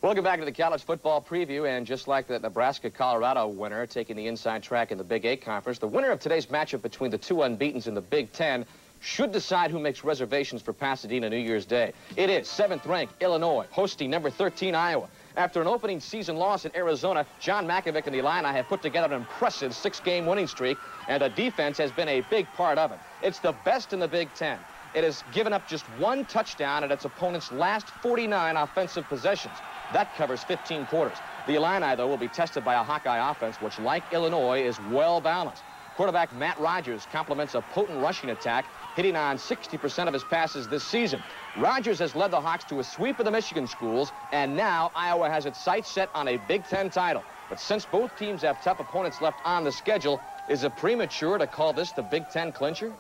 Welcome back to the college football preview, and just like the Nebraska-Colorado winner taking the inside track in the Big 8 Conference, the winner of today's matchup between the two unbeatens in the Big 10 should decide who makes reservations for Pasadena New Year's Day. It is 7th-ranked Illinois hosting number 13 Iowa. After an opening season loss in Arizona, John Mackovic and the Illini have put together an impressive 6-game winning streak, and the defense has been a big part of it. It's the best in the Big 10. It has given up just one touchdown at its opponent's last 49 offensive possessions. That covers 15 quarters. The Illini, though, will be tested by a Hawkeye offense, which, like Illinois, is well-balanced. Quarterback Matt Rogers complements a potent rushing attack, hitting on 60% of his passes this season. Rogers has led the Hawks to a sweep of the Michigan schools, and now Iowa has its sights set on a Big 10 title. But since both teams have tough opponents left on the schedule, is it premature to call this the Big 10 clincher?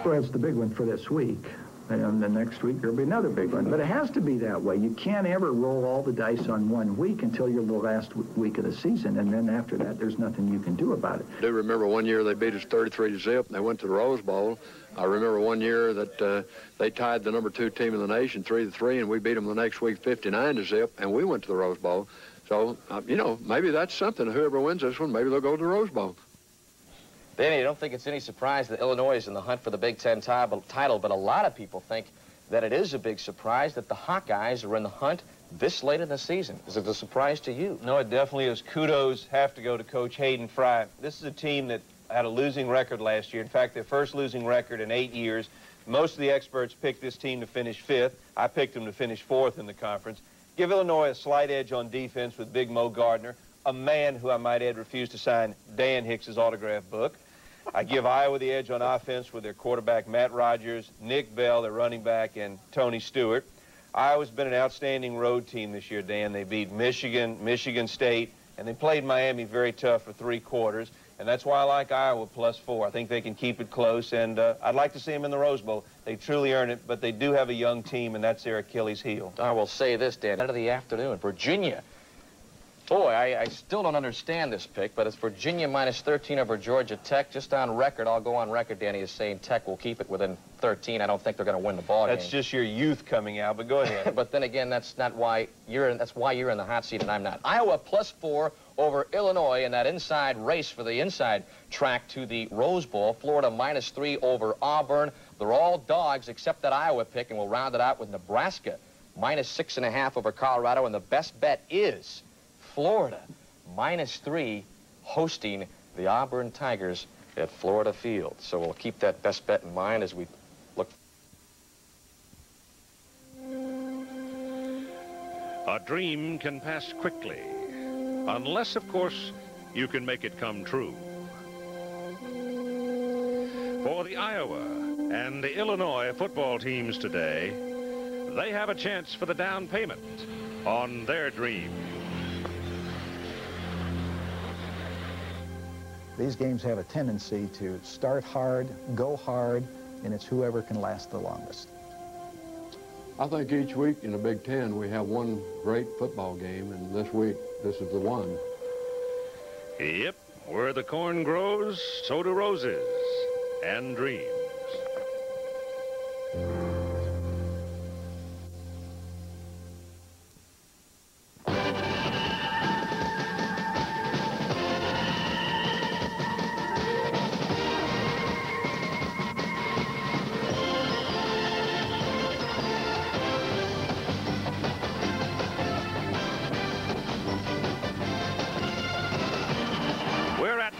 Well, it's the big one for this week. And the next week, there'll be another big one. But it has to be that way. You can't ever roll all the dice on one week until you're the last week of the season. And then after that, there's nothing you can do about it. I do remember one year they beat us 33-0, and they went to the Rose Bowl. I remember one year that they tied the number 2 team in the nation 3-3, and we beat them the next week 59-0, and we went to the Rose Bowl. So, you know, maybe that's something. Whoever wins this one, maybe they'll go to the Rose Bowl. Danny, I don't think it's any surprise that Illinois is in the hunt for the Big 10 title, but a lot of people think that it is a big surprise that the Hawkeyes are in the hunt this late in the season. Is it a surprise to you? No, it definitely is. Kudos have to go to Coach Hayden Fry. This is a team that had a losing record last year. In fact, their first losing record in 8 years. Most of the experts picked this team to finish 5th. I picked them to finish 4th in the conference. Give Illinois a slight edge on defense with Big Mo Gardner, a man who I might add refused to sign Dan Hicks's autograph book. I give Iowa the edge on offense with their quarterback Matt Rogers, Nick Bell, their running back, and Tony Stewart. Iowa's been an outstanding road team this year, Dan. They beat Michigan, Michigan State, and they played Miami very tough for 3 quarters. And that's why I like Iowa +4. I think they can keep it close, and I'd like to see them in the Rose Bowl. They truly earn it, but they do have a young team, and that's their Achilles heel. I will say this, Dan. End of the afternoon, Virginia. Boy, I still don't understand this pick, but it's Virginia -13 over Georgia Tech. Just on record, I'll go on record, Danny, as saying Tech will keep it within 13. I don't think they're going to win the ball game. That's just your youth coming out, but go ahead. But then again, that's why you're in the hot seat and I'm not. Iowa +4 over Illinois in that inside race for the inside track to the Rose Bowl. Florida -3 over Auburn. They're all dogs except that Iowa pick, and we'll round it out with Nebraska -6.5 over Colorado, and the best bet is Florida -3 hosting the Auburn Tigers at Florida Field. So we'll keep that best bet in mind as we look. A dream can pass quickly, unless, of course, you can make it come true. For the Iowa and the Illinois football teams today, they have a chance for the down payment on their dream. These games have a tendency to start hard, go hard, and it's whoever can last the longest. I think each week in the Big 10 we have one great football game, and this week this is the one. Yep, where the corn grows, so do roses and dreams.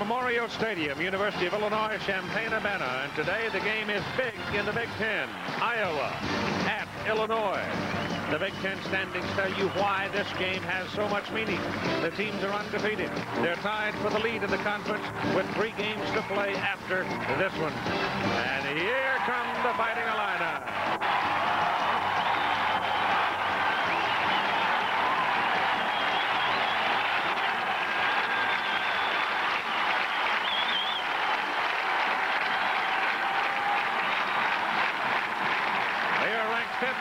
Memorial Stadium, University of Illinois, Champaign-Urbana, and today the game is big in the Big 10. Iowa at Illinois. The Big 10 standings tell you why this game has so much meaning. The teams are undefeated. They're tied for the lead in the conference with 3 games to play after this one. And here come the Fighting Illini.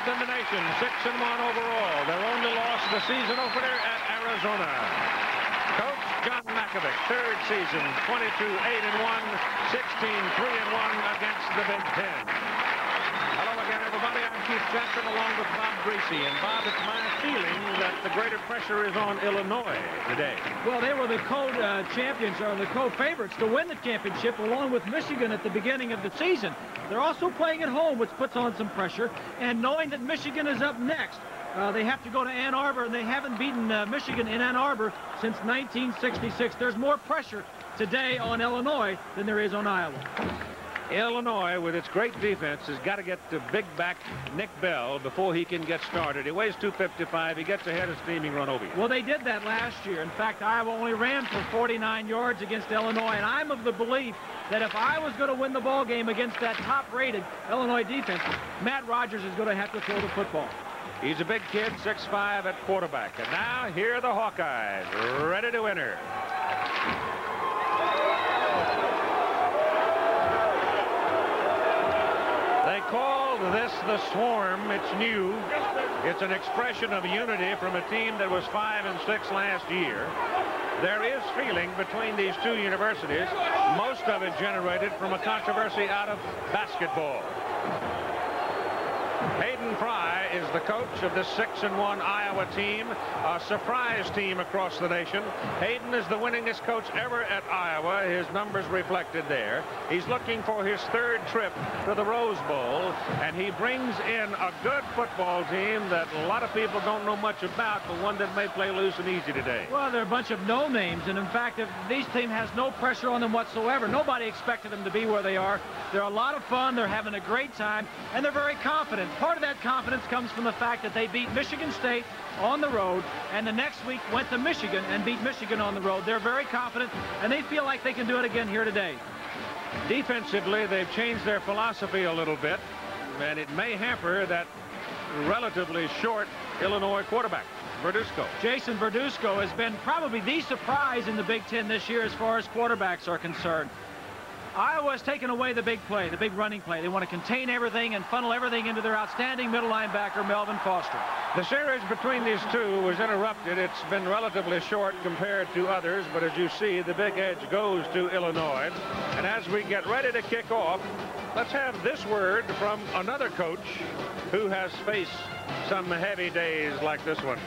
In the nation, 6-1 overall. Their only loss the season opener at Arizona. Coach John Mackovic, 3rd season, 22-8-1, 16-3-1 against the Big 10. Hello again, everybody. I'm Keith Jackson along with Bob Greasy. And Bob, it's my feeling that the greater pressure is on Illinois today. Well, they were the co-champions, or the co-favorites to win the championship along with Michigan at the beginning of the season. They're also playing at home, which puts on some pressure. And knowing that Michigan is up next, they have to go to Ann Arbor, and they haven't beaten Michigan in Ann Arbor since 1966. There's more pressure today on Illinois than there is on Iowa. Illinois, with its great defense, has got to get to big back Nick Bell before he can get started. He weighs 255. He gets ahead of steaming run over you. Well, they did that last year. In fact, Iowa only ran for 49 yards against Illinois, and I'm of the belief that if I was going to win the ball game against that top-rated Illinois defense, Matt Rogers is going to have to throw the football. He's a big kid, 6'5" at quarterback. And now here are the Hawkeyes, ready to enter. They call this the Swarm. It's new. It's an expression of unity from a team that was 5-6 last year. There is feeling between these two universities, most of it generated from a controversy out of basketball. Hayden Fry is the coach of this 6-1 Iowa team, a surprise team across the nation. Hayden is the winningest coach ever at Iowa. His numbers reflected there. He's looking for his third trip to the Rose Bowl, and he brings in a good football team that a lot of people don't know much about, but one that may play loose and easy today. Well, they're a bunch of no-names, and in fact, if this team has no pressure on them whatsoever. Nobody expected them to be where they are. They're a lot of fun. They're having a great time, and they're very confident. Part of that confidence comes from the fact that they beat Michigan State on the road, and the next week went to Michigan and beat Michigan on the road. They're very confident, and they feel like they can do it again here today. Defensively, they've changed their philosophy a little bit, and it may hamper that relatively short Illinois quarterback, Verduzco. Jason Verduzco has been probably the surprise in the Big Ten this year as far as quarterbacks are concerned. Iowa has taken away the big play, the big running play. They want to contain everything and funnel everything into their outstanding middle linebacker, Melvin Foster. The series between these two was interrupted. It's been relatively short compared to others, but as you see, the big edge goes to Illinois. And as we get ready to kick off, let's have this word from another coach who has faced some heavy days like this one.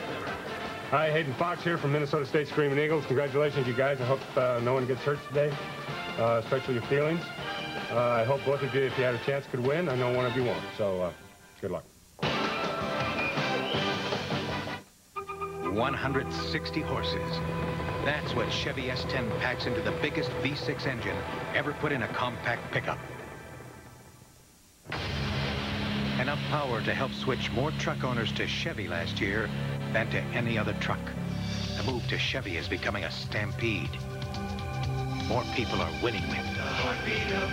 Hi, Hayden Fox here from Minnesota State Screaming Eagles. Congratulations, you guys. I hope no one gets hurt today, especially your feelings. I hope both of you, if you had a chance, could win. I know one of you won't, so good luck. 160 horses. That's what Chevy S10 packs into the biggest V6 engine ever put in a compact pickup. Enough power to help switch more truck owners to Chevy last year than to any other truck. The move to Chevy is becoming a stampede. More people are winning with the heartbeat of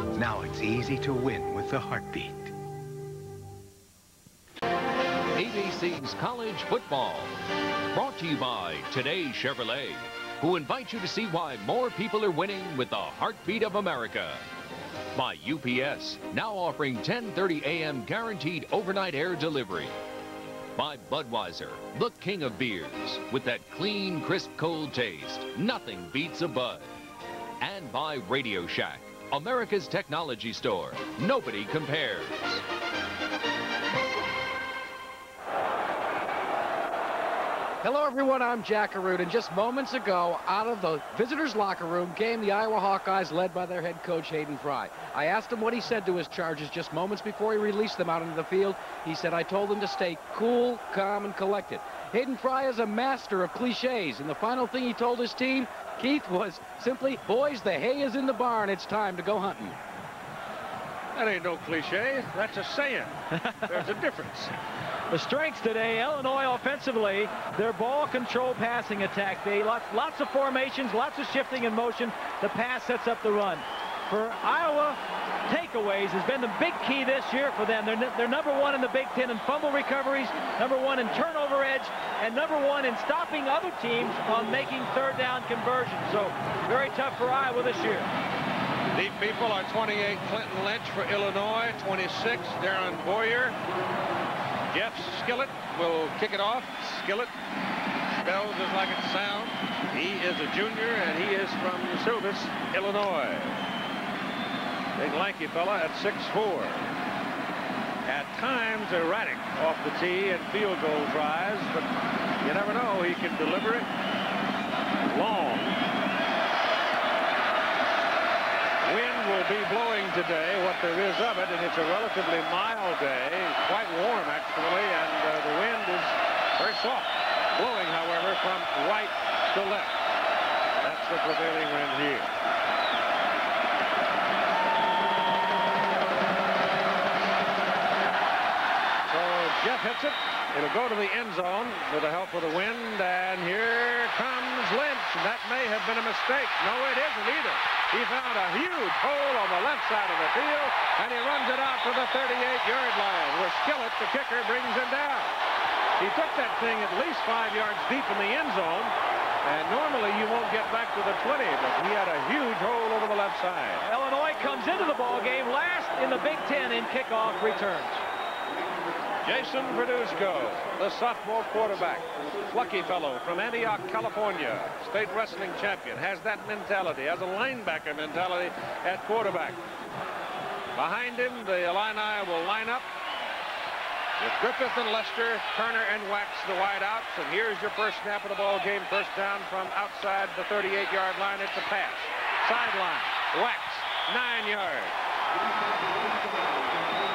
America. Now it's easy to win with the heartbeat. ABC's College Football, brought to you by Today Chevrolet, who invite you to see why more people are winning with the heartbeat of America. By UPS, now offering 10:30 a.m. guaranteed overnight air delivery. By Budweiser, the king of beers, with that clean, crisp, cold taste. Nothing beats a Bud. And by Radio Shack, America's technology store. Nobody compares. Hello, everyone. I'm Jack Arute, and just moments ago, out of the visitors' locker room came the Iowa Hawkeyes, led by their head coach, Hayden Fry. I asked him what he said to his charges just moments before he released them out into the field. He said, "I told them to stay cool, calm, and collected." Hayden Fry is a master of cliches, and the final thing he told his team, Keith, was simply, "Boys, the hay is in the barn. It's time to go hunting." That ain't no cliche. That's a saying. There's a difference. The strengths today, Illinois offensively, their ball control passing attack. They lots of formations, lots of shifting in motion. The pass sets up the run. For Iowa, takeaways has been the big key this year for them. They're number one in the Big Ten in fumble recoveries, number one in turnover edge, and number one in stopping other teams on making third down conversions. So very tough for Iowa this year. The people are 28 Clinton Lynch for Illinois, 26 Darren Boyer. Jeff Skillett will kick it off. Skillett spells just like it sounds. He is a junior, and he is from Silvis, Illinois. Big lanky fella at 6'4". At times erratic off the tee and field goal tries, but you never know. He can deliver it long. Wind will be blowing today, what there is of it, and it's a relatively mild day, quite warm actually, and the wind is very soft. Blowing, however, from right to left. That's the prevailing wind here. So Jeff hits it. It'll go to the end zone with the help of the wind, and here comes Lynch. And that may have been a mistake. No, it isn't either. He found a huge hole on the left side of the field, and he runs it out to the 38-yard line, where Skillett, the kicker, brings him down. He took that thing at least 5 yards deep in the end zone, and normally you won't get back to the 20, but he had a huge hole over the left side. Illinois comes into the ball game last in the Big Ten in kickoff returns. Jason Verduzco, the sophomore quarterback. Lucky fellow from Antioch, California. State wrestling champion. Has that mentality. Has a linebacker mentality at quarterback. Behind him, the Illini will line up with Griffith and Lester, Turner and Wax, the wideouts. And here's your first snap of the ball game. First down from outside the 38-yard line. It's a pass. Sideline. Wax, 9 yards.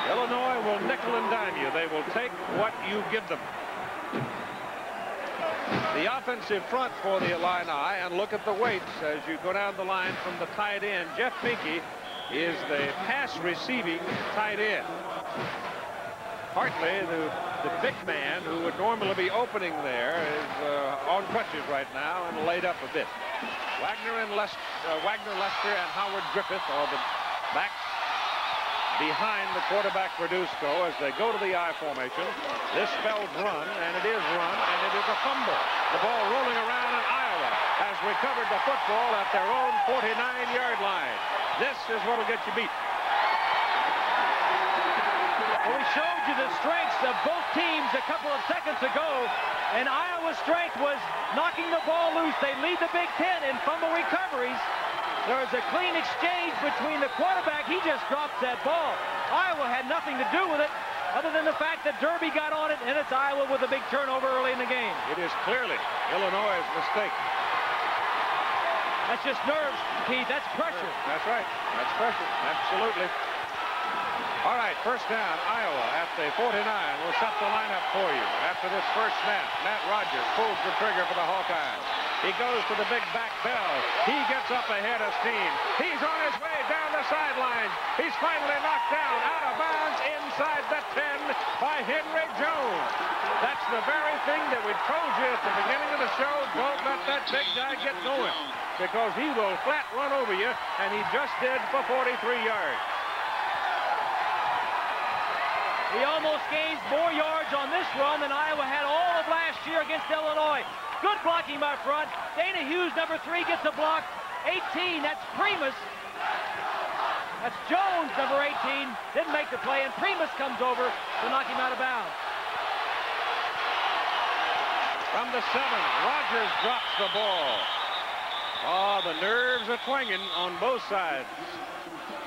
Illinois will nickel and dime you. They will take what you give them. The offensive front for the Illini, and look at the weights as you go down the line from the tight end. Jeff Finke is the pass receiving tight end. Hartley, the big man who would normally be opening there, is on crutches right now and laid up a bit. Wagner, Lester, and Howard Griffith are the backs behind the quarterback Verduzco as they go to the I formation. This spells run, and it is run, and it is a fumble. The ball rolling around, and Iowa has recovered the football at their own 49-yard line. This is what will get you beat. Well, we showed you the strengths of both teams a couple of seconds ago, and Iowa's strength was knocking the ball loose. They lead the Big Ten in fumble recoveries. There was a clean exchange between the quarterback. He just drops that ball. Iowa had nothing to do with it other than the fact that Derby got on it, and it's Iowa with a big turnover early in the game. It is clearly Illinois' mistake. That's just nerves, Keith. That's pressure. That's right. That's pressure. Absolutely. All right, first down, Iowa at the 49. We'll set the lineup for you. After this first snap, Matt Rogers pulls the trigger for the Hawkeyes. He goes to the big back Bell. He gets up ahead of steam. He's on his way down the sidelines. He's finally knocked down out of bounds inside the 10 by Henry Jones. That's the very thing that we told you at the beginning of the show. Don't let that big guy get going, because he will flat run over you, and he just did for 43 yards. He almost gains more yards on this run than Iowa had all of last year against Illinois. Good blocking by front. Dana Hughes, number 3, gets a block. 18, that's Primus. That's Jones, number 18. Didn't make the play, and Primus comes over to knock him out of bounds. From the 7, Rogers drops the ball. Oh, the nerves are twanging on both sides.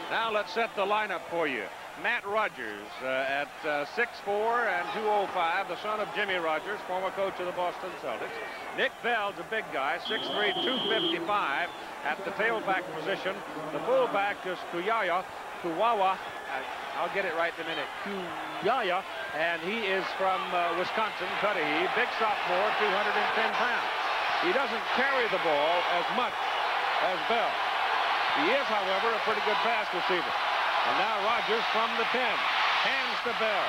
Now let's set the lineup for you. Matt Rogers at 6'4" and 205, the son of Jimmy Rogers, former coach of the Boston Celtics. Nick Bell's a big guy, 6'3", 255 at the tailback position. The fullback is Kuwawa. I'll get it right in a minute. Kuwawa, and he is from Wisconsin, Cudahy, big sophomore, 210 pounds. He doesn't carry the ball as much as Bell. He is, however, a pretty good pass receiver. And now Rogers from the 10, hands to Bell.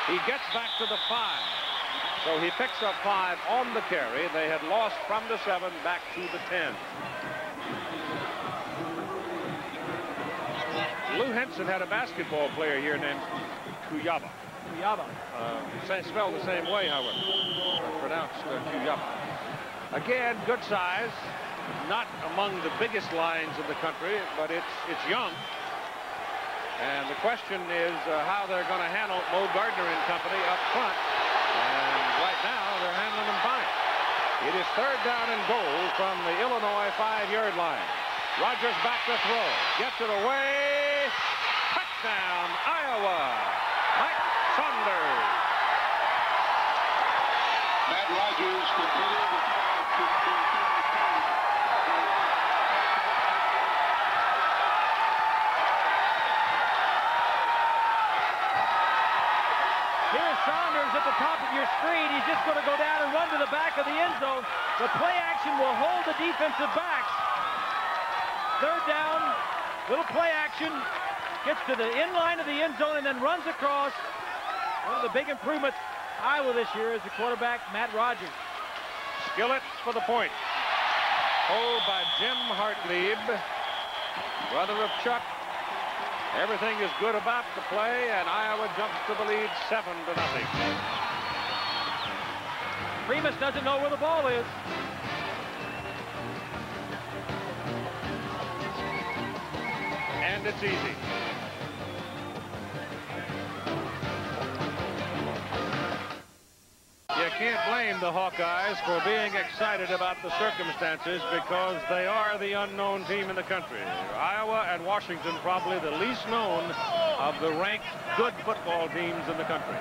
He gets back to the 5. So he picks up 5 on the carry. They had lost from the 7 back to the 10. Lou Henson had a basketball player here named Kuwawa. Spelled the same way, however. Pronounced Kuwawa. Again, good size. Not among the biggest lines in the country, but it's young. And the question is how they're going to handle Mo Gardner and company up front. And right now, they're handling them fine. It is third down and goal from the Illinois 5-yard line. Rogers back to throw. Gets it away. Iowa, Mike Saunders. Matt Rogers completed the Here's Saunders at the top of your screen. He's just going to go down and run to the back of the end zone. The play action will hold the defensive backs. Third down, little play action. Gets to the in line of the end zone and then runs across. One of the big improvements Iowa this year is the quarterback, Matt Rogers. Skillett for the point. Hold by Jim Hartlieb, brother of Chuck. Everything is good about the play, and Iowa jumps to the lead 7-0. Primus doesn't know where the ball is. And it's easy. You can't blame the Hawkeyes for being excited about the circumstances because they are the unknown team in the country. Iowa and Washington probably the least known of the ranked good football teams in the country.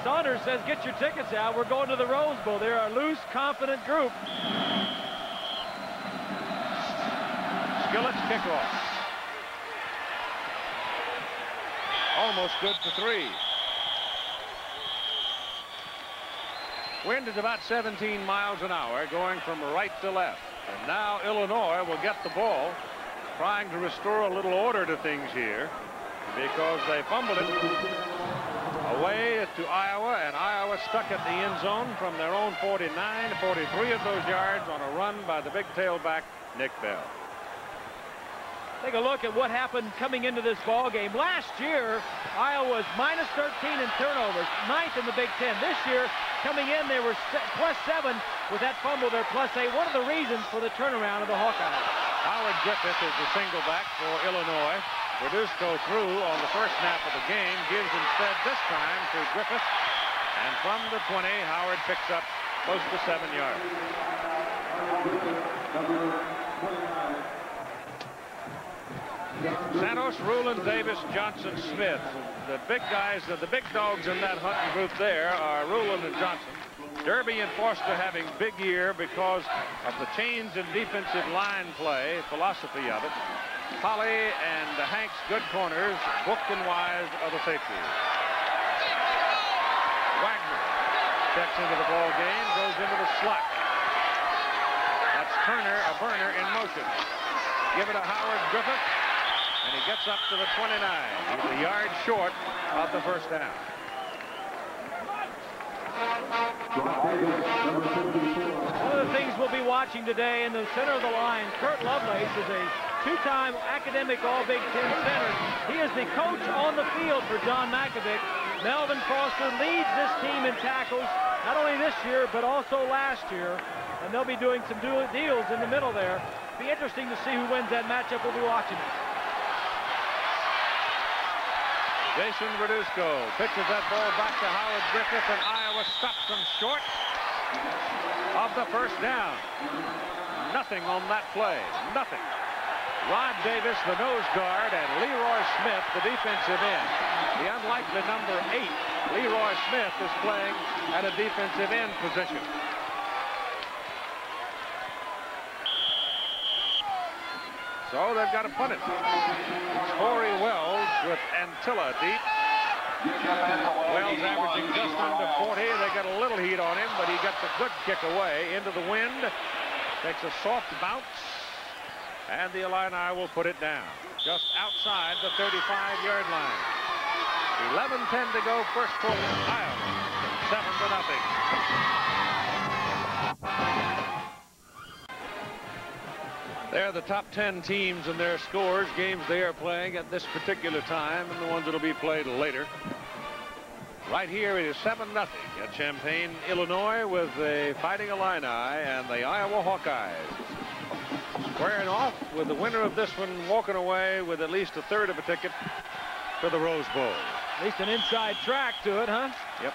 Saunders says, get your tickets out. We're going to the Rose Bowl. They're a loose, confident group. Skillett's kickoff. Almost good for 3. Wind is about 17 miles an hour going from right to left. And now Illinois will get the ball, trying to restore a little order to things here because they fumbled it away to Iowa, and Iowa stuck at the end zone from their own 49, 43 of those yards on a run by the big tailback, Nick Bell. Take a look at what happened coming into this ball game. Last year, Iowa was -13 in turnovers, 9th in the Big Ten. This year, coming in, they were +7 with that fumble. They're +8. One of the reasons for the turnaround of the Hawkeyes. Howard Griffith is the single back for Illinois. Verduzco through on the first snap of the game, gives instead this time to Griffith. And from the 20, Howard picks up close to 7 yards. Santos, Ruland, Davis, Johnson, Smith. The big guys, the big dogs in that hunting group there are Ruland and Johnson. Derby and Foster having big year because of the change in defensive line play, philosophy of it. Polly and Hanks, good corners. Book and Wise are the safeties. Wagner checks into the ball game, goes into the slot. That's Turner, a burner in motion. Give it to Howard Griffith. And he gets up to the 29. He's a yard short of the first down. One of the things we'll be watching today in the center of the line, Kurt Lovelace is a 2-time academic All-Big Ten center. He is the coach on the field for John Mackovic. Melvin Foster leads this team in tackles, not only this year, but also last year. And they'll be doing some deals in the middle there. Be interesting to see who wins that matchup. We'll be watching it. Jason Verduzco pitches that ball back to Howard Griffith, and Iowa stops them short of the first down. Nothing on that play. Nothing. Rod Davis, the nose guard, and Leroy Smith, the defensive end. The unlikely number 8, Leroy Smith, is playing at a defensive end position. So they've got to punt it. It's Corey Wells with Antilla deep. Wells averaging just under 40. They got a little heat on him, but he gets a good kick away into the wind. Takes a soft bounce, and the Illini will put it down just outside the 35-yard line. 11:10 to go, first quarter. Iowa 7-0. They're the top 10 teams in their scores, games they are playing at this particular time, and the ones that will be played later. Right here, it is 7-0 at Champaign, Illinois, with the Fighting Illini and the Iowa Hawkeyes squaring off with the winner of this one walking away with at least a third of a ticket to the Rose Bowl. At least an inside track to it, huh? Yep.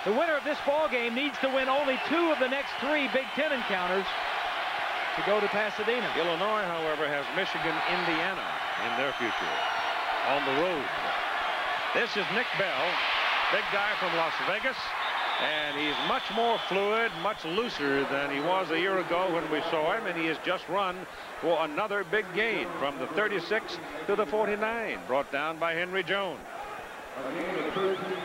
The winner of this ball game needs to win only 2 of the next 3 Big Ten encounters to go to Pasadena. This is Nick Bell, big guy from Las Vegas, and he's much more fluid, much looser than he was a year ago when we saw him, and he has just run for another big gain from the 36 to the 49, brought down by Henry Jones.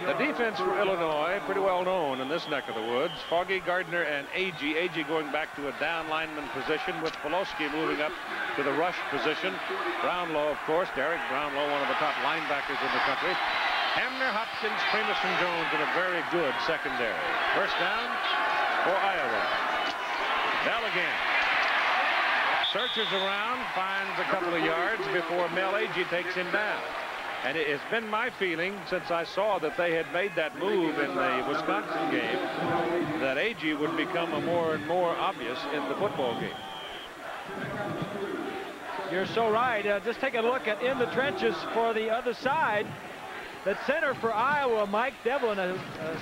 The defense for Illinois, pretty well known in this neck of the woods. Foggy, Gardner, and Agee. Agee going back to a down lineman position with Poloski moving up to the rush position. Brownlow, of course, Derek Brownlow, one of the top linebackers in the country. Hamner, Hopkins, Primus, and Jones in a very good secondary. First down for Iowa. Bell again. Searches around, finds a couple of yards before Mel Agee takes him down. And it has been my feeling since I saw that they had made that move in the Wisconsin game that Agee would become a more and more obvious in the football game. You're so right. Just take a look at in the trenches for the other side. The center for Iowa, Mike Devlin, a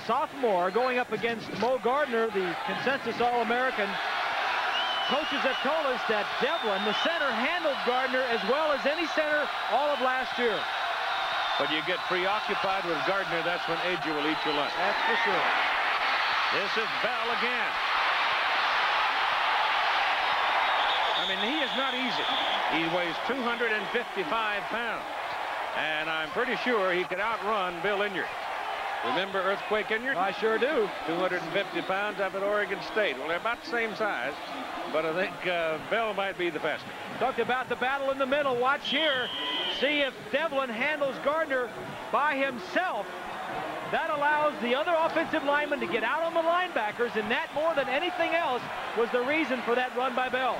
sophomore, going up against Mo Gardner, the consensus All-American. Coaches have told us that Devlin, the center, handled Gardner as well as any center all of last year. But you get preoccupied with Gardner, that's when Agee will eat your lunch. That's for sure. This is Bell again. I mean, he is not easy. He weighs 255 pounds. And I'm pretty sure he could outrun Bill Inyard. Remember Earthquake Inyard? I sure do. 250 pounds up at Oregon State. Well, they're about the same size, but I think Bell might be the faster. Talked about the battle in the middle. Watch here. See if Devlin handles Gardner by himself. That allows the other offensive lineman to get out on the linebackers, and that more than anything else was the reason for that run by Bell.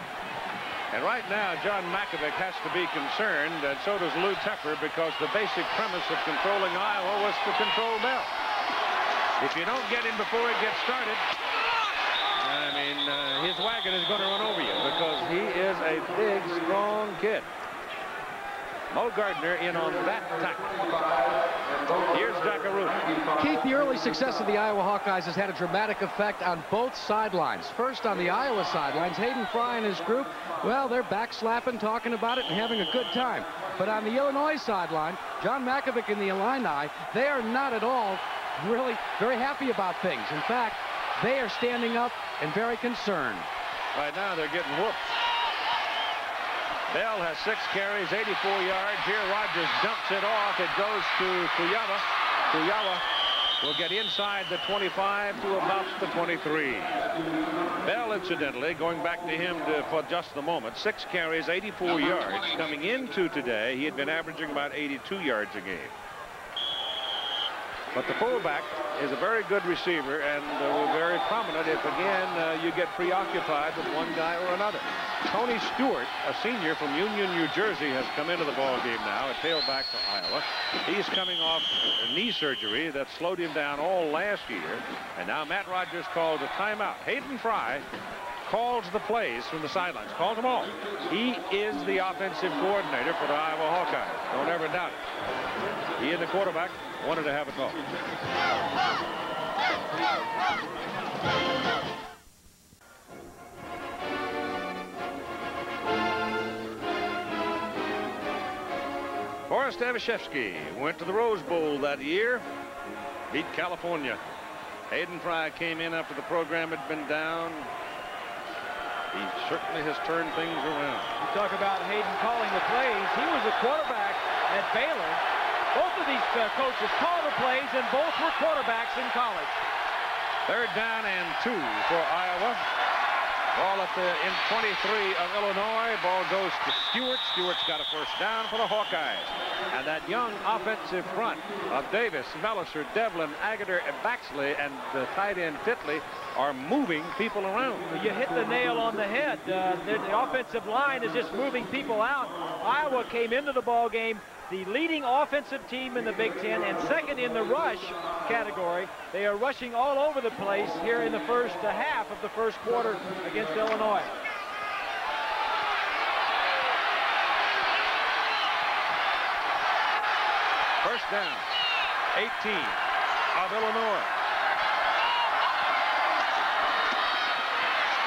And right now, John Makovic has to be concerned, and so does Lou Tepper, because the basic premise of controlling Iowa was to control Bell. If you don't get him before it gets started, I mean, his wagon is going to run over you, because he is a big, strong kid. Mo Gardner in on that tackle. Here's Jackaroo. Keith, the early success of the Iowa Hawkeyes has had a dramatic effect on both sidelines. First, on the Iowa sidelines, Hayden Fry and his group, well, they're backslapping, talking about it, and having a good time. But on the Illinois sideline, John Makovic and the Illini, they are not at all really very happy about things. In fact, they are standing up and very concerned. Right now, they're getting whooped. Bell has 6 carries, 84 yards. Here, Rogers dumps it off. It goes to Kuyawa. Kuyawa will get inside the 25 to about the 23. Bell, incidentally, going back to him for just the moment, 6 carries, 84 yards. Coming into today, he had been averaging about 82 yards a game. But the fullback is a very good receiver and very prominent if, again, you get preoccupied with one guy or another. Tony Stewart, a senior from Union, New Jersey, has come into the ball game now, a tailback for Iowa. He's coming off knee surgery that slowed him down all last year. And now Matt Rogers calls a timeout. Hayden Fry calls the plays from the sidelines, calls them all. He is the offensive coordinator for the Iowa Hawkeyes. Don't ever doubt it. He and the quarterback wanted to have a talk. Boris Davishevsky went to the Rose Bowl that year, beat California. Hayden Fry came in after the program had been down. He certainly has turned things around. You talk about Hayden calling the plays. He was a quarterback at Baylor. Both of these coaches call the plays, and both were quarterbacks in college. 3rd down and 2 for Iowa. Ball at the in 23 of Illinois. Ball goes to Stewart. Stewart's got a first down for the Hawkeyes. And that young offensive front of Davis, Melliser, Devlin, Agater, and Baxley, and the tight end Titley are moving people around. You hit the nail on the head. The offensive line is just moving people out. Iowa came into the ball game the leading offensive team in the Big Ten and second in the rush category. They are rushing all over the place here in the first half of the first quarter against Illinois. First down, 18 of Illinois.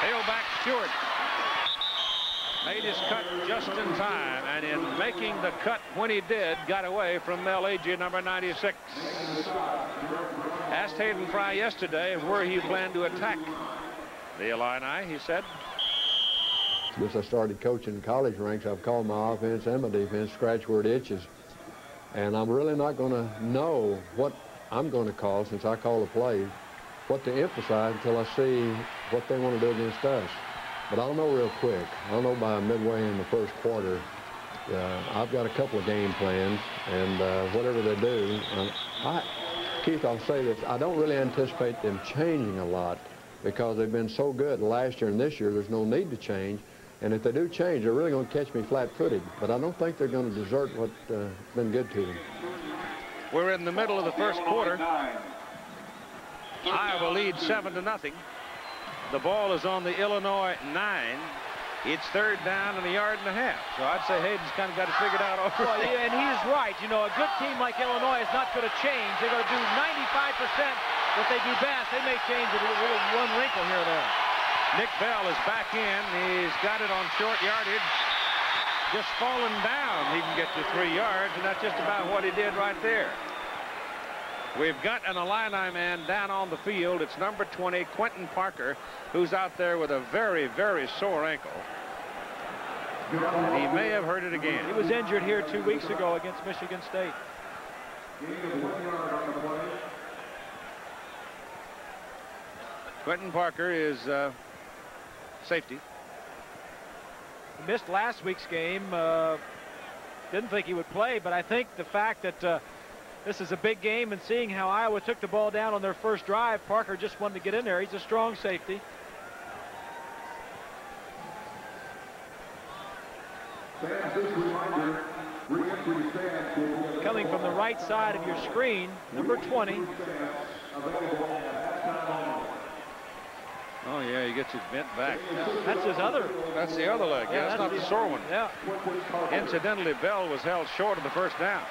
Tailback Stewart. Made his cut just in time, and in making the cut when he did, got away from Mel Agee, number 96. Asked Hayden Fry yesterday where he planned to attack the Illini. He said, since I started coaching in college ranks, I've called my offense and my defense scratch where it itches. And I'm really not going to know what I'm going to call, since I call the plays, what to emphasize until I see what they want to do against us. But I'll know real quick. I'll know by midway in the first quarter. I've got a couple of game plans, and whatever they do, Keith, I'll say this, I don't really anticipate them changing a lot because they've been so good last year and this year, there's no need to change. And if they do change, they're really going to catch me flat-footed. But I don't think they're going to desert what's been good to them. We're in the middle of the first quarter. Iowa leads 7-0. The ball is on the Illinois 9. It's third down and a yard and a half. So I'd say Hayden's kind of got it figured out already. Well, yeah, and he's right. You know, a good team like Illinois is not going to change. They're going to do 95% what they do best. They may change it a little one wrinkle here or there. Nick Bell is back in. He's got it on short yardage. Just falling down, he can get to 3 yards, and that's just about what he did right there. We've got an Illini man down on the field. It's number 20, Quentin Parker, who's out there with a very, very sore ankle. He may have hurt it again. He was injured here 2 weeks ago against Michigan State. Quentin Parker is safety. He missed last week's game. Didn't think he would play, but I think the fact that this is a big game and seeing how Iowa took the ball down on their first drive, Parker just wanted to get in there. He's a strong safety. Coming from the right side of your screen, number 20. Oh, yeah, he gets his bent back. That's his other. That's the other leg. Yeah, that's not the sore one. Yeah. Incidentally, Bell was held short of the first down.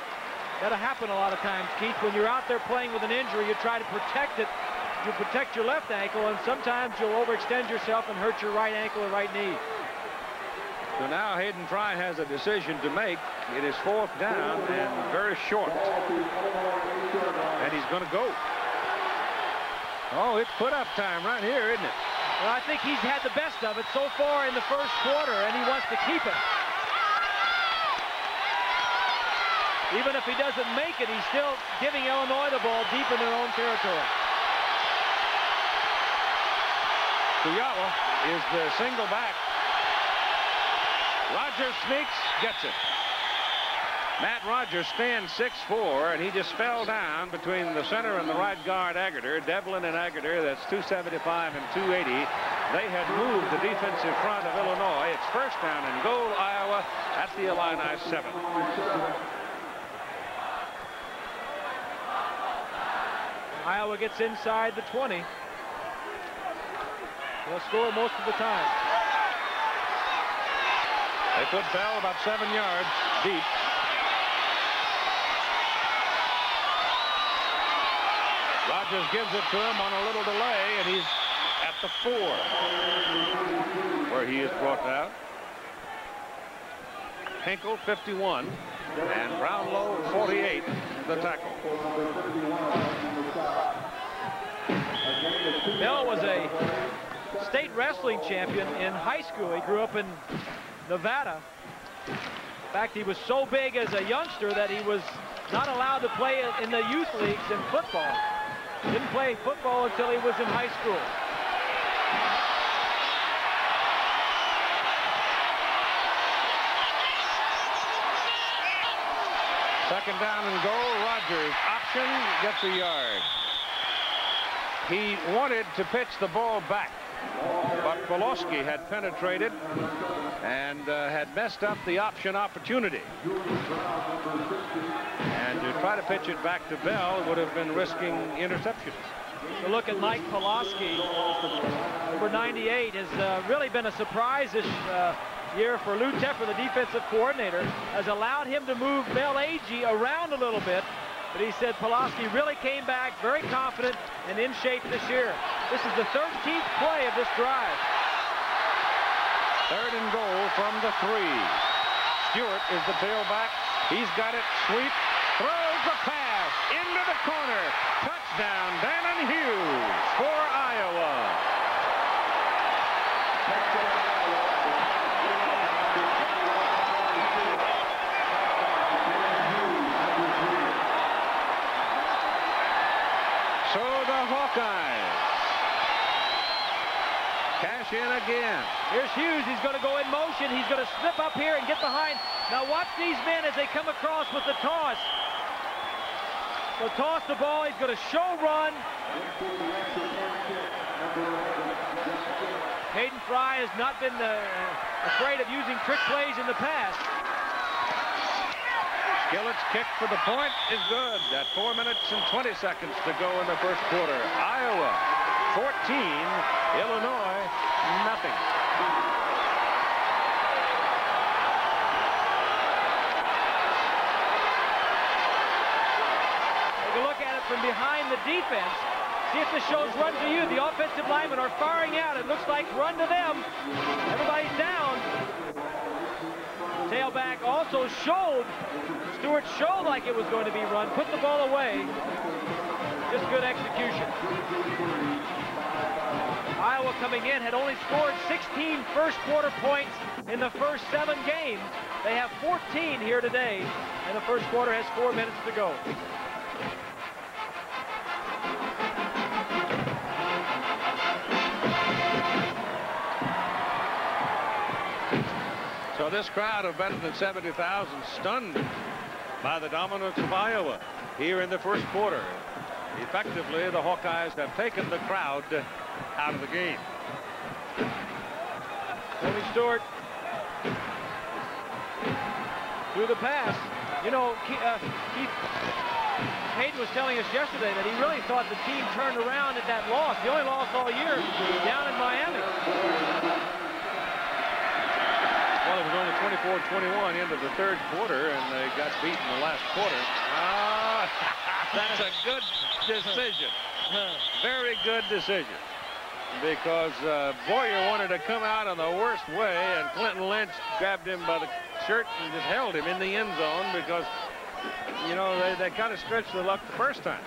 That'll happen a lot of times, Keith. When you're out there playing with an injury, you try to protect it. You protect your left ankle, and sometimes you'll overextend yourself and hurt your right ankle or right knee. So now Hayden Fry has a decision to make. It is fourth down and very short. And he's going to go. Oh, it's put-up time right here, isn't it? Well, I think he's had the best of it so far in the first quarter, and he wants to keep it. Even if he doesn't make it, he's still giving Illinois the ball deep in their own territory. Kuyawa is the single back. Rogers sneaks, gets it. Matt Rogers stands 6'4", and he just fell down between the center and the right guard, Agutter. Devlin and Agutter, that's 275 and 280. They had moved the defensive front of Illinois. It's first down and goal, Iowa, at the Illini 7. Iowa gets inside the 20. They'll score most of the time. They put Bell about 7 yards deep. Rogers gives it to him on a little delay, and he's at the 4, where he is brought down. Hinkle, 51, and Brownlow, 48, the tackle. Bell was a state wrestling champion in high school. He grew up in Nevada. In fact, he was so big as a youngster that he was not allowed to play in the youth leagues in football. Didn't play football until he was in high school. Second down and goal. Rogers option, gets a yard. He wanted to pitch the ball back, but Poloski had penetrated and had messed up the option opportunity. And to try to pitch it back to Bell would have been risking interception. So look at Mike Poloski, number 98, has really been a surprise this year for Lou Tepper, the defensive coordinator, has allowed him to move Mel Agee around a little bit. But he said Poloski really came back very confident and in shape this year. This is the 13th play of this drive. 3rd and goal from the 3. Stewart is the tailback. He's got it. Sweep. Throws the pass into the corner. Touchdown, Dannon Hughes for Iowa. So the Hawkeyes cash in again. Here's Hughes. He's going to go in motion. He's going to slip up here and get behind. Now watch these men as they come across with the toss. So toss the ball. He's going to show run. Hayden Fry has not been afraid of using trick plays in the past. Gillett's kick for the point is good. At 4 minutes and 20 seconds to go in the first quarter. Iowa 14, Illinois nothing. Take a look at it from behind the defense. See if this shows run to you. The offensive linemen are firing out. It looks like run to them. Everybody's down. Tailback also showed. Stewart showed like it was going to be run. Put the ball away. Just good execution. Iowa coming in had only scored 16 first quarter points in the first 7 games. They have 14 here today, and the first quarter has 4 minutes to go. So this crowd of better than 70,000 stunned by the dominance of Iowa here in the first quarter. Effectively, the Hawkeyes have taken the crowd out of the game. Tony Stewart through the pass. You know, Hayden was telling us yesterday that he really thought the team turned around at that loss. The only loss all year down in Miami. Well, it was only 24-21 into the third quarter, and they got beat in the last quarter. That's a good decision. Very good decision. Because Boyer wanted to come out in the worst way, and Clinton Lynch grabbed him by the shirt and just held him in the end zone because, you know, they kind of stretched the luck the first time.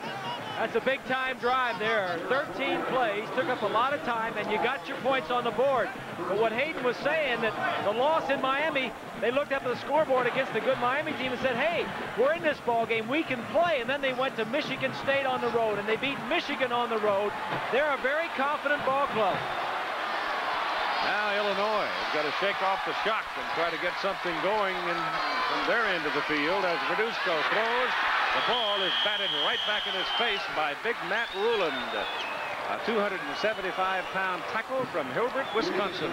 That's a big-time drive there. 13 plays, took up a lot of time, and you got your points on the board. But what Hayden was saying, that the loss in Miami, they looked up at the scoreboard against the good Miami team and said, hey, we're in this ball game, we can play. And then they went to Michigan State on the road, and they beat Michigan on the road. They're a very confident ball club. Now Illinois has got to shake off the shock and try to get something going from their end of the field as Verduzco throws. The ball is batted right back in his face by big Matt Ruland. A 275-pound tackle from Hilbert, Wisconsin.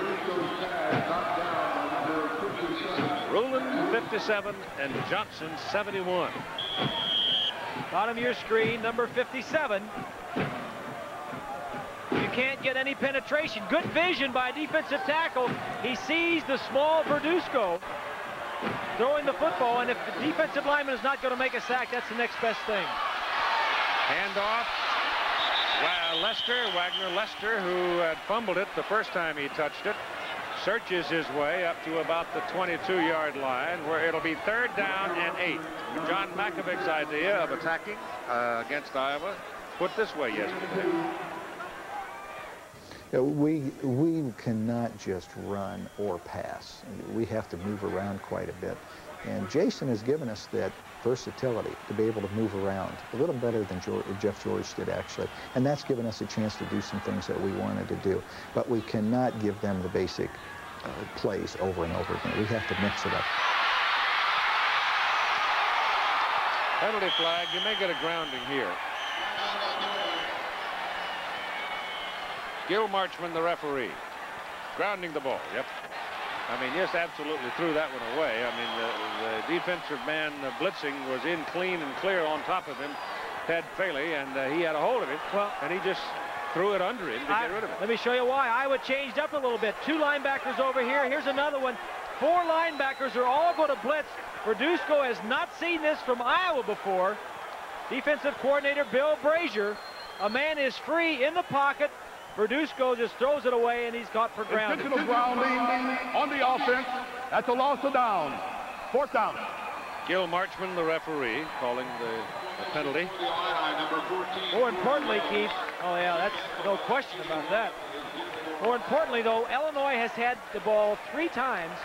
Ruland 57 and Johnson 71. Bottom of your screen, number 57. You can't get any penetration. Good vision by a defensive tackle. He sees the small Verduzco throwing the football, and if the defensive lineman is not going to make a sack, that's the next best thing. Handoff. Wagner Lester, who had fumbled it the first time he touched it, searches his way up to about the 22-yard line, where it'll be 3rd down and 8. John Makovic's idea of attacking against Iowa put this way yesterday. We cannot just run or pass. We have to move around quite a bit. And Jason has given us that versatility to be able to move around a little better than Jeff George did, actually. And that's given us a chance to do some things that we wanted to do. But we cannot give them the basic plays over and over again. We have to mix it up. Penalty flag. You may get a grounding here. Gil Marchman, the referee, grounding the ball. Yep. I mean, yes, absolutely threw that one away. I mean, the defensive man blitzing was in clean and clear on top of him, Ted Faley, and he had a hold of it. Well, and he just threw it under him to get rid of it. Let me show you why. Iowa changed up a little bit. 2 linebackers over here. Here's another one. 4 linebackers are all going to blitz. Verduzco has not seen this from Iowa before. Defensive coordinator Bill Brazier. A man is free in the pocket. Verduzco just throws it away, and he's caught for grounding. Intentional grounding on the offense. That's a loss of down. 4th down. Gil Marchman, the referee, calling the penalty. More importantly, Keith, oh yeah, that's no question about that. More importantly, though, Illinois has had the ball 3 times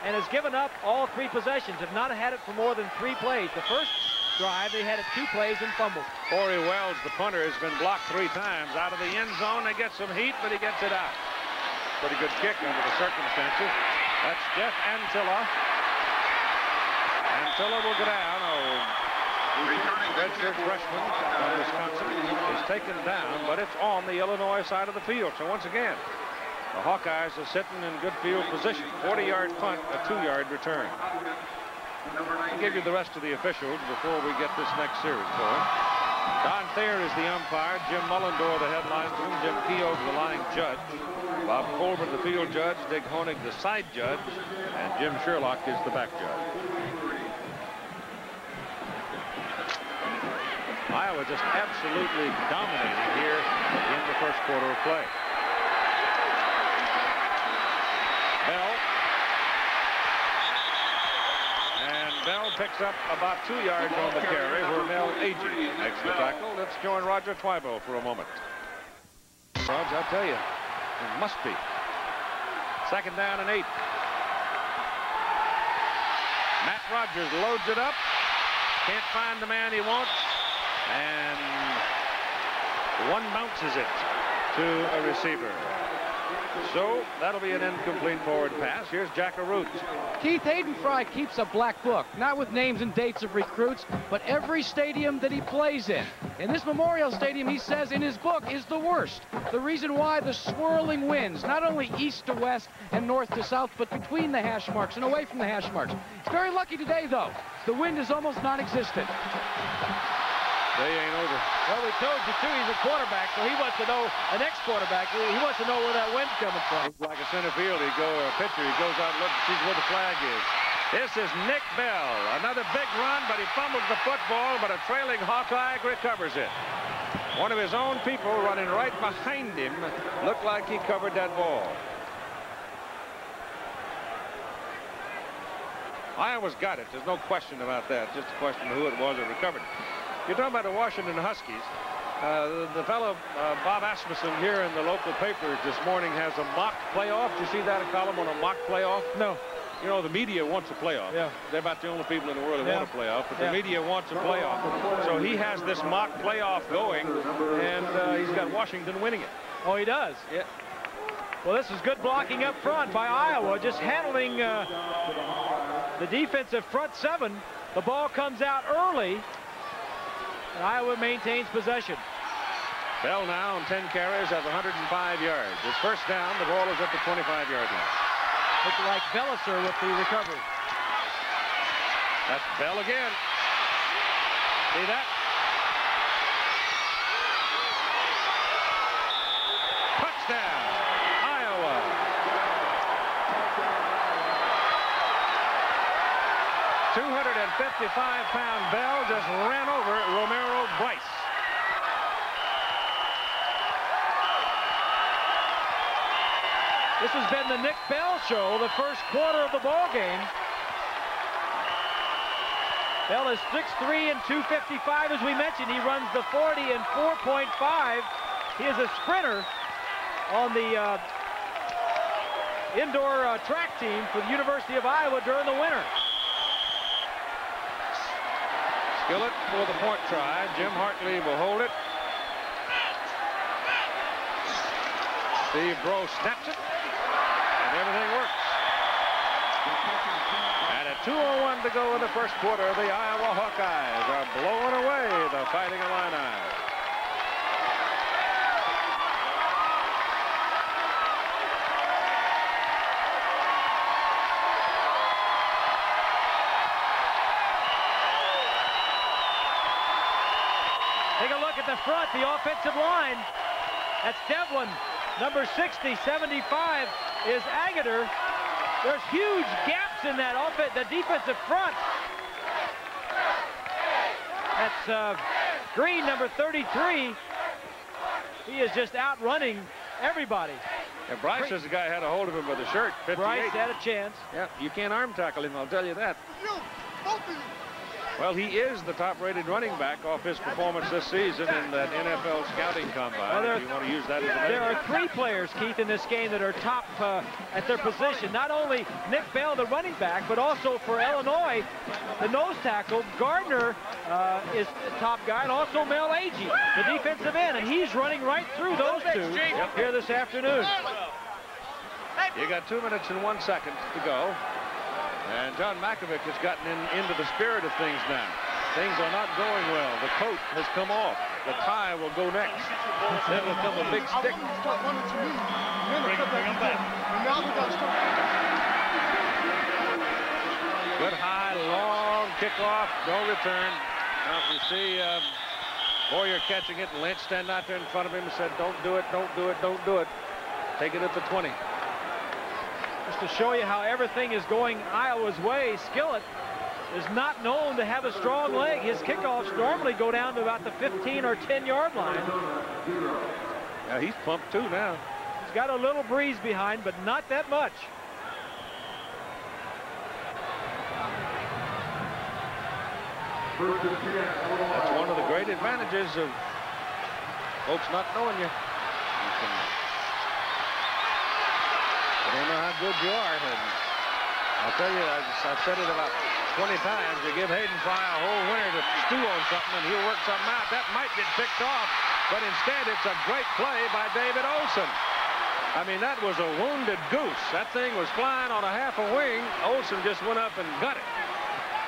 and has given up all 3 possessions, have not had it for more than 3 plays. The first drive, they had it 2 plays and fumbled. Corey Wells, the punter, has been blocked 3 times. Out of the end zone, they get some heat, but he gets it out. Pretty good kick under the circumstances. That's Jeff Antilla. Antilla will go down. Redshirt freshman from Wisconsin is taken down, but it's on the Illinois side of the field. So once again, the Hawkeyes are sitting in good field position. 40-yard punt, a 2-yard return. I'll give you the rest of the officials before we get this next series going. Don Thayer is the umpire. Jim Mullendore, the head linesman. Jim Keogh, the line judge. Bob Colbert, the field judge. Dick Honig, the side judge. And Jim Sherlock is the back judge. Iowa just absolutely dominating here in the first quarter of play. Bell. And Bell picks up about 2 yards on the carry where Mel Agee makes the tackle. Let's join Roger Twybo for a moment. Roger, I'll tell you, it must be. 2nd down and 8. Matt Rogers loads it up. Can't find the man he wants. And one bounces it to a receiver. So that'll be an incomplete forward pass. Here's Jack Arute. Keith, Hayden Fry keeps a black book, not with names and dates of recruits, but every stadium that he plays in. And this Memorial Stadium, he says in his book, is the worst. The reason why: the swirling winds, not only east to west and north to south, but between the hash marks and away from the hash marks. It's very lucky today, though. The wind is almost non-existent. Day ain't over. Well, we told you, too, he's a quarterback, so he wants to know, the next quarterback, he wants to know where that wind's coming from. Like a center field, a pitcher, he goes out and looks, sees where the flag is. This is Nick Bell. Another big run, but he fumbles the football, but a trailing Hawkeye recovers it. One of his own people running right behind him looked like he covered that ball. Iowa's got it. There's no question about that. Just a question of who it was that recovered it. You're talking about the Washington Huskies. The fellow, Bob Asmussen, here in the local papers this morning has a mock playoff. Did you see that, a column on a mock playoff? No. You know, the media wants a playoff. Yeah. They're about the only people in the world that want a playoff, but the media wants a playoff. So he has this mock playoff going, and he's got Washington winning it. Oh, he does? Yeah. Well, this is good blocking up front by Iowa, just handling the defensive front 7. The ball comes out early, and Iowa maintains possession. Bell now on 10 carries has 105 yards. It's first down. The ball is at the 25-yard line. Looks like Belliser with the recovery. That's Bell again. See that? Touchdown, Iowa. .255-pound Bell just ran over Romero Bryce. This has been the Nick Bell show, the first quarter of the ball game. Bell is 6'3" and 255, as we mentioned. He runs the 40 in 4.5. He is a sprinter on the indoor track team for the University of Iowa during the winter. Skillett for the point try. Jim Hartley will hold it. Steve Breaux snaps it. And everything works. And at 2:01 to go in the first quarter, the Iowa Hawkeyes are blowing away the Fighting Illini. Take a look at the front, the offensive line. That's Devlin. Number 60, 75 is Agater. There's huge gaps in that the defensive front. That's Green, number 33. He is just outrunning everybody. And Bryce is the guy who had a hold of him by the shirt. 58. Bryce had a chance. Yeah, you can't arm tackle him, I'll tell you that. Well, he is the top-rated running back off his performance this season in that NFL scouting combine. If you want to use that as a there are 3 players, Keith, in this game that are top at their position. Not only Nick Bell, the running back, but also for Illinois, the nose tackle. Gardner is the top guy, and also Mel Agee, the defensive end, and he's running right through those 2 here this afternoon. You got 2 minutes and 1 second to go. And John Makovic has gotten into the spirit of things now. Things are not going well. The coat has come off. The tie will go next. Then will come a big stick. Good high, long kickoff. No return. Now you see Boyer catching it, and Lynch standing out there in front of him and said, don't do it, don't do it, don't do it. Take it at the 20. Just to show you how everything is going Iowa's way, Skillett is not known to have a strong leg. His kickoffs normally go down to about the 15 or 10-yard line. Yeah, he's pumped too now. He's got a little breeze behind, but not that much. That's one of the great advantages of folks not knowing you. I don't know how good you are. And I'll tell you, I've said it about 20 times. You give Hayden Fry a whole winter to stew on something, and he'll work something out. That might get picked off, but instead it's a great play by David Olson. I mean, that was a wounded goose. That thing was flying on a half a wing. Olson just went up and got it.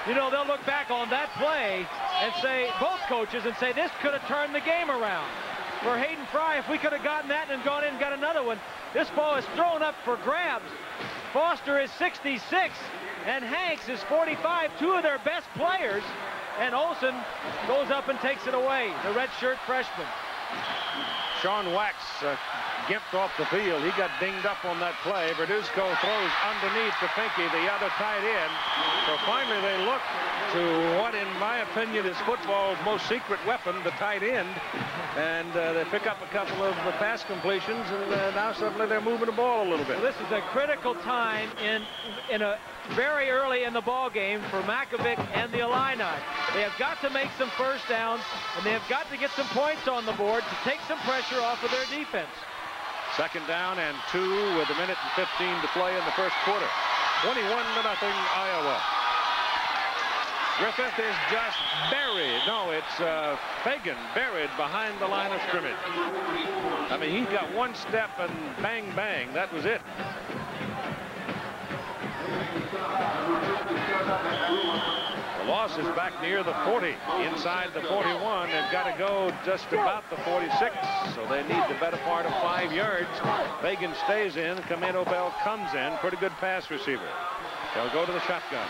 You know, they'll look back on that play and say, both coaches, and say this could have turned the game around. For Hayden Fry, if we could have gotten that and gone in and got another one, this ball is thrown up for grabs. Foster is 66, and Hanks is 45, 2 of their best players, and Olson goes up and takes it away, the redshirt freshman. Sean Wax gimped off the field. He got dinged up on that play. Verduzco throws underneath to Finke, the other tight end. So finally they look to what, in my opinion, is football's most secret weapon, the tight end. And they pick up a couple of pass completions, and now suddenly they're moving the ball a little bit. Well, this is a critical time in a very early in the ball game for Makovic and the Illini. They have got to make some first downs, and they have got to get some points on the board to take some pressure off of their defense. 2nd down and 2 with 1:15 to play in the first quarter. 21-0 Iowa. Griffith is just buried. No, it's Fagan buried behind the line of scrimmage. I mean, he got one step and bang, bang. That was it. The loss is back near the 40, inside the 41. They've got to go just about the 46, so they need the better part of 5 yards. Fagan stays in. Camino Bell comes in. Pretty good pass receiver. They'll go to the shotgun.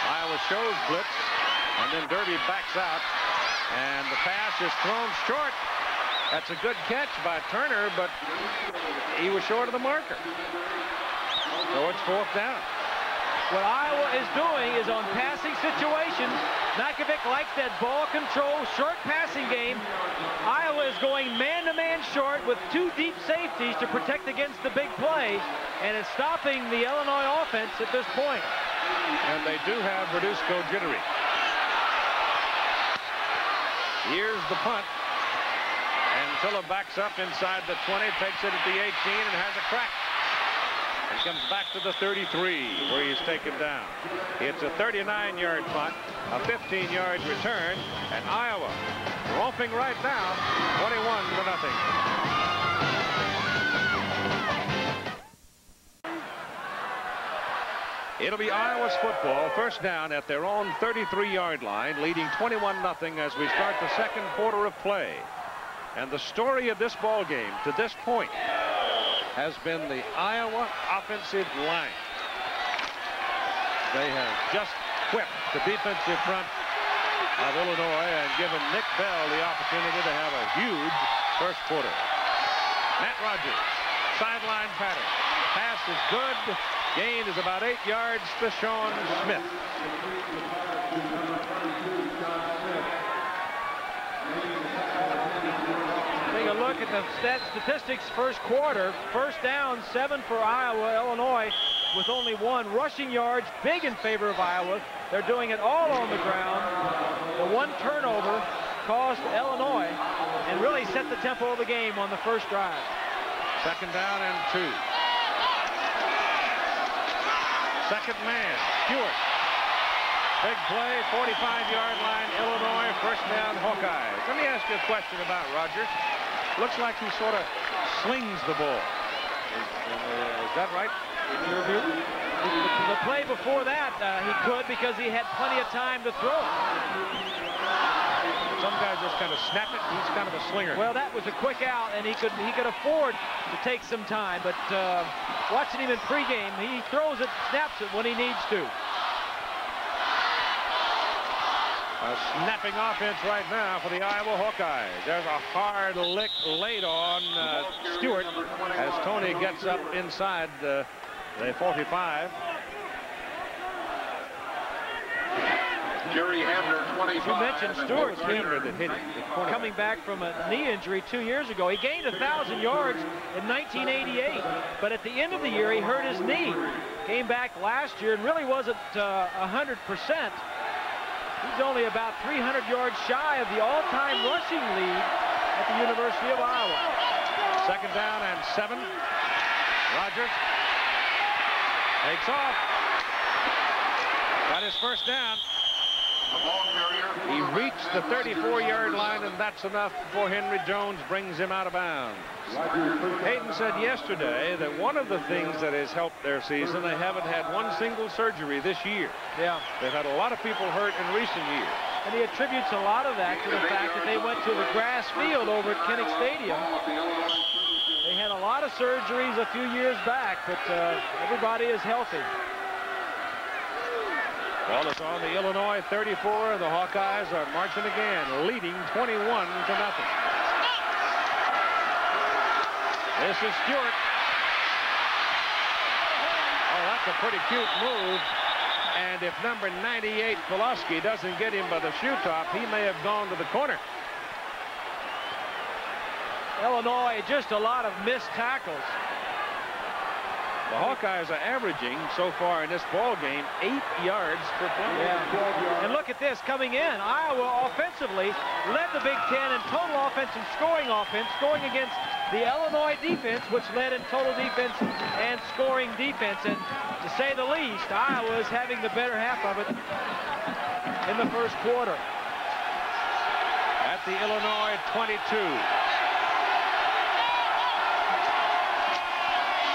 Iowa shows blitz, and then Derby backs out, and the pass is thrown short. That's a good catch by Turner, but he was short of the marker. So it's 4th down. What Iowa is doing is on passing situations. Makovic likes that ball control, short passing game. Iowa is going man-to-man short with 2 deep safeties to protect against the big play, and it's stopping the Illinois offense at this point. And they do have Verduzco jittery. Here's the punt. And Tilla backs up inside the 20, takes it at the 18, and has a crack. And comes back to the 33, where he's taken down. It's a 39-yard punt, a 15-yard return, and Iowa romping right now, 21-0. It'll be Iowa's football, first down at their own 33-yard line, leading 21-0 as we start the second quarter of play. And the story of this ball game to this point has been the Iowa offensive line. They have just whipped the defensive front of Illinois and given Nick Bell the opportunity to have a huge first quarter. Matt Rogers, sideline pattern. Pass is good. Gain is about 8 yards to Sean Smith. look at the statistics first quarter. First down, 7 for Iowa. Illinois with only 1. Rushing yards, big in favor of Iowa. They're doing it all on the ground. The 1 turnover caused Illinois and really set the tempo of the game on the first drive. Second down and 2. Second man, Stewart. Big play, 45-yard line, Illinois, first down, Hawkeyes. Let me ask you a question about Rogers. Looks like he sort of slings the ball. Is that right? In your view? The play before that, he could because he had plenty of time to throw. Some guys just kind of snap it. He's kind of a slinger. Well, that was a quick out, and he could afford to take some time. But watching him in pregame, he throws it, snaps it when he needs to. A snapping offense right now for the Iowa Hawkeyes. There's a hard lick laid on Stewart as Tony gets up inside the 45. Jerry Hamner, 25. You mentioned Stewart Hamner that hit him. Coming back from a knee injury 2 years ago. He gained 1,000 yards in 1988, but at the end of the year, he hurt his knee. Came back last year and really wasn't 100%. He's only about 300 yards shy of the all-time rushing lead at the University of Iowa. Second down and 7. Rogers takes off. Got his first down. He reached the 34-yard line, and that's enough before Henry Jones brings him out of bounds. Hayden said yesterday that one of the things that has helped their season, they haven't had one single surgery this year. Yeah. They've had a lot of people hurt in recent years. And he attributes a lot of that to the fact that they went to the grass field over at Kinnick Stadium. They had a lot of surgeries a few years back, but everybody is healthy. Ball is on the Illinois 34. The Hawkeyes are marching again, leading 21-0. This is Stewart. Oh, that's a pretty cute move. And if number 98, Pulaski, doesn't get him by the shoe top, he may have gone to the corner. Illinois, just a lot of missed tackles. The Hawkeyes are averaging so far in this ball game 8 yards per play. Yeah. And look at this coming in. Iowa offensively led the Big Ten in total offensive scoring offense, going against the Illinois defense, which led in total defense and scoring defense. And to say the least, Iowa is having the better half of it in the first quarter. At the Illinois 22.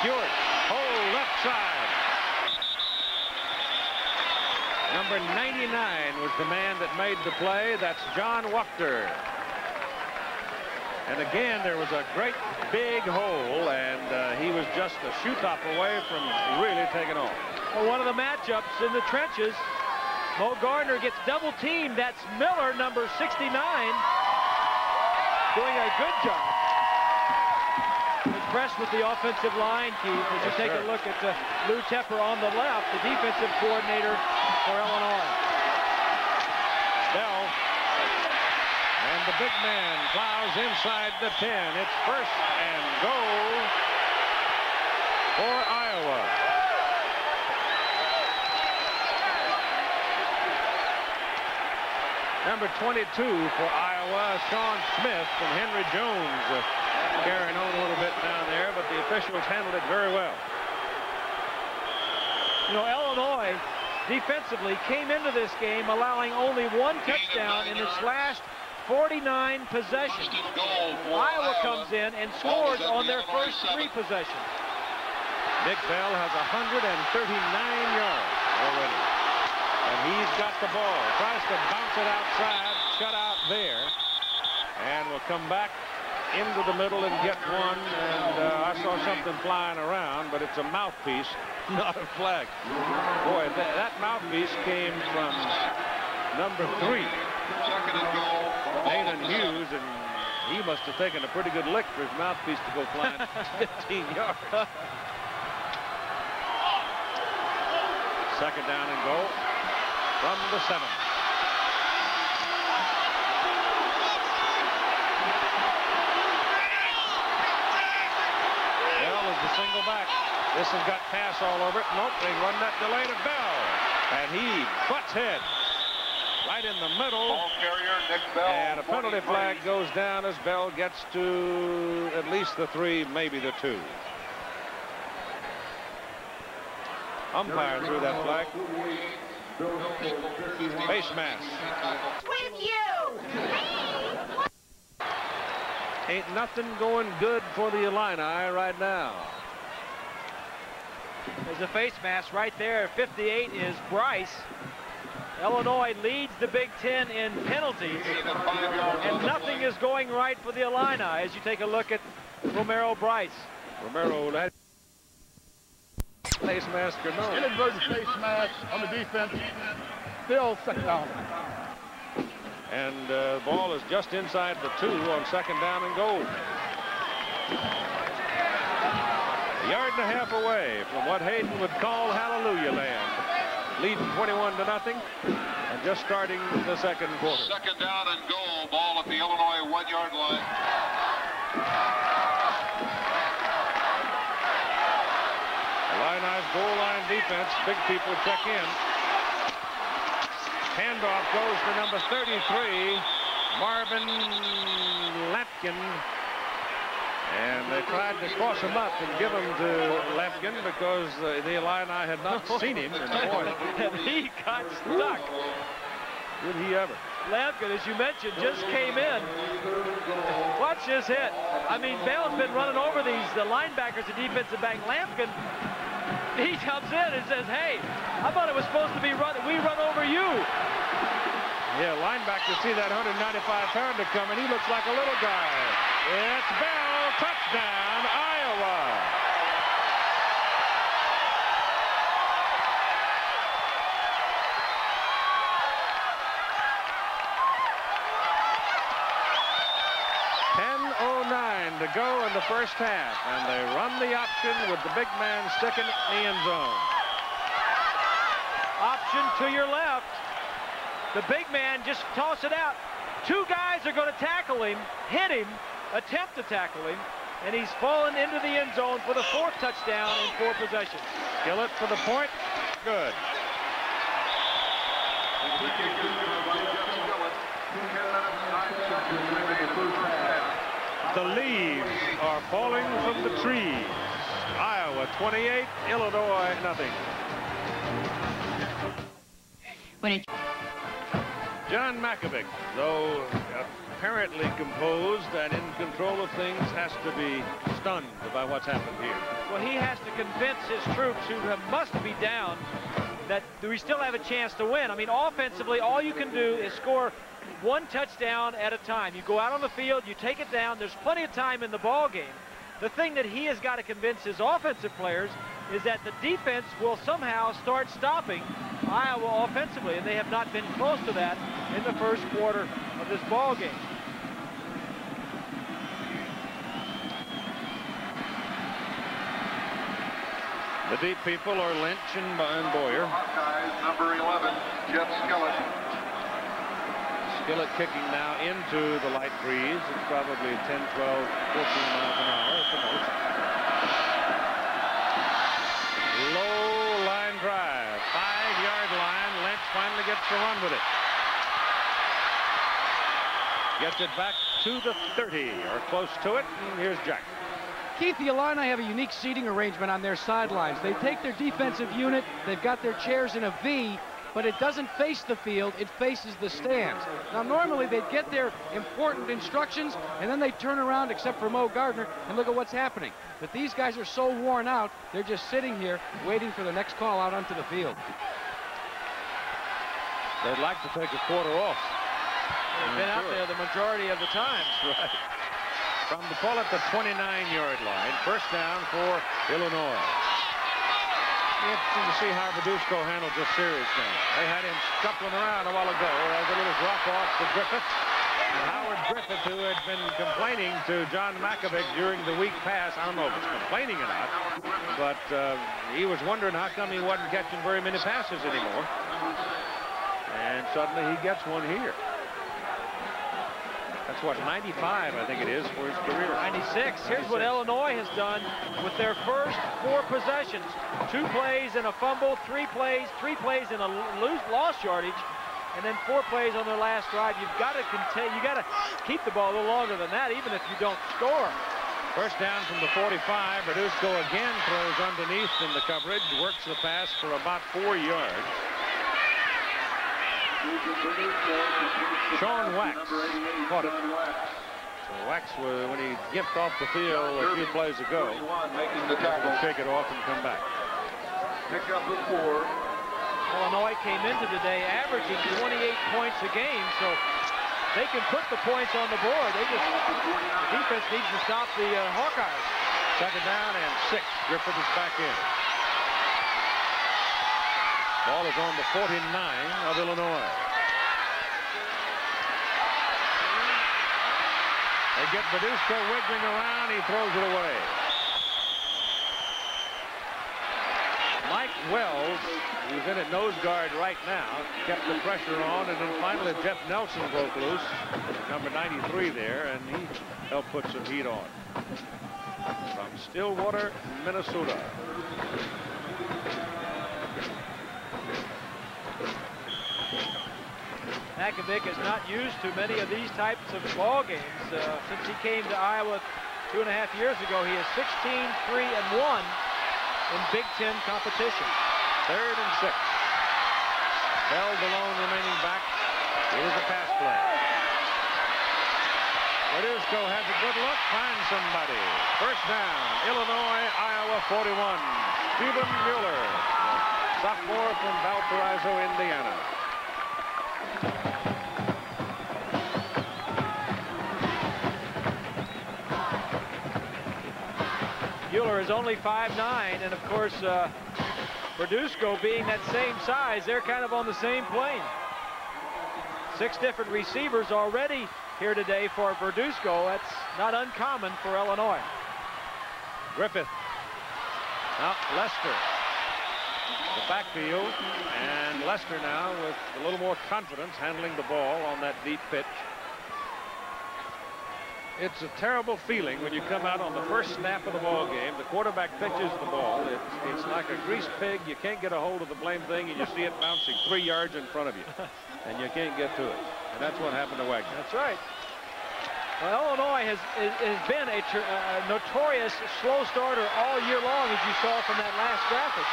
Stewart. Oh, left side. Number 99 was the man that made the play. That's John Wachter. And again, there was a great big hole, and he was just a shoe top away from really taking off. Well, one of the matchups in the trenches, Mo Gardner gets double teamed. That's Miller, number 69, doing a good job. Impressed with the offensive line, Keith, as you take a look at Lou Tepper on the left, the defensive coordinator for Illinois. Bell. And the big man plows inside the 10. It's first and goal for Iowa. Number 22 for Iowa, Sean Smith, and Henry Jones carrying on a little bit down there, but the officials handled it very well. You know, Illinois defensively came into this game allowing only 1 touchdown in its last 49 possessions. Iowa comes in and scores on their first 3 possessions. Nick Bell has 139 yards already. And he's got the ball. Tries to bounce it outside, shut out there. And will come back into the middle and get one. And I saw something flying around, but it's a mouthpiece, not a flag. Boy, that mouthpiece came from number 3, Nathan Hughes, and he must have taken a pretty good lick for his mouthpiece to go flying 15 yards. Second down and goal from the 7. This has got pass all over it. Nope, they run that delay to Bell. And he butts head right in the middle. Ball carrier, Nick Bell. And a penalty flag goes down as Bell gets to at least the 3, maybe the 2. Umpire threw that flag. Face mask. With you! Ain't nothing going good for the Illini right now. There's a face mask right there. 58 is Bryce. Illinois leads the Big Ten in penalties, and nothing is going right for the Illini as you take a look at Romero Bryce. Romero, that face mask or no? Inadvertent face mask on the defense. Still second down. And the ball is just inside the 2 on second down and goal. A yard and a half away from what Hayden would call Hallelujah Land. Leading 21-0 and just starting the second quarter. Second down and goal. Ball at the Illinois 1-yard line. Illini's goal line defense. Big people check in. Handoff goes to number 33, Marvin Lampkin. And they tried to cross him up and give him to Lampkin because the Illini had not seen him. And he got stuck. Did he ever? Lampkin, as you mentioned, just came in. Watch this hit. I mean, Bell's been running over the linebackers, the defensive back. Lampkin, he comes in and says, hey, I thought it was supposed to be we run over you. Yeah, linebackers see that 195-pounder coming. He looks like a little guy. It's Bell. Touchdown, Iowa. .10:09 to go in the first half, and they run the option with the big man sticking it in the end zone. Option to your left. The big man just toss it out. 2 guys are going to tackle him, hit him, attempt to tackle him, and he's fallen into the end zone for the 4th touchdown in 4 possessions. Skillett for the point. Good. The leaves are falling from the trees. Iowa 28, Illinois nothing. John Mackovic, though apparently composed and in control of things, has to be stunned by what's happened here. Well, he has to convince his troops, who must be down, that we still have a chance to win. I mean, offensively, all you can do is score 1 touchdown at a time. You go out on the field, you take it down. There's plenty of time in the ball game. The thing that he has got to convince his offensive players is that the defense will somehow start stopping Iowa offensively, and they have not been close to that in the first quarter of this ball game. The deep people are Lynch and Boyer. Hawkeyes, number 11, Jeff Skillett. Skillett kicking now into the light breeze. It's probably 10, 12, 14 miles an hour at the most. Low line drive, 5-yard line. Lynch finally gets to run with it. Gets it back to the 30 or close to it, and here's Jack. Keith, the Illini have a unique seating arrangement on their sidelines. They take their defensive unit, they've got their chairs in a V, but it doesn't face the field, it faces the stands. Now, normally they'd get their important instructions, and then they turn around, except for Mo Gardner, and look at what's happening. But these guys are so worn out, they're just sitting here waiting for the next call out onto the field. They'd like to take a quarter off. They've been out there the majority of the time. Right. From the ball at the 29-yard line, first down for Illinois. Interesting to see how Badusco handles this series now. They had him scuffling around a while ago. That was a little drop-off to Griffith. And Howard Griffith, who had been complaining to John Mackovic during the week pass. I don't know if it's complaining or not, but he was wondering how come he wasn't catching very many passes anymore. And suddenly he gets one here. That's That's what, 95, I think it is, for his career. 96. Here's what Illinois has done with their first 4 possessions. 2 plays and a fumble, 3 plays in a lost yardage, and then 4 plays on their last drive. You've got to contain, you got to keep the ball a little longer than that, even if you don't score. First down from the 45. Verduzco again throws underneath in the coverage, works the pass for about 4 yards. Sean Wax caught it. So Wax, when he gimped off the field a few plays ago, will shake it off and come back. Pick up the 4. Illinois came into today averaging 28 points a game, so they can put the points on the board. The defense needs to stop the Hawkeyes. Second down and 6. Griffith is back in. Ball is on the 49 of Illinois. They get Verduzco wiggling around. He throws it away. Mike Wells, who's in at nose guard right now, kept the pressure on, and then finally Jeff Nelson broke loose, number 93 there, and he helped put some heat on. From Stillwater, Minnesota. Makovic is not used to many of these types of ball games. Since he came to Iowa 2.5 years ago, he is 16-3-1 in Big Ten competition. 3rd and 6. Bell alone remaining back. Here's a pass play. Verduzco has a good look, finds somebody. First down, Illinois, Iowa 41. Cuban Mueller, sophomore from Valparaiso, Indiana. Mueller is only 5'9", and of course, Verduzco being that same size, they're kind of on the same plane. 6 different receivers already here today for Verduzco. That's not uncommon for Illinois. Griffith. Now Lester. The backfield, and Lester now with a little more confidence handling the ball on that deep pitch. It's a terrible feeling when you come out on the first snap of the ball game. The quarterback pitches the ball. It's like a greased pig. You can't get a hold of the blame thing, and you see it bouncing 3 yards in front of you, and you can't get to it. And that's what happened to Wagner. That's right. Well, Illinois has been a notorious slow starter all year long, as you saw from that last graphic.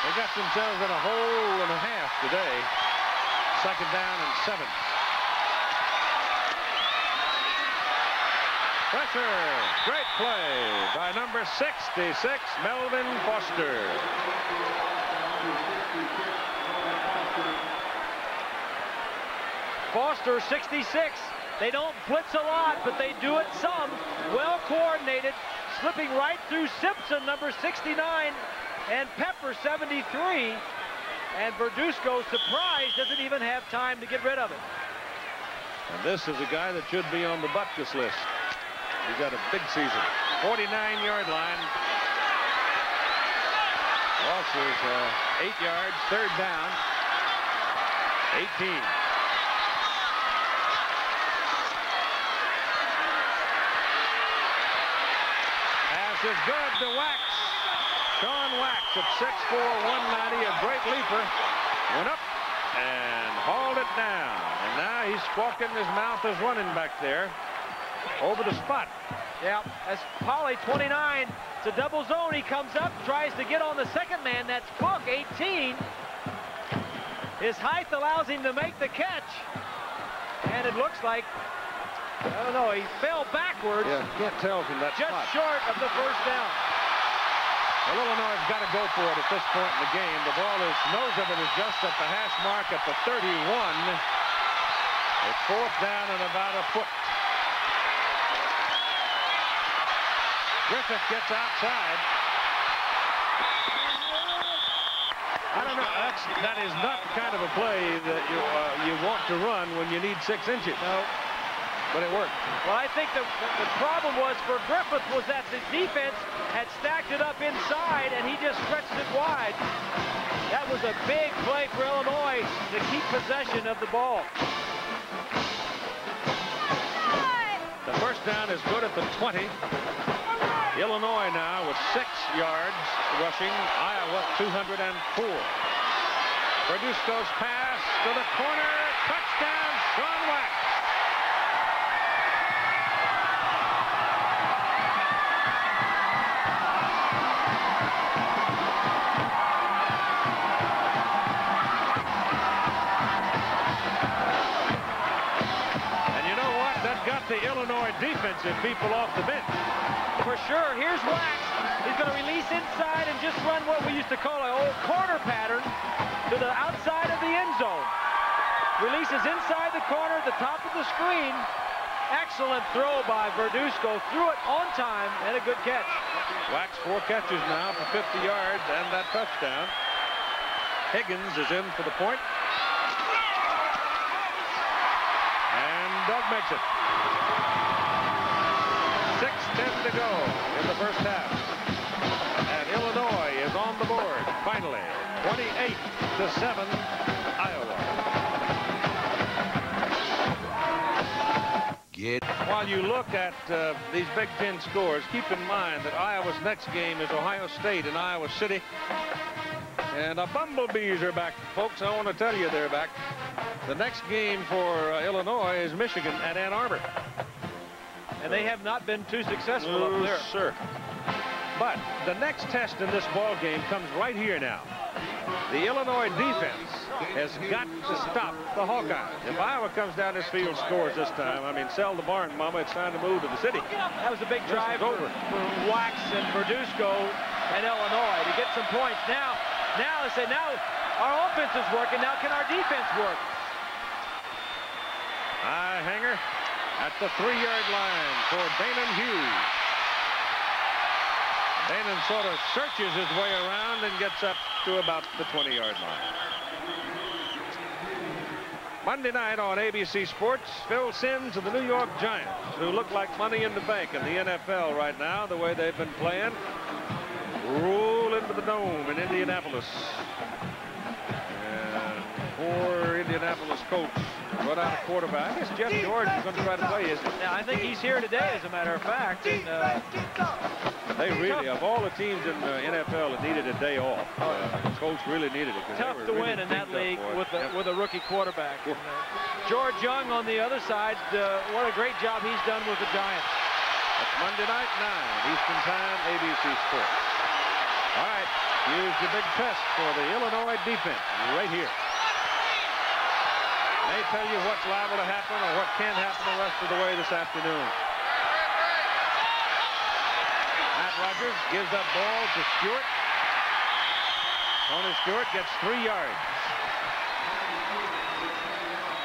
They got themselves in a hole and a half today. Second down and 7. Pressure. Great play by number 66, Melvin Foster. Foster, 66. They don't blitz a lot, but they do it some. Well coordinated, slipping right through Simpson, number 69, and Pepper, 73. And Verduzco, surprised, doesn't even have time to get rid of it. And this is a guy that should be on the Butkus list. He's had a big season. 49-yard line. Loss is 8 yards, 3rd down. 18. Pass is good to Wax. Sean Wax at 6'4", 190, a great leaper. Went up and hauled it down. And now he's squawking his mouth as running back there. Over the spot. Yeah, that's Polly, 29. It's a double zone. He comes up, tries to get on the second man. That's Cook, 18. His height allows him to make the catch. And it looks like, I don't know, he fell backwards. Yeah, can't tell from that just spot. Short of the first down. Well, Illinois has got to go for it at this point in the game. The ball is, nose of it is just at the hash mark at the 31. It's 4th down and about a foot. Griffith gets outside. I don't know. That is not the kind of a play that you want to run when you need 6 inches. No. But it worked. Well, I think the problem was for Griffith was that the defense had stacked it up inside, and he just stretched it wide. That was a big play for Illinois to keep possession of the ball. touchdown is good at the 20. Illinois now with 6 yards rushing. Iowa 204. Verduzco's pass to the corner. Touchdown, Sean Wax. And you know what? That got the Illinois defensive people off the bench. For sure. Here's Wax. He's going to release inside and just run what we used to call an old corner pattern to the outside of the end zone. Releases inside the corner at the top of the screen. Excellent throw by Verduzco. Threw it on time and a good catch. Wax 4 catches now for 50 yards and that touchdown. Higgins is in for the point. And Doug makes it. 6:10 to go in the first half. And Illinois is on the board, finally. 28-7, Iowa. While you look at these Big Ten scores, keep in mind that Iowa's next game is Ohio State in Iowa City. And the Bumblebees are back, folks. I want to tell you they're back. The next game for Illinois is Michigan at Ann Arbor. And they have not been too successful up there. Sir. But the next test in this ball game comes right here now. The Illinois defense has got to stop the Hawkeyes. If Iowa comes down this field and scores this time, I mean, sell the barn, Mama. It's time to move to the city. That was a big drive for Wax and Verduzco and Illinois to get some points. Now they say, now our offense is working. Now can our defense work? High hanger at the 3-yard line for Danon Hughes. Danon sort of searches his way around and gets up to about the 20-yard line. Monday night on ABC Sports, Phil Simms of the New York Giants, who look like money in the bank in the NFL right now, the way they've been playing, roll into the Dome in Indianapolis. And poor Indianapolis coach brought out a quarterback. I guess Jeff George is going to try to play, isn't he? Yeah, I think he's here today, as a matter of fact. And, they really, of all the teams in the NFL that needed a day off, Coach really needed it. Tough to win in that league with a rookie quarterback. And, George Young on the other side, what a great job he's done with the Giants. That's Monday night, 9 Eastern Time, ABC Sports. All right, here's the big test for the Illinois defense right here. They tell you what's liable to happen or what can happen the rest of the way this afternoon. Matt Rogers gives that ball to Stewart. Tony Stewart gets 3 yards.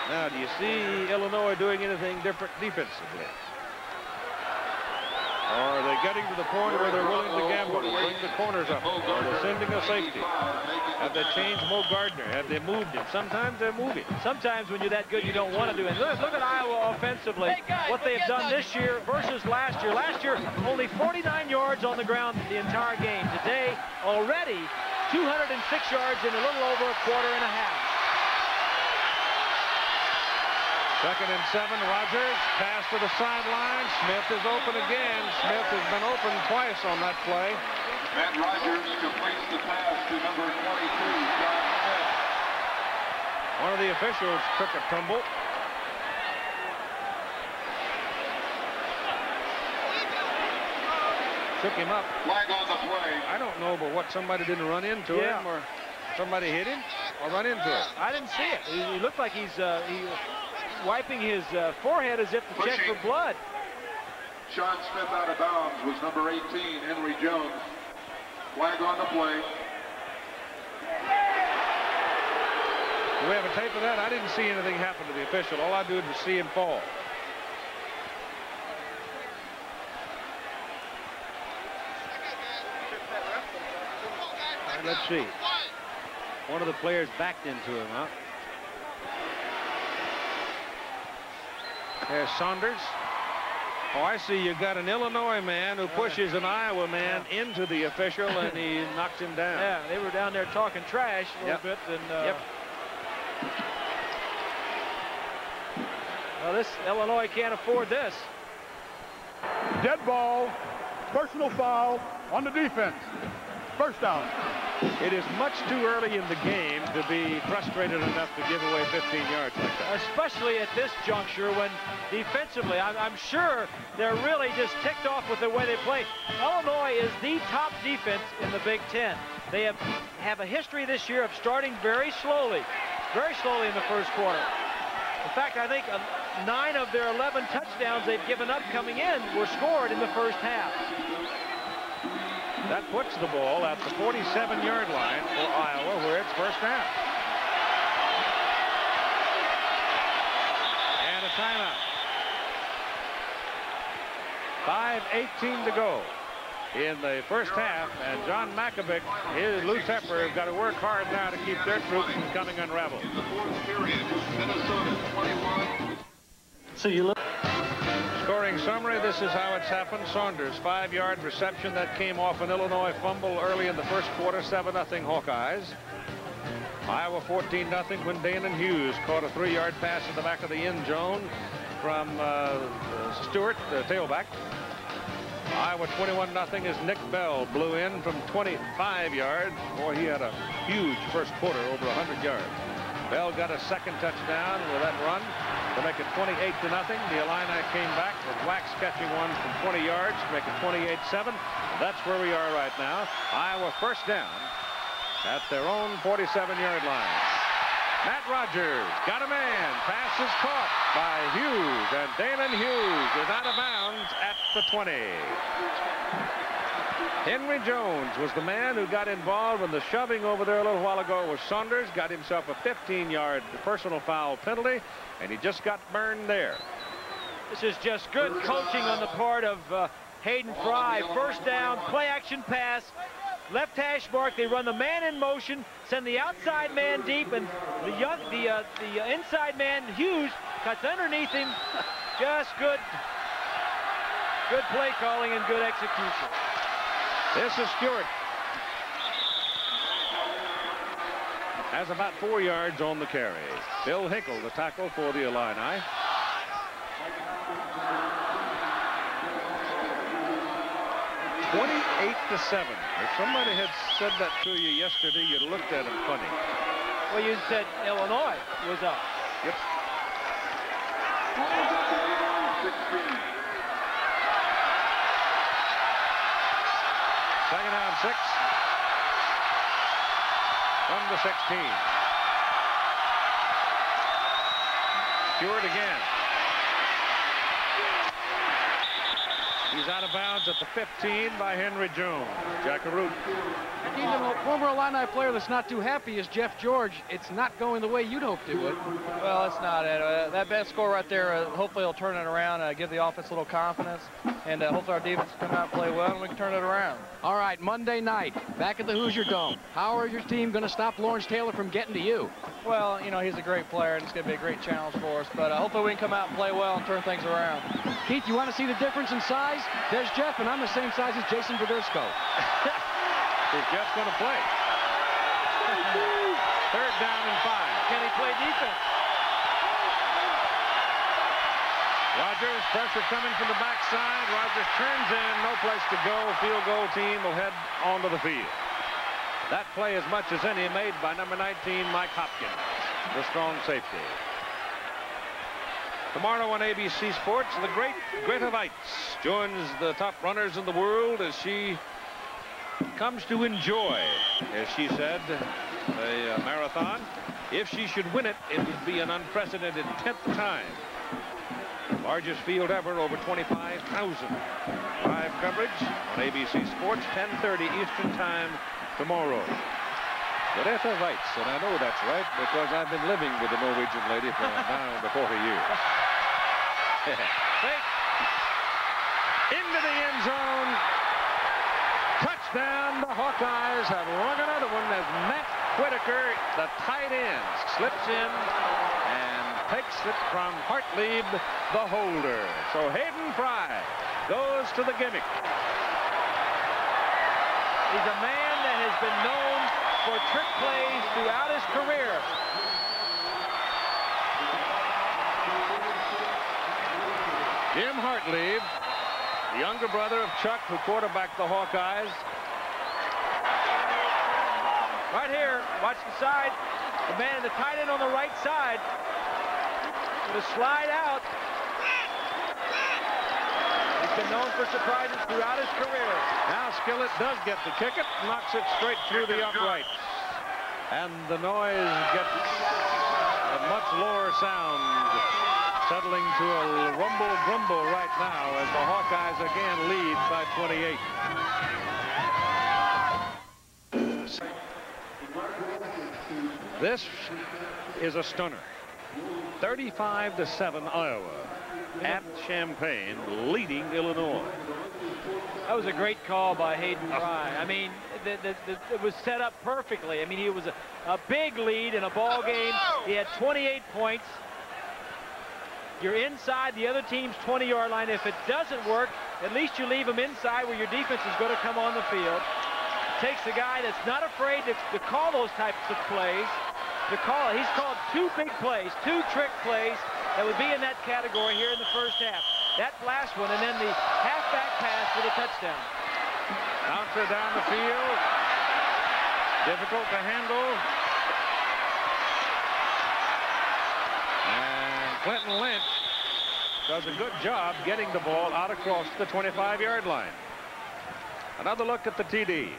Now, do you see Illinois doing anything different defensively? Or are they getting to the point where they're willing to gamble and bring the corners up? Or they're sending a safety? Have they changed Mo Gardner? Have they moved him? Sometimes they're moving. Sometimes when you're that good, you don't want to do it. Look at Iowa offensively. What they have done this year versus last year. Last year, only 49 yards on the ground the entire game. Today, already 206 yards in a little over a quarter and a half. 2nd and 7, Rogers, pass to the sideline. Smith is open again. Smith has been open twice on that play. Matt Rogers completes the pass to number 22, John Smith. One of the officials took a tumble. Took him up. Flag on the play. I don't know, but what, somebody didn't run into him, or somebody hit him, or run into him? I didn't see it. He looked like he's wiping his forehead as if to check for blood. Sean Smith out of bounds was number 18, Henry Jones. Flag on the play. Do we have a tape of that? I didn't see anything happen to the official. All I did was see him fall. Let's see. One of the players backed into him, huh? There's Saunders. Oh, I see you got an Illinois man who pushes an Iowa man into the official, and he knocks him down. Yeah, they were down there talking trash a little bit. And, well, this Illinois can't afford this. Dead ball, personal foul on the defense. First down. It is much too early in the game to be frustrated enough to give away 15 yards like that. Especially at this juncture when defensively, I'm sure they're really just ticked off with the way they play. Illinois is the top defense in the Big Ten. They have a history this year of starting very slowly in the first quarter. In fact, I think 9 of their 11 touchdowns they've given up coming in were scored in the first half. That puts the ball at the 47-yard line for Iowa, where it's first down. And a timeout. 5:18 to go in the first half, and John Makovic, his loose heifer, have got to work hard now to keep their troops from coming unraveled. So you look. Scoring summary, this is how it's happened. Saunders, 5-yard reception that came off an Illinois fumble early in the first quarter, 7-0 Hawkeyes. Iowa 14-0 when Danon Hughes caught a 3-yard pass in the back of the end zone from Stewart, the tailback. Iowa 21-0 as Nick Bell blew in from 25 yards. Boy, he had a huge first quarter, over 100 yards. Bell got a second touchdown with that run to make it 28-0. The Illini came back with Wax catching one from 20 yards to make it 28-7. That's where we are right now. Iowa first down at their own 47-yard line. Matt Rogers got a man. Pass is caught by Hughes, and Danon Hughes is out of bounds at the 20. Henry Jones was the man who got involved in the shoving over there a little while ago with Saunders. Got himself a 15-yard personal foul penalty, and he just got burned there. This is just good coaching on the part of Hayden Fry. First down, play action pass. Left hash mark, they run the man in motion, send the outside man deep, and the inside man, Hughes, cuts underneath him. Just good play calling and good execution. This is Stewart. Has about 4 yards on the carry. Bill Hinkle, the tackle for the Illini. (28-7). If somebody had said that to you yesterday, you'd looked at him funny. Well, you said Illinois was up. Yep. Second down, 6 from the 16. Stewart again. He's out of bounds at the 15 by Henry Jones. Jackaroo. A former Illini player that's not too happy is Jeff George. It's not going the way you'd hoped it would. Well, it's not. That best score right there, hopefully it'll turn it around, give the offense a little confidence, and hopefully our defense will come out and play well, and we can turn it around. All right, Monday night, back at the Hoosier Dome. How is your team going to stop Lawrence Taylor from getting to you? Well, you know, he's a great player, and it's going to be a great challenge for us, but hopefully we can come out and play well and turn things around. Keith, you want to see the difference in size? There's Jeff, and I'm the same size as Jason Verdursko. Is Jeff going to play? Third down and 5. Can he play defense? Rogers, pressure coming from the backside. Rogers turns in, no place to go. Field goal team will head onto the field. That play, as much as any, made by number 19, Mike Hopkins, the strong safety. Tomorrow on ABC Sports, the great Greta Weitz joins the top runners in the world as she comes to enjoy, as she said, a marathon. If she should win it, it would be an unprecedented 10th time. Largest field ever, over 25,000. Live coverage on ABC Sports, 10:30 Eastern Time tomorrow. Greta Weitz, and I know that's right because I've been living with the Norwegian lady for now over 40 years. Into the end zone. Touchdown. The Hawkeyes have rung another one as Matt Whitaker, the tight end, slips in and takes it from Hartlieb, the holder. So Hayden Fry goes to the gimmick. He's a man that has been known for trick plays throughout his career. Jim Hartlieb the younger brother of Chuck, who quarterbacked the Hawkeyes. Right here, watch the side. The man, the tight end on the right side. With a slide out. He's been known for surprises throughout his career. Now Skillett does get to kick it, knocks it straight through the uprights. And the noise gets a much lower sound, settling to a rumble grumble right now as the Hawkeyes again lead by 28. This is a stunner. 35-7 Iowa at Champaign, leading Illinois. That was a great call by Hayden Fry. I mean, it was set up perfectly. I mean, he was a big lead in a ball game. He had 28 points. You're inside the other team's 20-yard line. If it doesn't work, at least you leave him inside where your defense is going to come on the field. It takes a guy that's not afraid to call those types of plays. He's called 2 big plays, 2 trick plays that would be in that category here in the first half. That last one, and then the halfback pass for the touchdown. Bouncer down the field. Difficult to handle. And Clinton Lynch does a good job getting the ball out across the 25-yard line. Another look at the TD.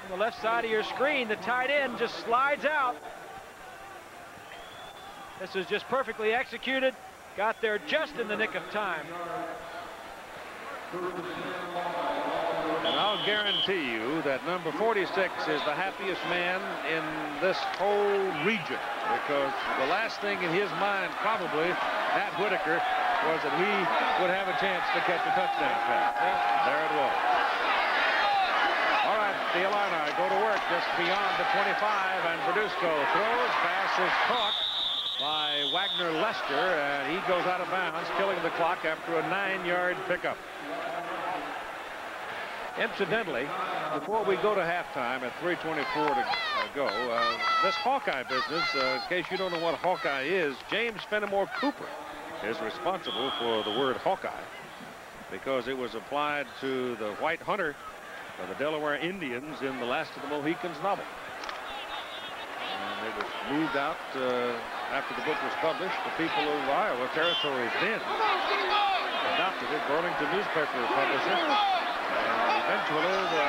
On the left side of your screen, the tight end just slides out. This is just perfectly executed. Got there just in the nick of time. And I'll guarantee you that number 46 is the happiest man in this whole region, because the last thing in his mind, probably, Matt Whitaker, was that he would have a chance to catch a touchdown pass. There it was. All right, the Illini go to work just beyond the 25, and Berdusco throws. Pass is caught by Wagner Lester, and he goes out of bounds, killing the clock after a 9-yard pickup. Incidentally, before we go to halftime at 3:24 to go, this Hawkeye business, in case you don't know what Hawkeye is, James Fenimore Cooper is responsible for the word Hawkeye because it was applied to the white hunter of the Delaware Indians in The Last of the Mohicans novel. And it was moved out after the book was published. The people of Iowa Territory then adopted it. Burlington newspaper publisher. And eventually the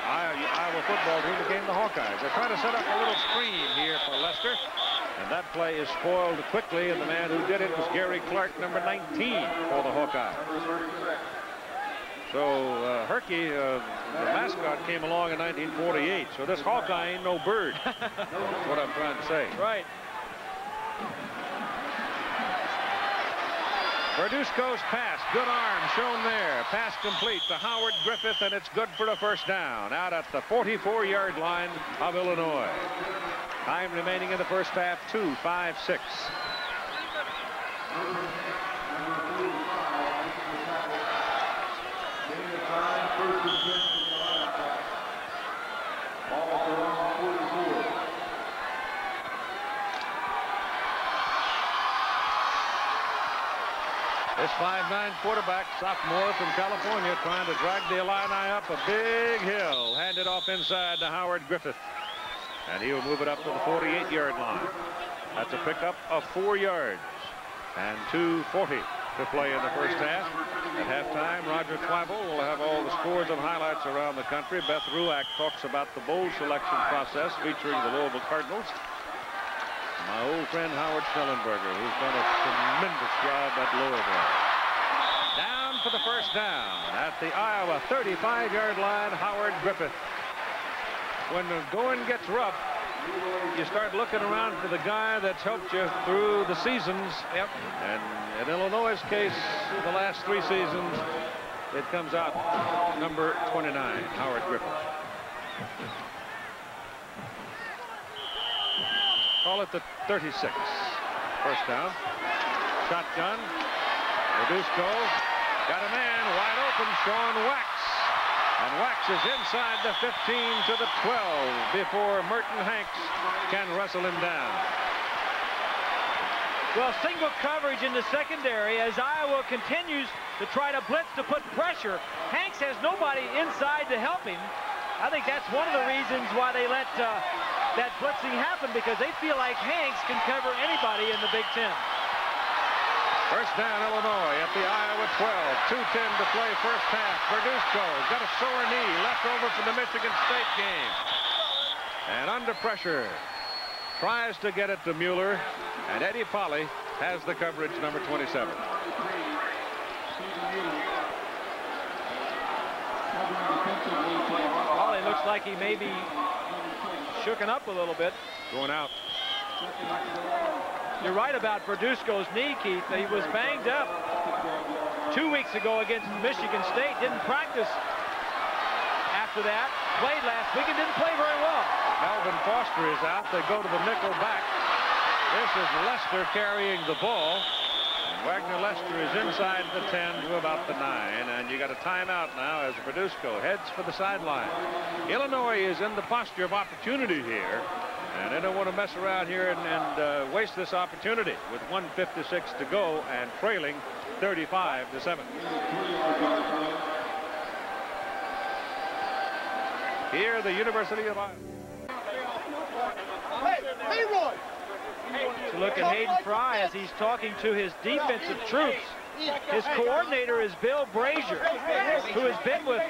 Iowa football team became the Hawkeyes. They're trying to set up a little screen here for Lester. And that play is spoiled quickly, and the man who did it was Gary Clark, number 19 for the Hawkeyes. So Herky, the mascot, came along in 1948. So this Hawkeye ain't no bird. That's what I'm trying to say. Right. Berdusco's pass, good arm shown there. Pass complete to Howard Griffith, and it's good for the first down out at the 44-yard line of Illinois. Time remaining in the first half, 2:56. This 5'9" quarterback, sophomore from California, trying to drag the Illini up a big hill. Handed off inside to Howard Griffith. And he'll move it up to the 48-yard line. That's a pickup of 4 yards. And 2:40 to play in the first half. At halftime, Roger Twyble will have all the scores and highlights around the country. Beth Ruack talks about the bowl selection process featuring the Louisville Cardinals. My old friend Howard Schnellenberger, who's done a tremendous job at Louisville. Down for the first down at the Iowa 35-yard line, Howard Griffith. When the going gets rough, you start looking around for the guy that's helped you through the seasons. Yep. And in Illinois' case, the last 3 seasons, it comes out number 29, Howard Griffith. Call it the 36. First down. Shotgun. Berdusco. Got a man wide open, Sean Wax. And Wax is inside the 15 to the 12 before Merton Hanks can wrestle him down. Well, single coverage in the secondary as Iowa continues to try to blitz to put pressure. Hanks has nobody inside to help him. I think that's one of the reasons why they let that blitzing happen, because they feel like Hanks can cover anybody in the Big Ten. First down, Illinois at the Iowa 12. 2:10 to play first half. Verduzco's got a sore knee left over from the Michigan State game. And under pressure, tries to get it to Mueller, and Eddie Polly has the coverage, number 27. Polly looks like he may be shooken up a little bit. Going out. You're right about Verduzco's knee, Keith. He was banged up 2 weeks ago against Michigan State. Didn't practice after that. Played last week and didn't play very well. Melvin Foster is out. They go to the nickel back. This is Lester carrying the ball. Wagner Lester is inside the 10 to about the 9. And you got a timeout now as Verduzco heads for the sideline. Illinois is in the posture of opportunity here. And they don't want to mess around here and waste this opportunity with 1:56 to go and trailing 35-7. Here, the University of Iowa. Hey, Roy! So look at Hayden Fry as he's talking to his defensive troops. His coordinator is Bill Brazier, who has been with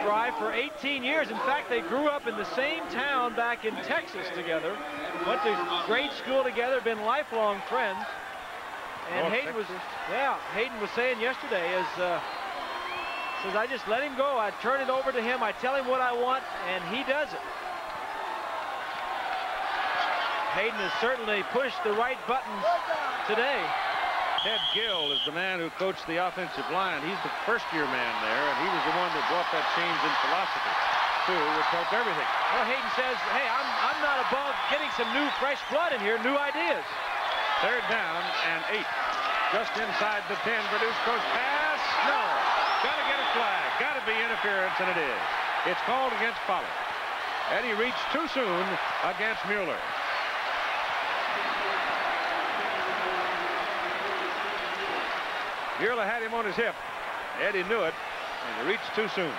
Fry for 18 years. In fact, they grew up in the same town back in Texas together. Went to grade school together, been lifelong friends. And Hayden was saying yesterday says I just let him go. I turn it over to him. I tell him what I want, and he does it. Hayden has certainly pushed the right buttons today. Ted Gill is the man who coached the offensive line. He's the first-year man there, and he was the one that brought that change in philosophy, too, which helped everything. Well, Hayden says, hey, I'm not above getting some new, fresh blood in here, new ideas. Third down and 8. Just inside the 10, Verduzco's pass. No. Got to get a flag. Got to be interference, and it is. It's called against Polly. Eddie reached too soon against Mueller. Mueller had him on his hip. Eddie knew it, and he reached too soon.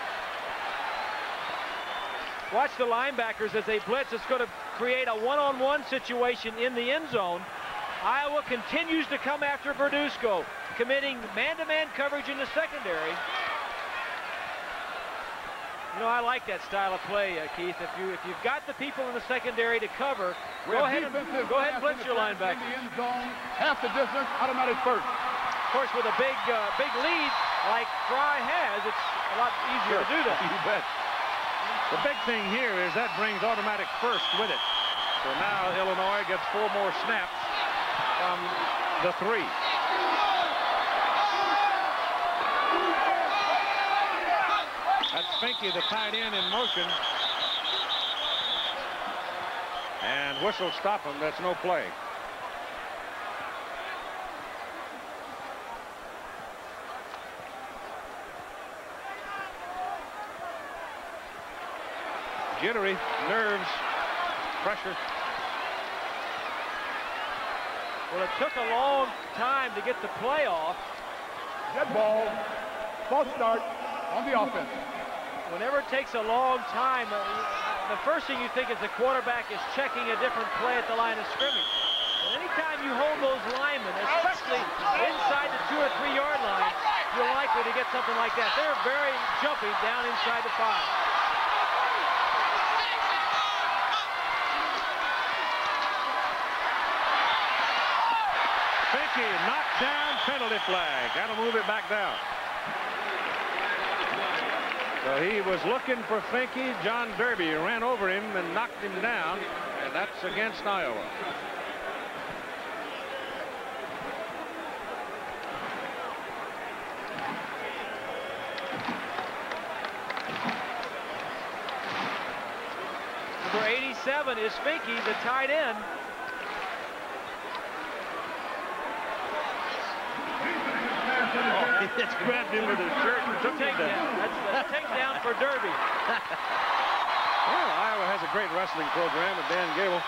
Watch the linebackers as they blitz. It's going to create a one-on-one situation in the end zone. Iowa continues to come after Verduzco, committing man-to-man coverage in the secondary. You know, I like that style of play, Keith. If you've got the people in the secondary to cover, go ahead and blitz your linebacker. In the end zone, half the distance, automatic first. Of course, with a big lead like Fry has, it's a lot easier to do that. You bet. The big thing here is that brings automatic first with it. So now Illinois gets 4 more snaps from the 3. That's Finke, the tight end, in motion. And whistle stop him. That's no play. Jittery, nerves, pressure. Well, it took a long time to get the play off. Dead ball. False start on the offense. Whenever it takes a long time, the first thing you think is the quarterback is checking a different play at the line of scrimmage. But anytime you hold those linemen, especially inside the 2 or 3 yard line, you're likely to get something like that. They're very jumpy down inside the 5. Knocked down, penalty flag. Got to move it back down. So he was looking for Finke. John Derby ran over him and knocked him down, and that's against Iowa. Number 87 is Finke, the tight end. He just grabbed him with his shirt and took him down. That's a takedown for Derby. Well, Iowa has a great wrestling program with Dan Gable.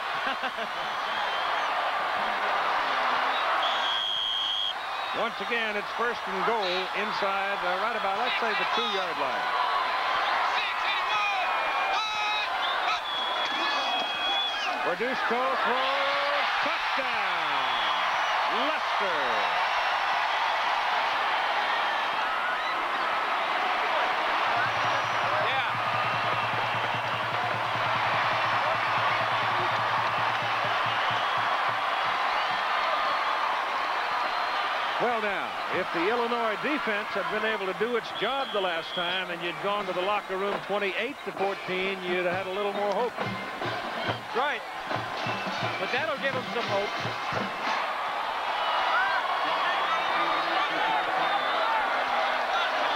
Once again, it's 1st and goal inside, right about, let's say, the 2-yard line. Verduzco throws, touchdown, Leicester. Well, now, if the Illinois defense had been able to do its job the last time and you'd gone to the locker room 28-14, you'd have had a little more hope. Right. But that'll give them some hope.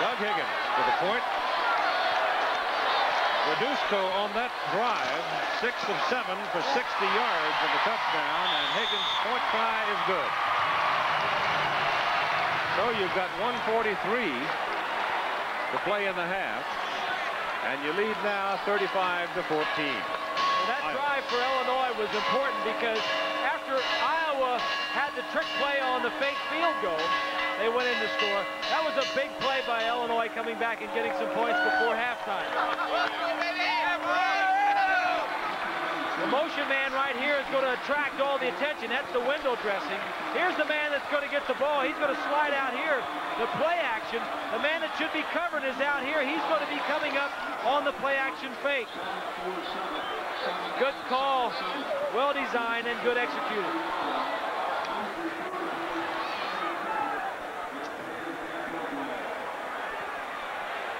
Doug Higgins to the point. Verduzco on that drive, 6 of 7 for 60 yards and a touchdown, and Higgins' point try is good. So you've got 1:43 to play in the half, and you lead now 35-14. Well, that drive for Illinois was important because after Iowa had the trick play on the fake field goal, they went in to score. That was a big play by Illinois coming back and getting some points before halftime. The motion man right here is going to attract all the attention. That's the window dressing. Here's the man that's going to get the ball. He's going to slide out here. The play action, the man that should be covered is out here. He's going to be coming up on the play action fake. Good call, well designed, and good executed.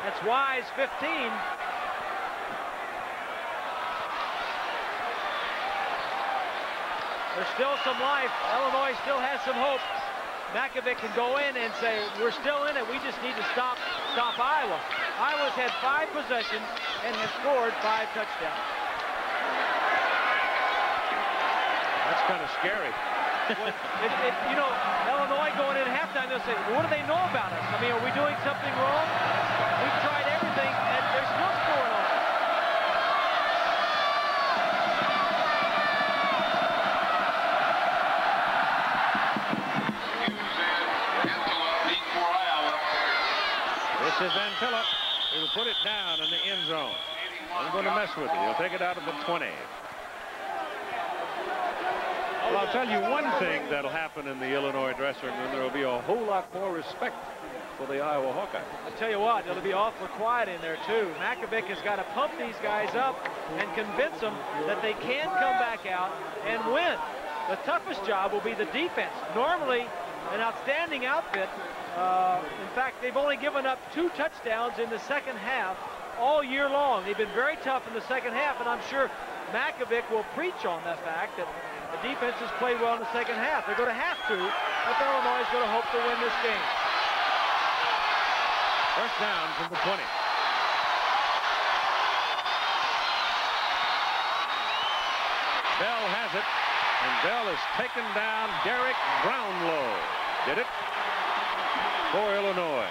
That's Wise, 15. There's still some life. Illinois still has some hope. Makovic can go in and say, we're still in it. We just need to stop Iowa. Iowa's had 5 possessions and has scored 5 touchdowns. That's kind of scary. You know, Illinois going in at halftime, they'll say, well, what do they know about us? I mean, are we doing something wrong? We've tried everything, and they're still scoring on us. This is Antilla. He will put it down in the end zone. I'm going to mess with it. He'll take it out of the 20. Well, I'll tell you one thing that'll happen in the Illinois dressing room. There will be a whole lot more respect for the Iowa Hawkeyes. I'll tell you what, it'll be awful quiet in there, too. Makovic has got to pump these guys up and convince them that they can come back out and win. The toughest job will be the defense. Normally, an outstanding outfit. In fact, they've only given up 2 touchdowns in the second half all year long. They've been very tough in the second half, and I'm sure Makovic will preach on that fact that the defense has played well in the second half. They're going to have to if Illinois is going to hope to win this game. First down from the 20. Bell has it, and Bell has taken down Derek Brownlow. Did it for Illinois.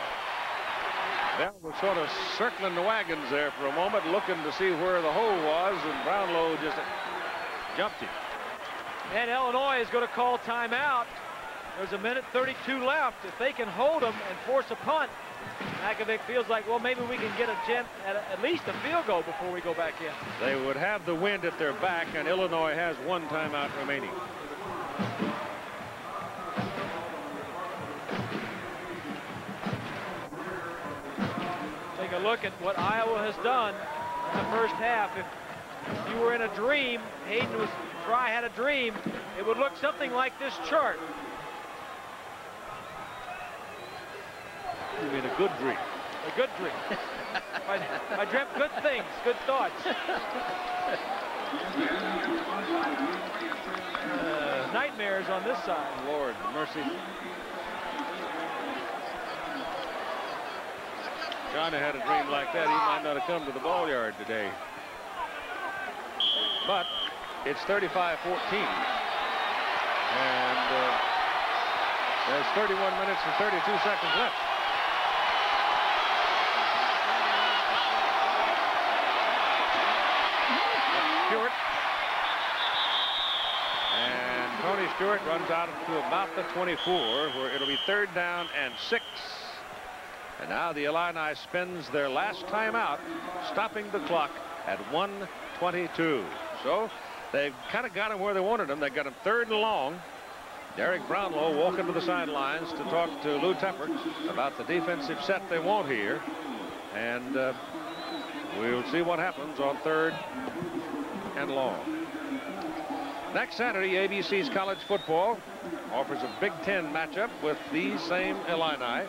Bell was sort of circling the wagons there for a moment, looking to see where the hole was, and Brownlow just jumped him. And Illinois is going to call timeout. There's 1:32 left. If they can hold them and force a punt, Makovic feels like, well, maybe we can get a chance at least a field goal before we go back in. They would have the wind at their back, and Illinois has 1 timeout remaining. Take a look at what Iowa has done in the first half. If you were in a dream, Fry had a dream, it would look something like this chart. You mean a good dream? A good dream. I dreamt good things, good thoughts. Nightmares on this side. Lord mercy. Johnny had a dream like that. He might not have come to the ball yard today. But it's 35-14. And there's 31 minutes and 32 seconds left. Stewart. And Tony Stewart runs out to about the 24, where it'll be 3rd down and 6. And now the Illini spends their last timeout, stopping the clock at 1:22. So they've kind of got him where they wanted him. They got him 3rd and long. Derek Brownlow walking to the sidelines to talk to Lou Tepper about the defensive set they want here. And we'll see what happens on 3rd and long. Next Saturday, ABC's college football offers a Big Ten matchup with these same Illini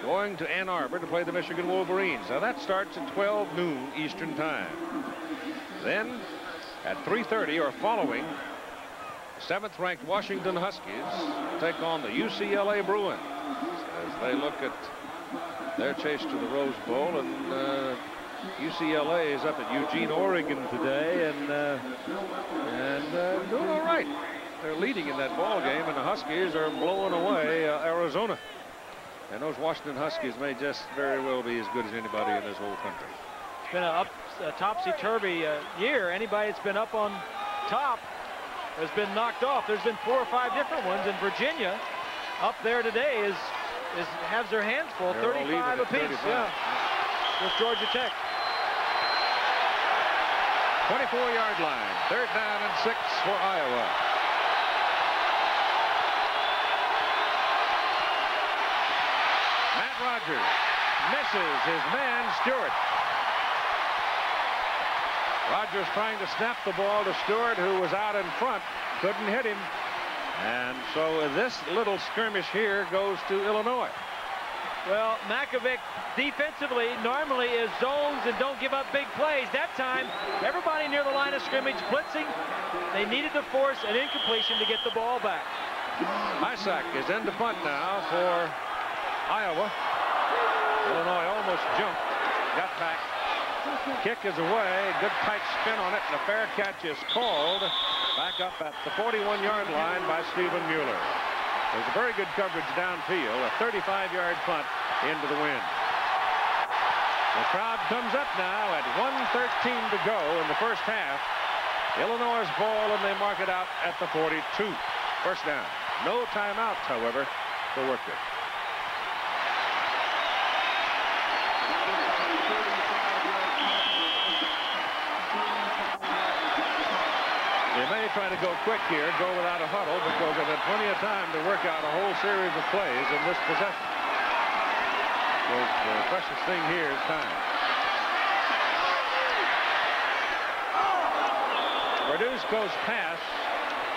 going to Ann Arbor to play the Michigan Wolverines. Now that starts at 12 noon Eastern time. Then at 3:30 or following, 7th-ranked Washington Huskies take on the UCLA Bruins as they look at their chase to the Rose Bowl. And UCLA is up at Eugene, Oregon today, and doing all right. They're leading in that ball game, and the Huskies are blowing away Arizona. And those Washington Huskies may just very well be as good as anybody in this whole country. It's been a topsy-turvy year. Anybody that's been up on top has been knocked off. There's been 4 or 5 different ones, and Virginia up there today has their hands full. They're 35 apiece. 35. Yeah, with Georgia Tech. 24-yard line, 3rd down and 6 for Iowa. Matt Rogers misses his man Stewart. Rogers trying to snap the ball to Stewart, who was out in front, couldn't hit him. And so this little skirmish here goes to Illinois. Well, Makovic defensively normally is zones and don't give up big plays. That time, everybody near the line of scrimmage blitzing. They needed to force an incompletion to get the ball back. Mysak is in to punt now for Iowa. Illinois almost jumped, got back. Kick is away, good tight spin on it, and a fair catch is called back up at the 41-yard line by Stephen Mueller. There's a very good coverage downfield, a 35-yard punt into the wind. The crowd comes up now at 1:13 to go in the first half. Illinois' ball, and they mark it out at the 42. First down. No timeouts, however, to work with. They may try to go quick here, go without a huddle, because they've had plenty of time to work out a whole series of plays in this possession. So the precious thing here is time. Verduzco's pass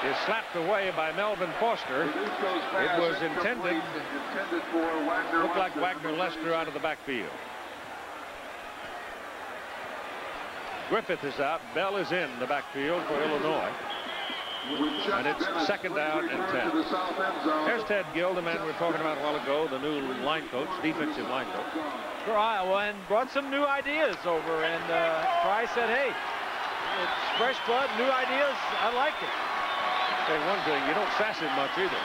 is slapped away by Melvin Foster. It was intended, looked like Wagner Lester out of the backfield. Griffith is out. Bell is in the backfield for Illinois. And it's 2nd down and 10. There's Ted Gill, the man we were talking about a while ago, the new line coach, defensive line coach. For Iowa, and brought some new ideas over. And Fry said, hey, it's fresh blood, new ideas. I like it. Say one thing, you don't sass him much either.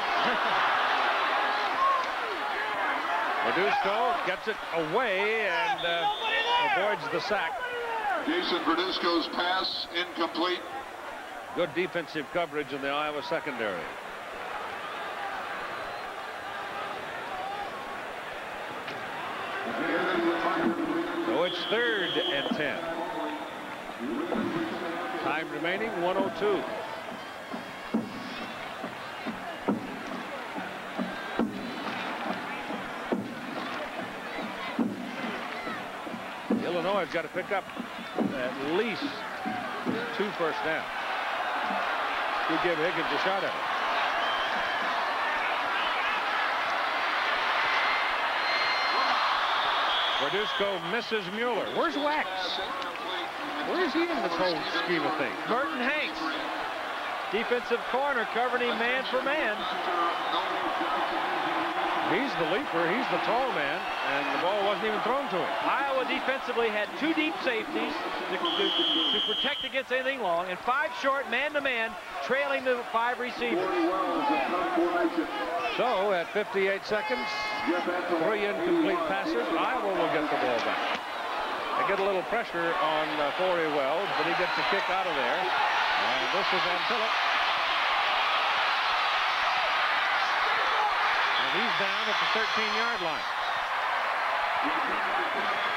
Verduzco gets it away and avoids the sack. Jason Verduzco's pass incomplete. Good defensive coverage in the Iowa secondary. So it's 3rd and 10. Time remaining, 1:02. Illinois has got to pick up at least 2 first downs to give Higgins a shot at it. Verduzco misses Mueller. Where's Wax? Where is he in this whole scheme of things? Burton Hanks, defensive corner, covering him man for man. He's the leaper. He's the tall man, and the ball wasn't even thrown to him. Iowa defensively had 2 deep safeties to protect against anything long, and 5 short man-to-man, trailing the 5 receivers. So at 58 seconds, 3 incomplete passes. Iowa will get the ball back. They get a little pressure on Corey Wells, but he gets a kick out of there. And this is Antilla. comes down at the 13-yard line.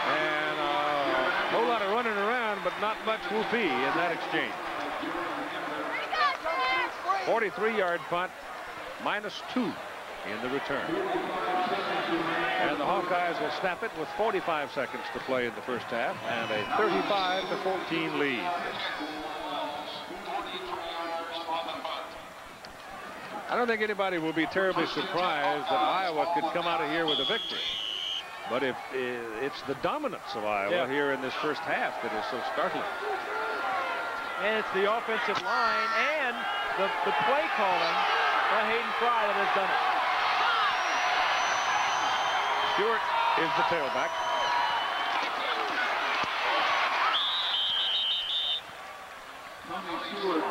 And a whole lot of running around, but not much whoopee in that exchange. 43-yard punt, -2 in the return. And the Hawkeyes will snap it with 45 seconds to play in the first half and a 35-14 lead. I don't think anybody will be terribly surprised that Iowa could come out of here with a victory. But if it's the dominance of Iowa here in this first half that is so startling. And it's the offensive line and the play calling by Hayden Fry that has done it. Stewart is the tailback.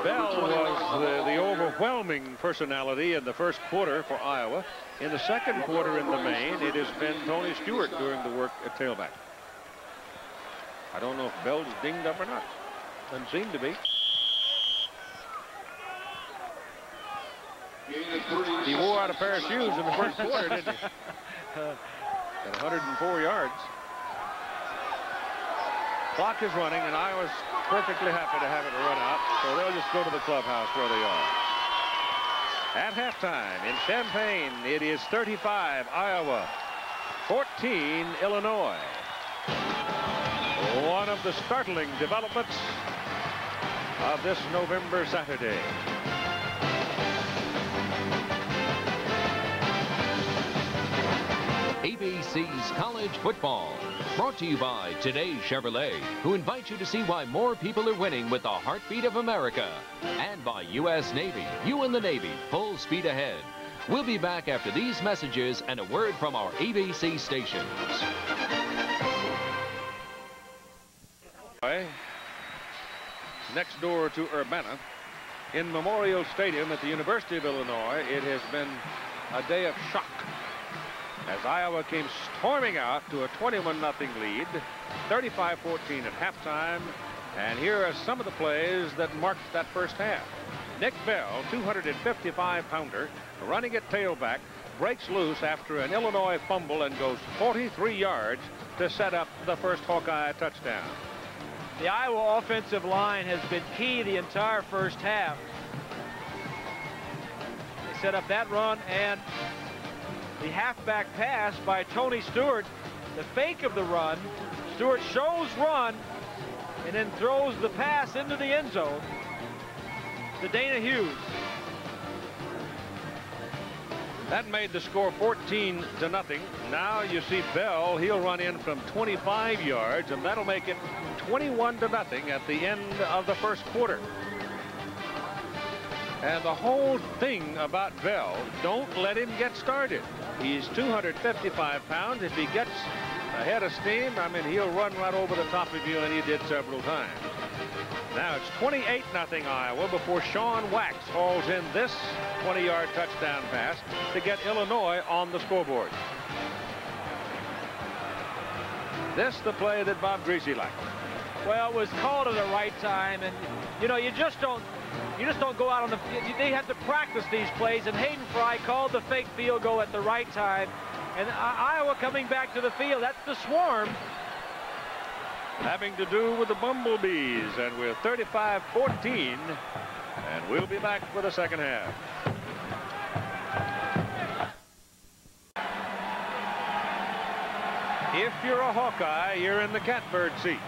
Bell was the overwhelming personality in the first quarter for Iowa. In the second quarter in the main, it has been Tony Stewart doing the work at tailback. I don't know if Bell's dinged up or not. Doesn't seem to be. He wore out a pair of shoes in the first quarter, didn't he? At 104 yards. Clock is running, and Iowa's perfectly happy to have it run out, so they'll just go to the clubhouse where they are. At halftime in Champaign, it is 35 Iowa, 14 Illinois. One of the startling developments of this November Saturday. ABC's College Football, brought to you by Today Chevrolet, who invite you to see why more people are winning with the heartbeat of America, and by U.S. Navy. You and the Navy, full speed ahead. We'll be back after these messages and a word from our ABC stations. Next door to Urbana, in Memorial Stadium at the University of Illinois, it has been a day of shock as Iowa came storming out to a 21-0 lead, 35-14 at halftime. And here are some of the plays that marked that first half. Nick Bell, 255-pounder, running at tailback, breaks loose after an Illinois fumble and goes 43 yards to set up the first Hawkeye touchdown. The Iowa offensive line has been key the entire first half. They set up that run and the halfback pass by Tony Stewart. The fake of the run. Stewart shows run and then throws the pass into the end zone to Dana Hughes. That made the score 14-0. Now you see Bell, he'll run in from 25 yards, and that'll make it 21-0 at the end of the first quarter. And the whole thing about Bell, don't let him get started. He's 255 pounds. If he gets ahead of steam, I mean, he'll run right over the top of you, and he did several times. Now it's 28-0 Iowa before Sean Wax hauls in this 20-yard touchdown pass to get Illinois on the scoreboard. This the play that Bob Greasy liked. Well, it was called at the right time, and you know, you just don't go out on the field. They have to practice these plays, and Hayden Fry called the fake field goal at the right time. And Iowa coming back to the field. That's the swarm. Having to do with the Bumblebees, and we're 35-14, and we'll be back for the second half. If you're a Hawkeye, you're in the catbird seat.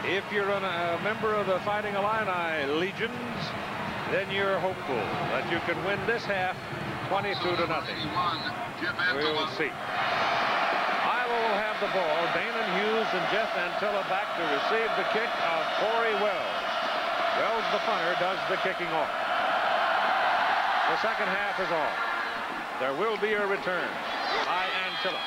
If you're a member of the Fighting Illini Legions, then you're hopeful that you can win this half 22-0. We'll see. Iowa will have the ball. Damon Hughes and Jeff Antilla back to receive the kick of Corey Wells. Wells, the punter, does the kicking off. The second half is on. There will be a return by Antilla.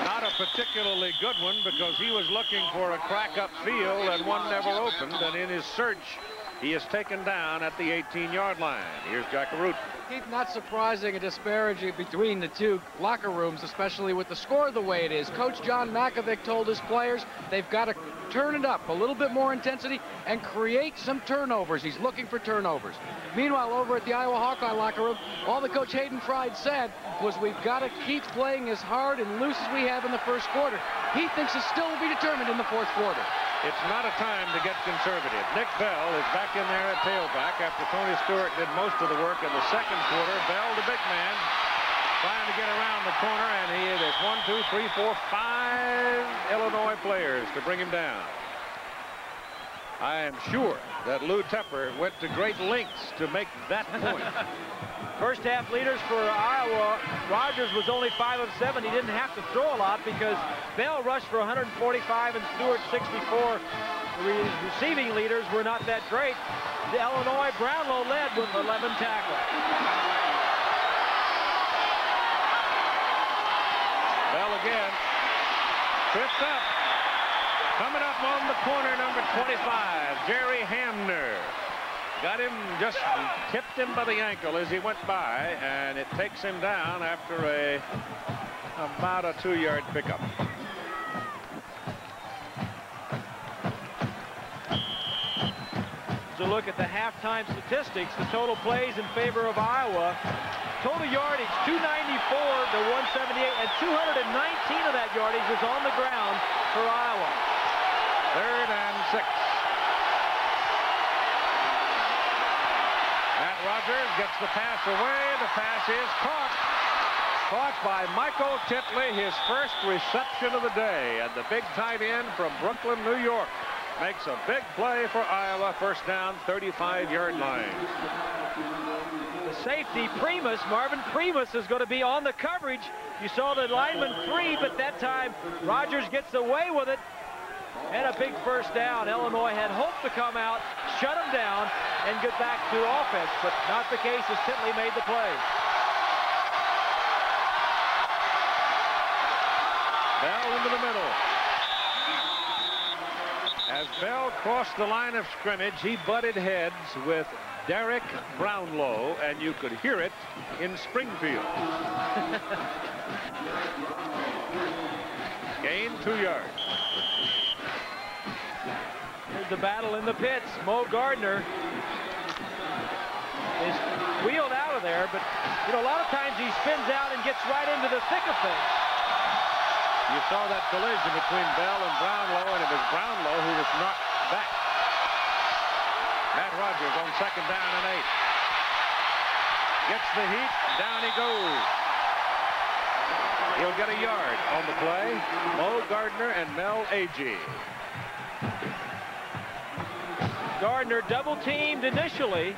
Not a particularly good one, because he was looking for a crack up field and one never opened, and in his search He is taken down at the 18-yard line. Here's Jack Root. Keith, not surprising a disparity between the two locker rooms, especially with the score the way it is. Coach John Makovic told his players they've got to turn it up, a little bit more intensity, and create some turnovers. He's looking for turnovers. Meanwhile, over at the Iowa Hawkeye locker room, all the Coach Hayden Fry said was we've got to keep playing as hard and loose as we have in the first quarter. He thinks it still will be determined in the fourth quarter. It's not a time to get conservative. Nick Bell is back in there at tailback after Tony Stewart did most of the work in the second quarter. Bell, the big man, trying to get around the corner, and there's 1, 2, 3, 4, 5 Illinois players to bring him down. I am sure that Lou Tepper went to great lengths to make that point. First half leaders for Iowa. Rogers was only 5 of 7. He didn't have to throw a lot because Bell rushed for 145 and Stewart 64. The receiving leaders were not that great. The Illinois Brownlow led with 11 tackles. Bell again. Tripped up. Coming up on the corner, number 25, Jerry Hamner. Got him, just tipped him by the ankle as he went by, and it takes him down after about a 2-yard pickup. So look at the halftime statistics, the total plays in favor of Iowa. Total yardage, 294 to 178, and 219 of that yardage was on the ground for Iowa. 3rd and 6. Matt Rogers gets the pass away. The pass is caught. Caught by Michael Titley, his first reception of the day. And the big tight end from Brooklyn, New York, makes a big play for Iowa. First down, 35-yard line. The safety, Primus, Marvin Primus, is going to be on the coverage. You saw the lineman free, but that time Rogers gets away with it. And a big first down. Illinois had hoped to come out, shut them down, and get back to offense, but not the case as Titley made the play. Bell into the middle. As Bell crossed the line of scrimmage, he butted heads with Derek Brownlow, and you could hear it in Springfield. Gain 2 yards. Here's the battle in the pits. Mo Gardner is wheeled out of there, but you know, a lot of times he spins out and gets right into the thick of things. You saw that collision between Bell and Brownlow, and it was Brownlow who was knocked back. Matt Rogers on 2nd down and 8. Gets the heat, down he goes. He'll get a yard on the play. Mo Gardner and Mel Agee. Gardner double teamed initially,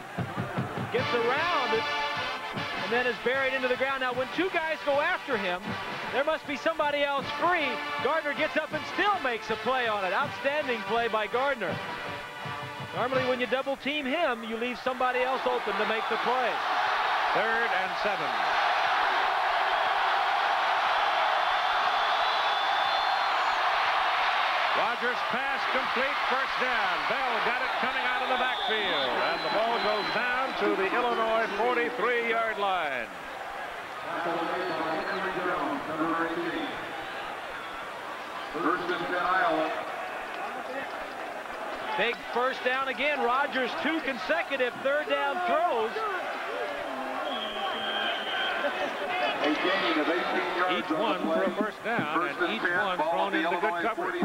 gets around it, and then is buried into the ground. Now when 2 guys go after him, there must be somebody else free. Gardner gets up and still makes a play on it. Outstanding play by Gardner. Normally when you double team him, you leave somebody else open to make the play. 3rd and 7. Rogers pass complete, first down. Bell got it coming out of the backfield, and the ball goes down to the Illinois 43-yard line. First and 10, Iowa. Big first down again. Rogers 2 consecutive 3rd down throws. Each one for a first down, and each one thrown into good coverage.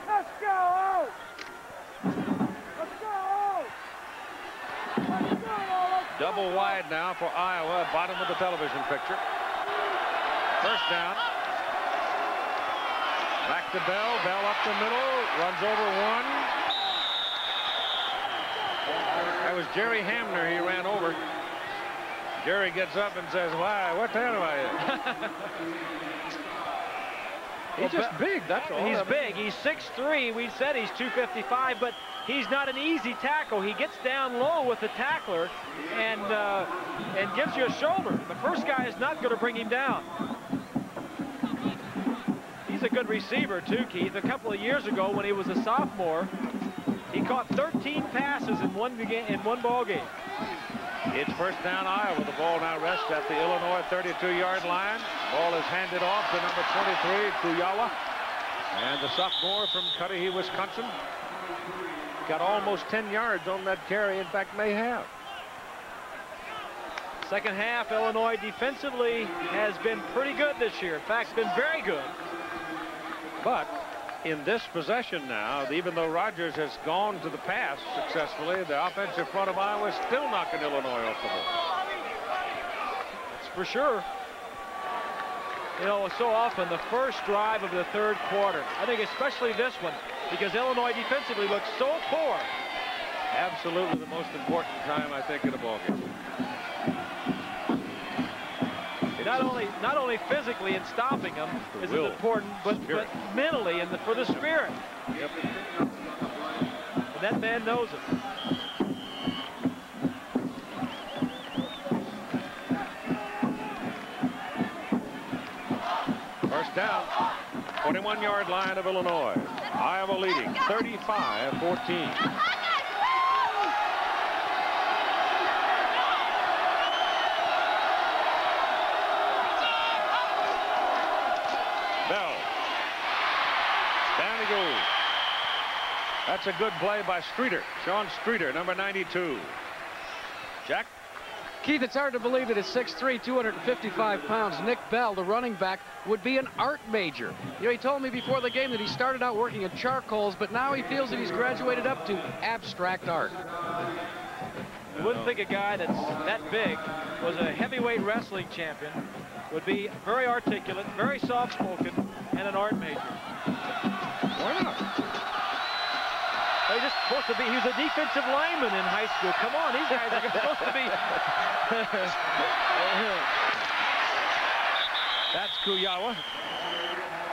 Let's go! Let's go! Let's go! Double wide now for Iowa, bottom of the television picture. First down. Back to Bell. Bell up the middle, runs over one. That was Jerry Hamner he ran over. Jerry gets up and says, "Why, what the hell am I?" He's just big, that's all. He's big. He's 6'3". We said he's 255, but he's not an easy tackle. He gets down low with the tackler and gives you a shoulder. The first guy is not going to bring him down. He's a good receiver, too, Keith. A couple of years ago, when he was a sophomore, He caught 13 passes in one ball game. It's first down Iowa. The ball now rests at the Illinois 32-yard line. Ball is handed off to number 23, Kuyawa. And the sophomore from Cudahy, Wisconsin. Got almost 10 yards on that carry. In fact, may have. Second half, Illinois defensively has been pretty good this year. In fact, been very good. But in this possession now, even though Rogers has gone to the pass successfully, the offensive front of Iowa is still knocking Illinois off the ball. That's for sure. You know, so often the first drive of the third quarter, I think especially this one, because Illinois defensively looks so poor. Absolutely the most important time, I think, in a ball game. Not only physically in stopping them is it important, but mentally and for the spirit. Yep. And that man knows it. First down, 21-yard line of Illinois. Iowa leading 35-14. Bell. Down he goes. That's a good play by Streeter. Sean Streeter, number 92. Jack? Keith, it's hard to believe that at 6'3", 255 pounds, Nick Bell, the running back, would be an art major. You know, he told me before the game that he started out working at charcoals, but now he feels that he's graduated up to abstract art. You wouldn't think a guy that's that big, was a heavyweight wrestling champion, would be very articulate, very soft-spoken, and an art major. Why not? He's just supposed to be, he was a defensive lineman in high school. Come on, these guys are supposed to be. That's Kuyawa.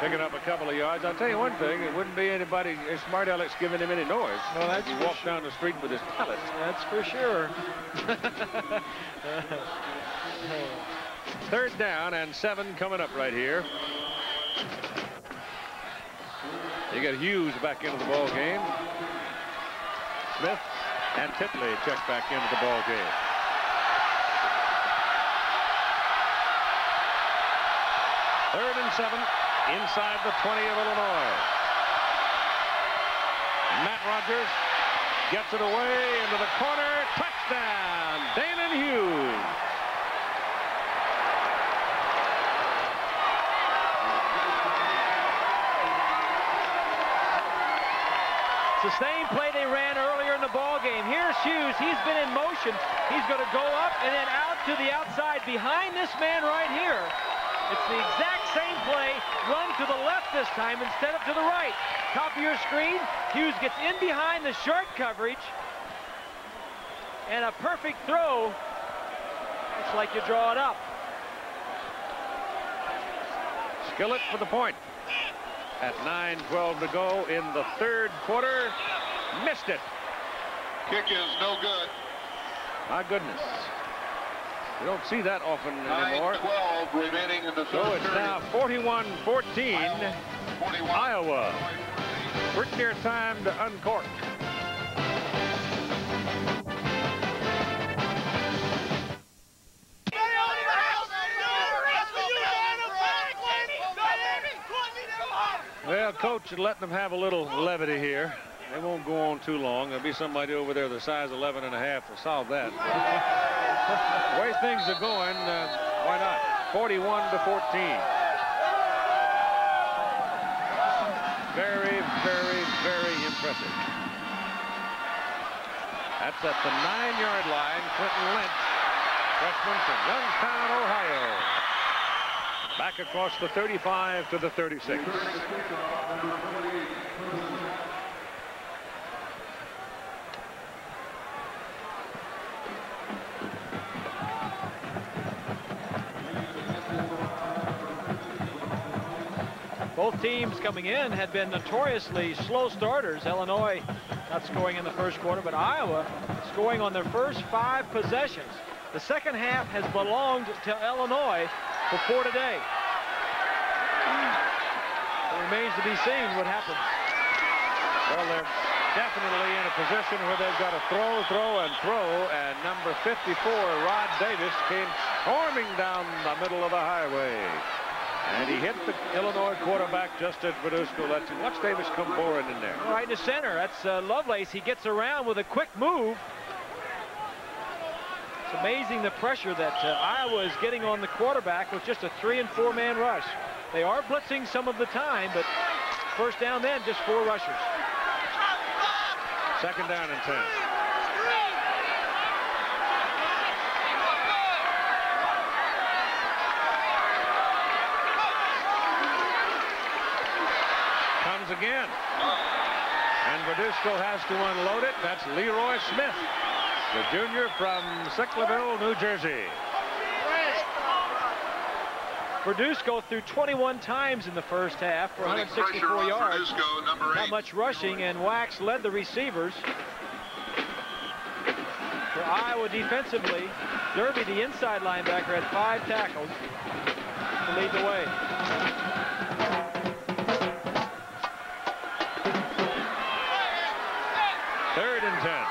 Picking up a couple of yards. I'll tell you one thing, it wouldn't be anybody, smart Alex giving him any noise. Well, that's he walked down the street with his pallet. That's for sure. Third down and 7 coming up right here. You get Hughes back into the ball game. Smith and Titley check back into the ball game. Third and 7 inside the 20 of Illinois. Matt Rogers gets it away into the corner. Touchdown, Damon Hughes. It's the same play they ran earlier in the ball game. Here's Hughes. He's been in motion. He's going to go up and then out to the outside behind this man right here. It's the exact same play, run to the left this time instead of to the right. Top of your screen, Hughes gets in behind the short coverage. And a perfect throw. It's like you draw it up. Skillett for the point. At 9:12 to go in the third quarter. Missed it. Kick is no good. My goodness. We don't see that often anymore. 9:12 remaining in the third. So it's now 41-14. Iowa. Pretty near time to uncork. Well, Coach is letting them have a little levity here. They won't go on too long. There'll be somebody over there the size 11 and a half to solve that. The way things are going, why not? 41-14. Very, very, very impressive. That's at the 9-yard line. Clinton Lynch, freshman from Youngstown, Ohio. Back across the 35 to the 36. Both teams coming in had been notoriously slow starters. Illinois not scoring in the first quarter, but Iowa scoring on their first 5 possessions. The second half has belonged to Illinois before today. It remains to be seen what happens. Well, definitely in a position where they've got to throw, and number 54, Rod Davis, came storming down the middle of the highway. And he hit the Illinois quarterback just as Verduzco lets him. Watch Davis come boring in there. Right in the center. That's Lovelace. He gets around with a quick move. It's amazing the pressure that Iowa is getting on the quarterback with just a 3- and 4-man rush. They are blitzing some of the time, but first down then, just 4 rushers. Second down and 10. Comes again. And Verduzco has to unload it. That's Leroy Smith, the junior from Sicklerville, New Jersey. Verduzco threw 21 times in the first half for 164 yards. Not much rushing, and Wax led the receivers. For Iowa defensively, Derby, the inside linebacker, had 5 tackles to lead the way. Third and 10.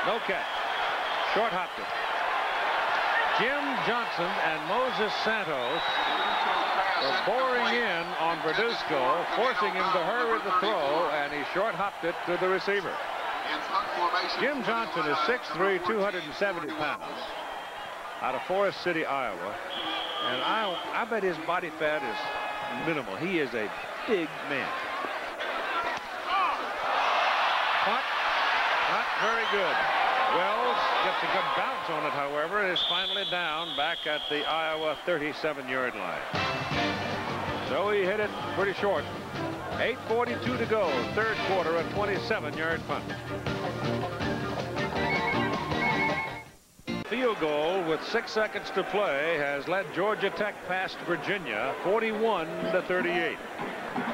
No catch. Short hopped it. Jim Johnson and Moses Santos were pouring in on Verduzco, forcing him to hurry the throw, and he short hopped it to the receiver. Jim Johnson is 6'3", 270 pounds, out of Forest City, Iowa. And I bet his body fat is minimal. He is a big man. Punt, not very good. Wells gets a good bounce on it, however, and is finally down back at the Iowa 37-yard line. So he hit it pretty short. 8:42 to go, third quarter, a 27-yard punt. Field goal with 6 seconds to play has led Georgia Tech past Virginia 41-38.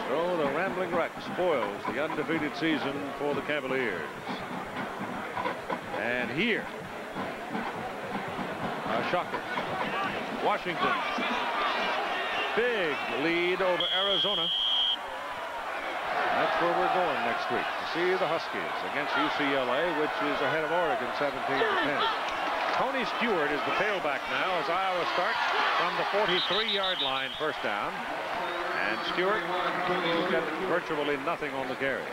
So the Rambling Wreck spoils the undefeated season for the Cavaliers. And here, a shocker. Washington, big lead over Arizona. That's where we're going next week, to see the Huskies against UCLA, which is ahead of Oregon 17-10. Tony Stewart is the tailback now as Iowa starts from the 43-yard line, first down. And Stewart will get virtually nothing on the carry.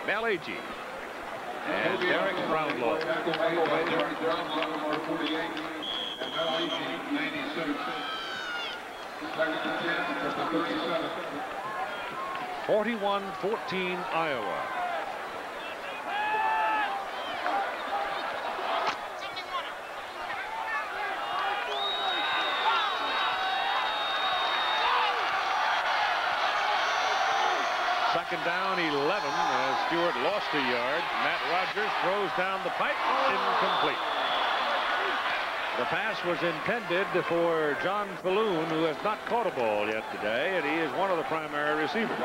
Mel Agee and Derek Brownlow. 41-14 Iowa. Second down, 11, as Stewart lost a yard. Matt Rogers throws down the pipe, incomplete. The pass was intended for John Falloon, who has not caught a ball yet today, and he is one of the primary receivers.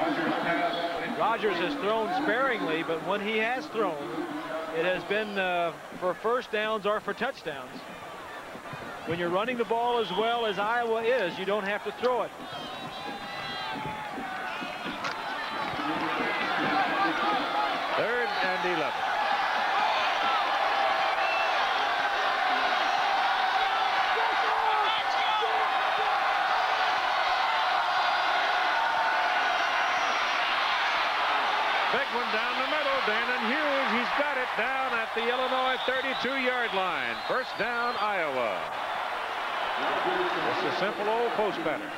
Rogers has thrown sparingly, but when he has thrown, it has been for first downs or for touchdowns. When you're running the ball as well as Iowa is, you don't have to throw it. Third and 11. Big one down the middle. Danon Hughes, he's got it down at the Illinois 32-yard line. First down, Iowa. It's a simple old post pattern.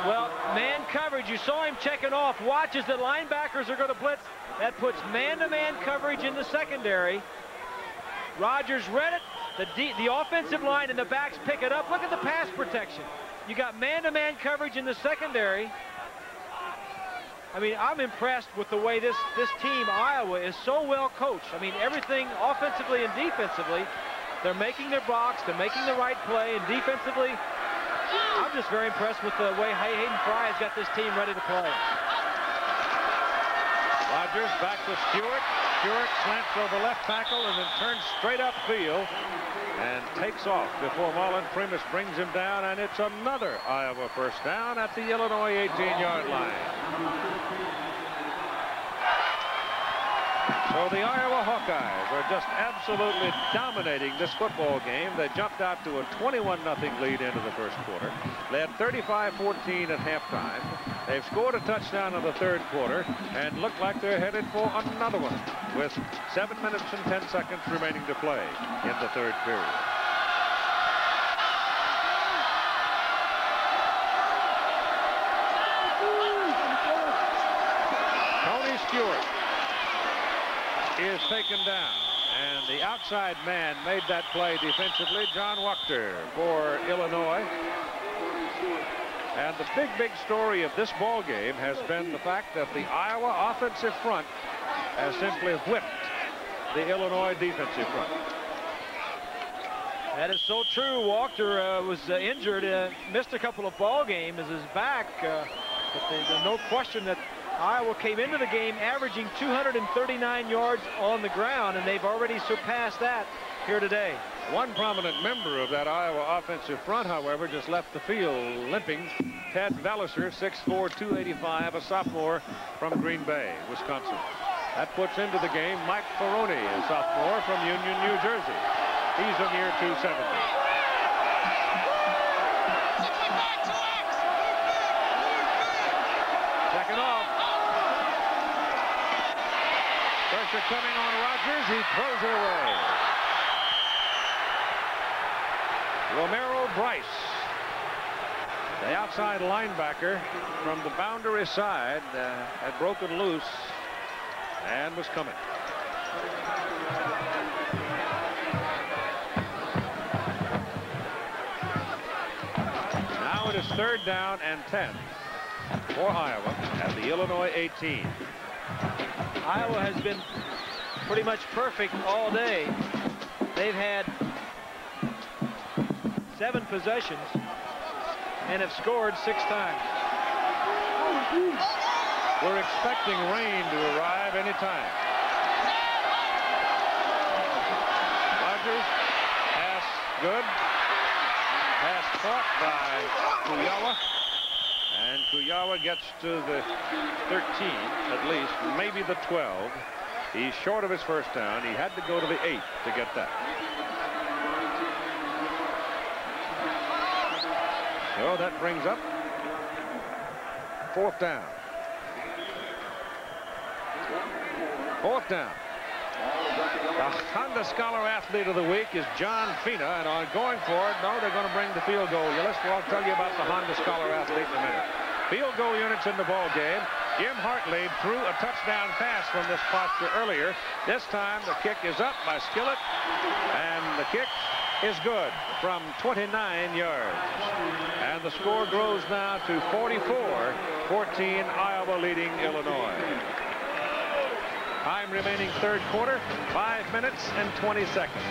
Well, man coverage, you saw him checking off. Watches the linebackers are going to blitz. That puts man-to-man coverage in the secondary. Rogers read it. The offensive line and the backs pick it up. Look at the pass protection. You got man-to-man coverage in the secondary. I mean, I'm impressed with the way this team, Iowa, is so well coached. I mean, everything offensively and defensively, they're making their box, they're making the right play, and defensively, I'm just very impressed with the way Hayden Fry has got this team ready to play. Rogers back to Stewart. Stewart slants over left tackle and then turns straight upfield and takes off before Marlon Primus brings him down, and it's another Iowa first down at the Illinois 18-yard line. So the Iowa Hawkeyes are just absolutely dominating this football game. They jumped out to a 21-0 lead into the first quarter, led 35-14 at halftime. They've scored a touchdown in the third quarter and look like they're headed for another one with 7 minutes and 10 seconds remaining to play in the third period. Tony Stewart is taken down, and the outside man made that play defensively, John Wachter for Illinois. And the big story of this ball game has been the fact that the Iowa offensive front has simply whipped the Illinois defensive front. That is so true. Wachter was injured, missed a couple of ball games, is back. But there's no question that Iowa came into the game averaging 239 yards on the ground, and they've already surpassed that here today. One prominent member of that Iowa offensive front, however, just left the field limping. Ted Velliser, 6'4", 285, a sophomore from Green Bay, Wisconsin. That puts into the game Mike Ferroni, a sophomore from Union, New Jersey. He's a near 270. Second off. Pressure coming on Rogers. He throws it away. Romero Bryce, the outside linebacker from the boundary side, had broken loose and was coming. Now it is 3rd down and 10 for Iowa at the Illinois 18. Iowa has been pretty much perfect all day. They've had 7 possessions and have scored 6 times. We're expecting rain to arrive anytime. Rogers, pass good. Pass caught by Kuyawa. And Kuyawa gets to the 13, at least, maybe the 12. He's short of his first down. He had to go to the 8 to get that. So that brings up 4th down. 4th down. The Honda Scholar Athlete of the Week is John Fina, and on going for it, no, they're going to bring the field goal units. Well, I'll tell you about the Honda Scholar Athlete in a minute. Field goal units in the ball game. Jim Hartley threw a touchdown pass from this posture earlier. This time the kick is up by Skillett, and the kick is good from 29 yards. And the score grows now to 44-14, Iowa leading Illinois. Time remaining third quarter, 5 minutes and 20 seconds.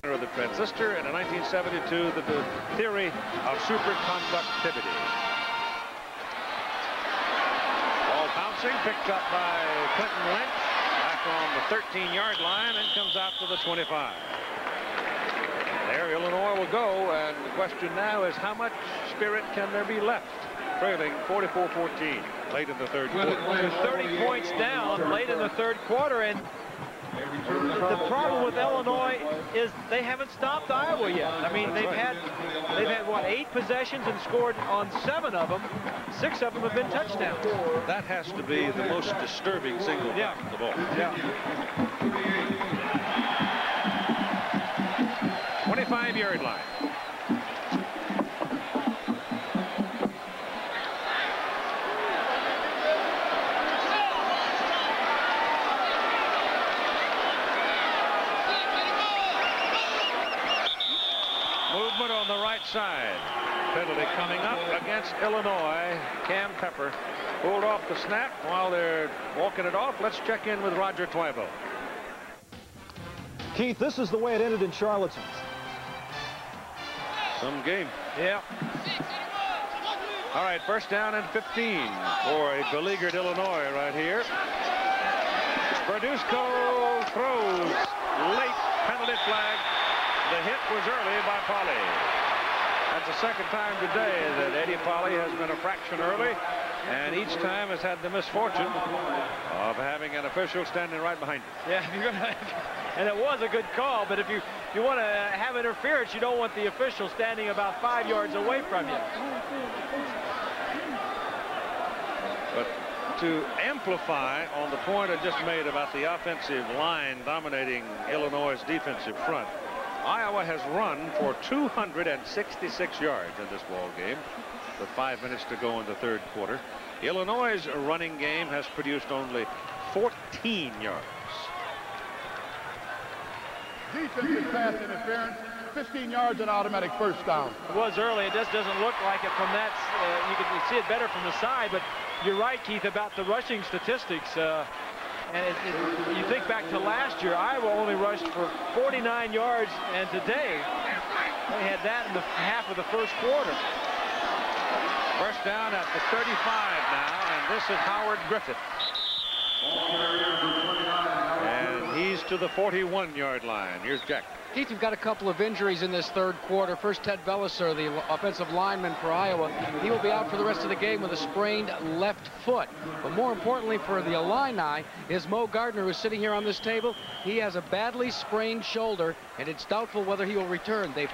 Of the transistor, and in 1972, the theory of superconductivity. Ball bouncing, picked up by Clinton Lynch, back on the 13-yard line, and comes out to the 25. There Illinois will go, and the question now is how much spirit can there be left? Trailing 44-14 late in the third quarter. 30 points down late in the third quarter, and the problem with Illinois is they haven't stopped Iowa yet. I mean, they've had what, 8 possessions and scored on 7 of them. 6 of them have been touchdowns. That has to be the most disturbing single back of the ball. Yeah. 25-yard line. Movement on the right side. Penalty coming up against Illinois. Cam Pepper pulled off the snap while they're walking it off. Let's check in with Roger Twybo. Keith, this is the way it ended in Charlottesville. Some game. Yeah. All right, first down and 15 for a beleaguered Illinois right here. Verduzco throws. Late penalty flag. The hit was early by Polly. That's the second time today that Eddie Polly has been a fraction early, and each time has had the misfortune of having an official standing right behind him. Yeah, if you're gonna, and it was a good call, but if you want to have interference, you don't want the official standing about 5 yards away from you. But to amplify on the point I just made about the offensive line dominating Illinois' defensive front, Iowa has run for 266 yards in this ball game with 5 minutes to go in the third quarter. Illinois' running game has produced only 14 yards. Defensive pass interference, 15 yards and automatic first down. It was early. It just doesn't look like it from that. You can see it better from the side, but you're right, Keith, about the rushing statistics. And you think back to last year, Iowa only rushed for 49 yards, and today they had that in the half of the first quarter. First down at the 35 now, and this is Howard Griffith. And he's to the 41-yard line. Here's Jack. Keith, you've got a couple of injuries in this third quarter. First, Ted Belliser, the offensive lineman for Iowa. He will be out for the rest of the game with a sprained left foot. But more importantly for the Illini is Mo Gardner, who's sitting here on this table. He has a badly sprained shoulder, and it's doubtful whether he will return. They've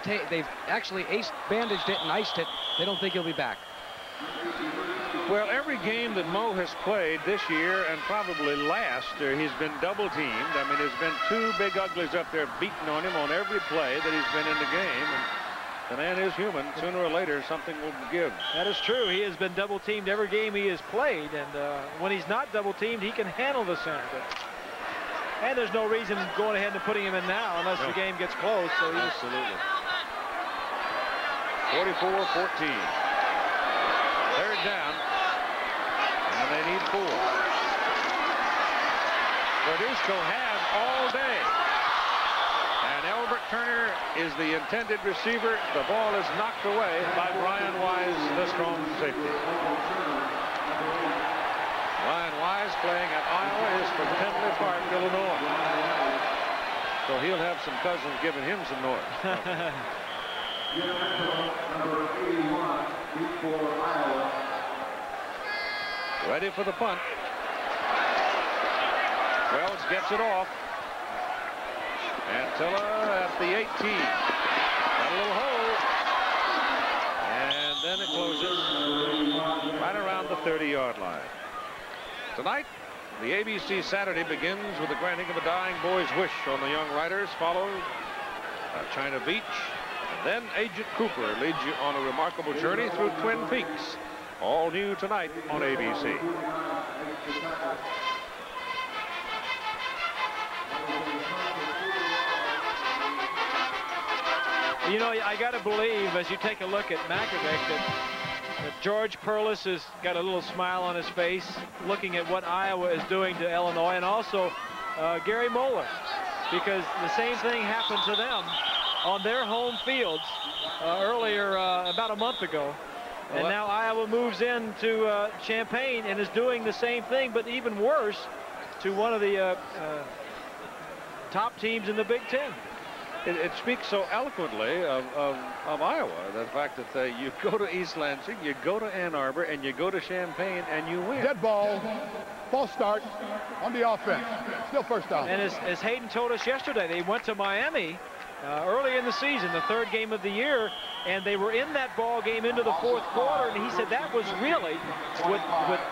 actually bandaged it and iced it. They don't think he'll be back. Well, every game that Mo has played this year and probably last, he's been double teamed. I mean, there's been two big uglies up there beating on him on every play that he's been in the game. And the man is human. Sooner or later, something will give. That is true. He has been double teamed every game he has played. And when he's not double teamed, he can handle the center. And there's no reason going ahead and putting him in now unless the game gets close. So absolutely. 44-14. Third down. And they need 4. Verduzco has all day. And Albert Turner is the intended receiver. The ball is knocked away by Brian Wise, the strong safety. Brian Wise, playing at Iowa, is from Tinley Park, Illinois. So he'll have some cousins giving him some noise. Number 81, for Iowa. Ready for the punt. Wells gets it off. Antilla at the 18. Got a little hole. And then it closes right around the 30-yard line. Tonight, the ABC Saturday begins with the granting of a dying boy's wish on the young riders, followed China Beach. And then Agent Cooper leads you on a remarkable journey through Twin Peaks. All new tonight on ABC. You know, I got to believe, as you take a look at Mackovic, that George Perlis has got a little smile on his face, looking at what Iowa is doing to Illinois, and also Gary Moeller, because the same thing happened to them on their home fields earlier, about a month ago. And now Iowa moves into Champaign and is doing the same thing, but even worse, to one of the top teams in the Big Ten. It speaks so eloquently of Iowa, the fact that you go to East Lansing, you go to Ann Arbor, and you go to Champaign, and you win. Dead ball. False start on the offense. Still first down. And as Hayden told us yesterday, they went to Miami early in the season, the third game of the year, and they were in that ball game into the fourth quarter, and he said that was really what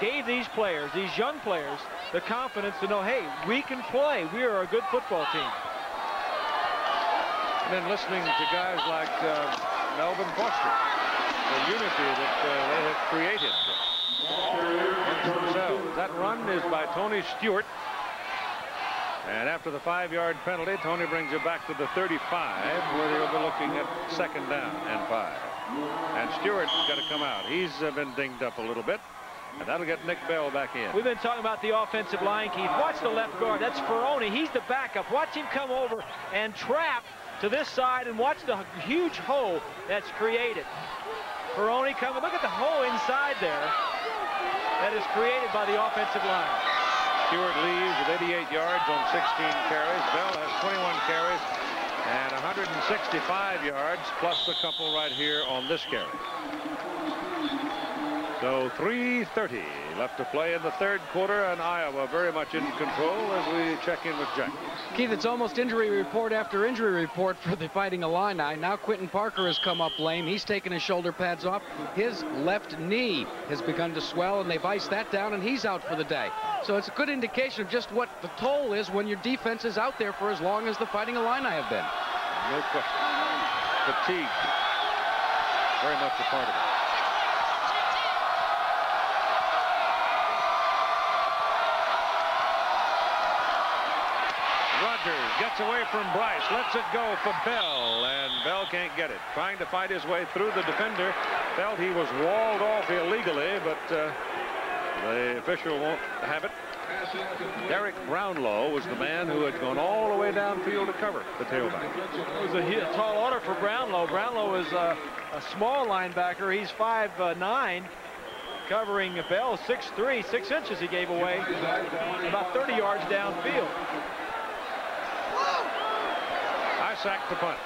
gave these players, these young players, the confidence to know, hey, we can play. We are a good football team. And then listening to guys like Melvin Foster, the unity that they have created themselves. That run is by Tony Stewart. And after the 5-yard penalty, Tony brings it back to the 35, where they'll be looking at second down and 5. And Stewart's got to come out. He's been dinged up a little bit. And that'll get Nick Bell back in. We've been talking about the offensive line, Keith. Watch the left guard. That's Ferroni. He's the backup. Watch him come over and trap to this side, and watch the huge hole that's created. Peroni coming. Look at the hole inside there that is created by the offensive line. Stewart leaves with 88 yards on 16 carries. Bell has 21 carries and 165 yards, plus a couple right here on this carry. So 3:30 left to play in the third quarter, and Iowa very much in control as we check in with Jack. Keith, it's almost injury report after injury report for the Fighting Illini. Now Quentin Parker has come up lame. He's taken his shoulder pads off. His left knee has begun to swell, and they've iced that down, and he's out for the day. So it's a good indication of just what the toll is when your defense is out there for as long as the Fighting Illini have been. No question. Fatigue. Very much a part of it. Rogers gets away from Bryce, lets it go for Bell, and Bell can't get it. Trying to fight his way through the defender. Felt he was walled off illegally, but the official won't have it. Derek Brownlow was the man who had gone all the way downfield to cover the tailback. It was a tall order for Brownlow. Brownlow is a small linebacker. He's 5'9", covering Bell 6'3", 6 inches he gave away, about 30 yards downfield. I sacked the punt.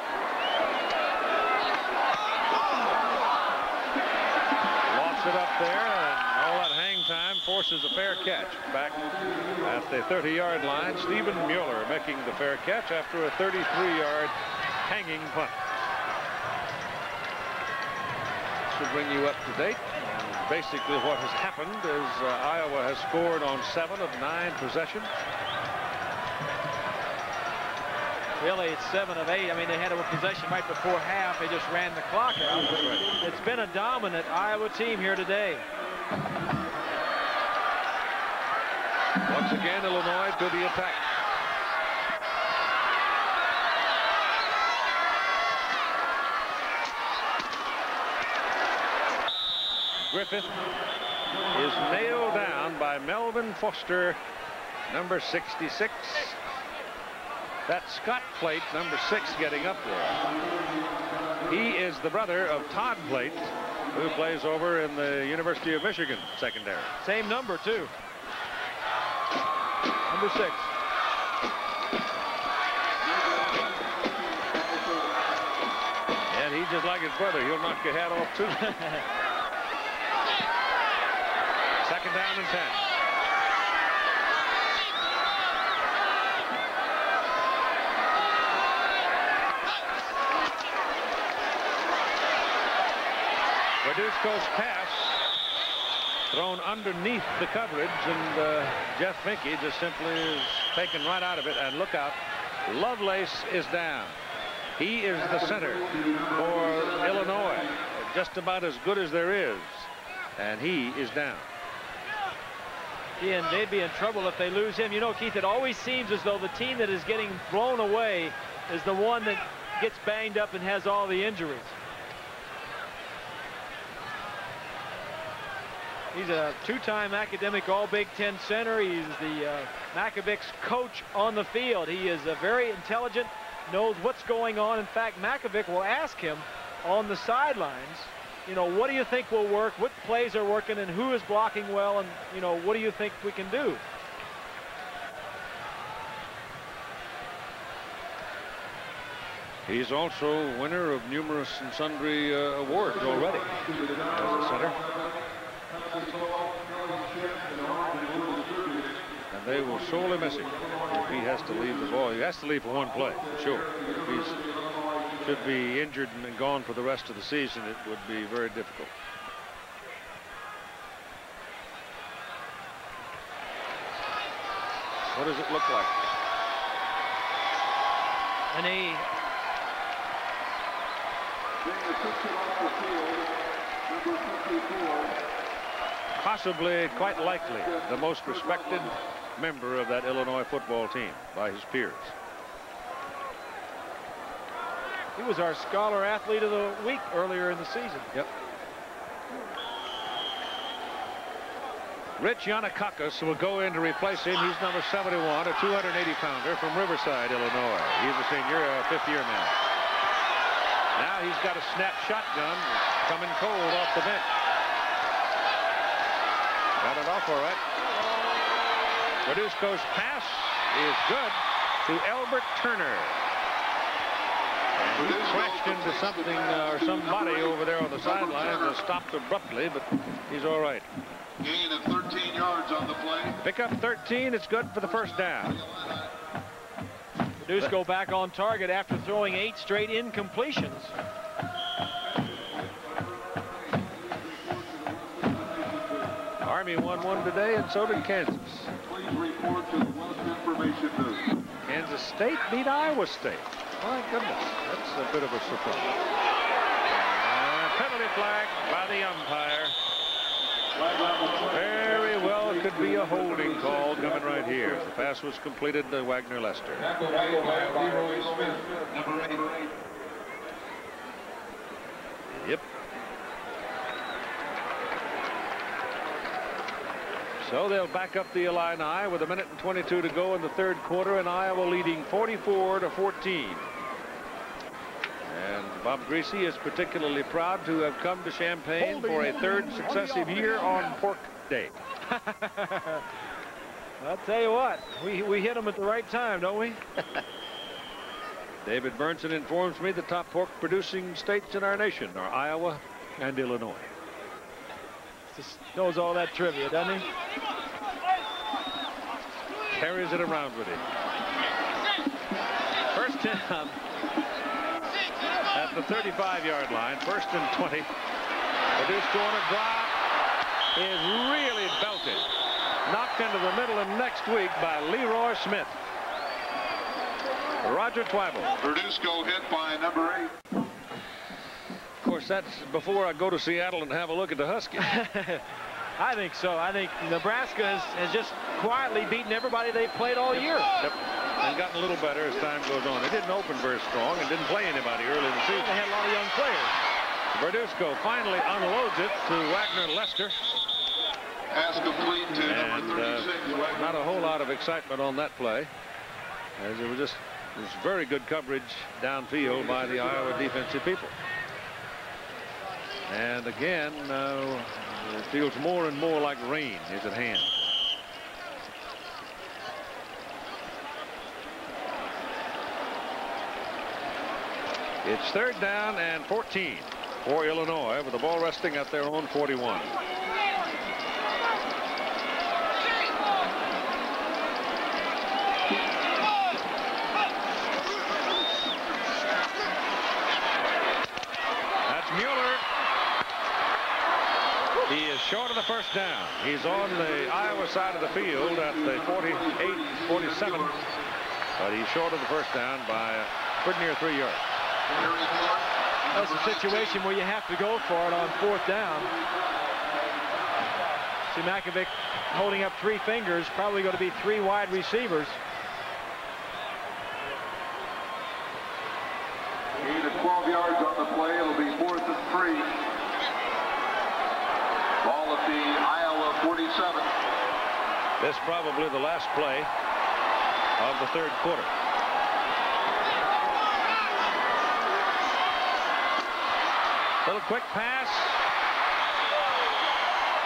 Lofts it up there, and all that hang time forces a fair catch. Back at the 30-yard line, Stephen Mueller making the fair catch after a 33-yard hanging punt. This will bring you up to date. And basically what has happened is Iowa has scored on 7 of 9 possessions. Really, it's 7 of 8. I mean, they had a possession right before half. They just ran the clock out. It's been a dominant Iowa team here today. Once again, Illinois to the attack. Griffith is nailed down by Melvin Foster, number 66. That's Scott Plate, number 6, getting up there. He is the brother of Todd Plate, who plays over in the University of Michigan secondary. Same number, too. Number 6. And he's just like his brother. He'll knock your hat off, too. Second down and 10. Verduzco's pass thrown underneath the coverage, and Jeff Finke just simply is taken right out of it. And look out, Lovelace is down. He is the center for Illinois, just about as good as there is, and he is down. And they'd be in trouble if they lose him. You know, Keith, it always seems as though the team that is getting blown away is the one that gets banged up and has all the injuries. He's a 2-time academic All-Big Ten center. He's the Mackovic's coach on the field. He is very intelligent, knows what's going on. In fact, Mackovic will ask him on the sidelines, you know, what do you think will work? What plays are working, and who is blocking well? And, you know, what do you think we can do? He's also winner of numerous and sundry awards already as a center. And they will sorely miss him if he has to leave the ball. He has to leave for one play, for sure. If he should be injured and gone for the rest of the season, it would be very difficult. What does it look like? And he possibly, quite likely, the most respected member of that Illinois football team by his peers. He was our Scholar Athlete of the Week earlier in the season. Yep. Rich Yanakakis will go in to replace him. He's number 71, a 280-pounder from Riverside, Illinois. He's a senior, a fifth-year man. Now he's got a snap shotgun coming cold off the bench. Got it off all right. Verduzco's pass is good to Albert Turner. And he crashed into something or somebody over there on the sideline and stopped abruptly, but he's all right. Gain of 13 yards on the play. Pick up 13. It's good for the first down. Verduzco back on target after throwing 8 straight incompletions. Army won one today, and so did Kansas. Please report to the West Information Booth. Kansas State beat Iowa State. My goodness, that's a bit of a surprise. Penalty flag by the umpire. Very well could be a holding call coming right here. The pass was completed to Wagner Lester. Yep. So they'll back up the Illini with 1:22 to go in the third quarter, and Iowa leading 44-14. And Bob Greasy is particularly proud to have come to Champaign for a third successive year on Pork Day. I'll tell you what, we hit them at the right time, don't we? David Burnson informs me the top pork producing states in our nation are Iowa and Illinois. Just knows all that trivia, doesn't he? Carries it around with him. First down at the 35-yard line. First and 20. Verduzco on a drop is really belted. Knocked into the middle of next week by Leroy Smith. Roger Twyble. Verduzco hit by number 8. Of course, that's before I go to Seattle and have a look at the Huskies. I think so. I think Nebraska has just quietly beaten everybody they've played all year. Yep. And gotten a little better as time goes on. They didn't open very strong and didn't play anybody early in the season. They had a lot of young players. Verduzco finally unloads it to Wagner Lester. Pass complete to number 36. Not a whole lot of excitement on that play, as it was very good coverage downfield by the Iowa defensive people. And again, it feels more and more like rain is at hand. It's third down and 14 for Illinois with the ball resting at their own 41. He is short of the first down. He's on the Iowa side of the field at the 48-47, but he's short of the first down by pretty near 3 yards. That's a situation where you have to go for it on fourth down. See Makovic holding up 3 fingers, probably going to be 3 wide receivers. Gain of 12 yards on the play. It'll be 4th and 3. Ball at the Iowa 47. This probably the last play of the third quarter. Little quick pass.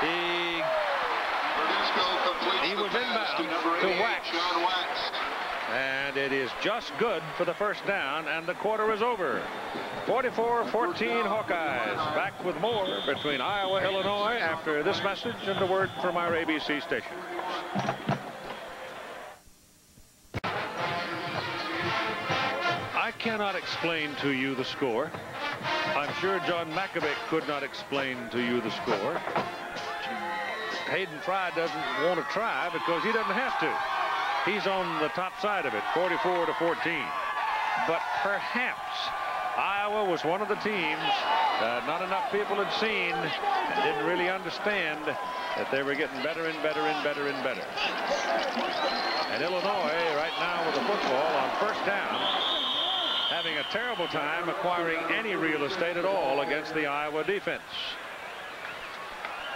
He was inbound to Wax. And it is just good for the first down, and the quarter is over. 44-14 Hawkeyes. Back with more between Iowa, Illinois after this message and the word from our ABC station. I cannot explain to you the score. I'm sure John Makovic could not explain to you the score. Hayden Fry doesn't want to try because he doesn't have to. He's on the top side of it, 44-14. But perhaps Iowa was one of the teams that not enough people had seen and didn't really understand that they were getting better and better and better and better. And Illinois right now with the football on first down, having a terrible time acquiring any real estate at all against the Iowa defense.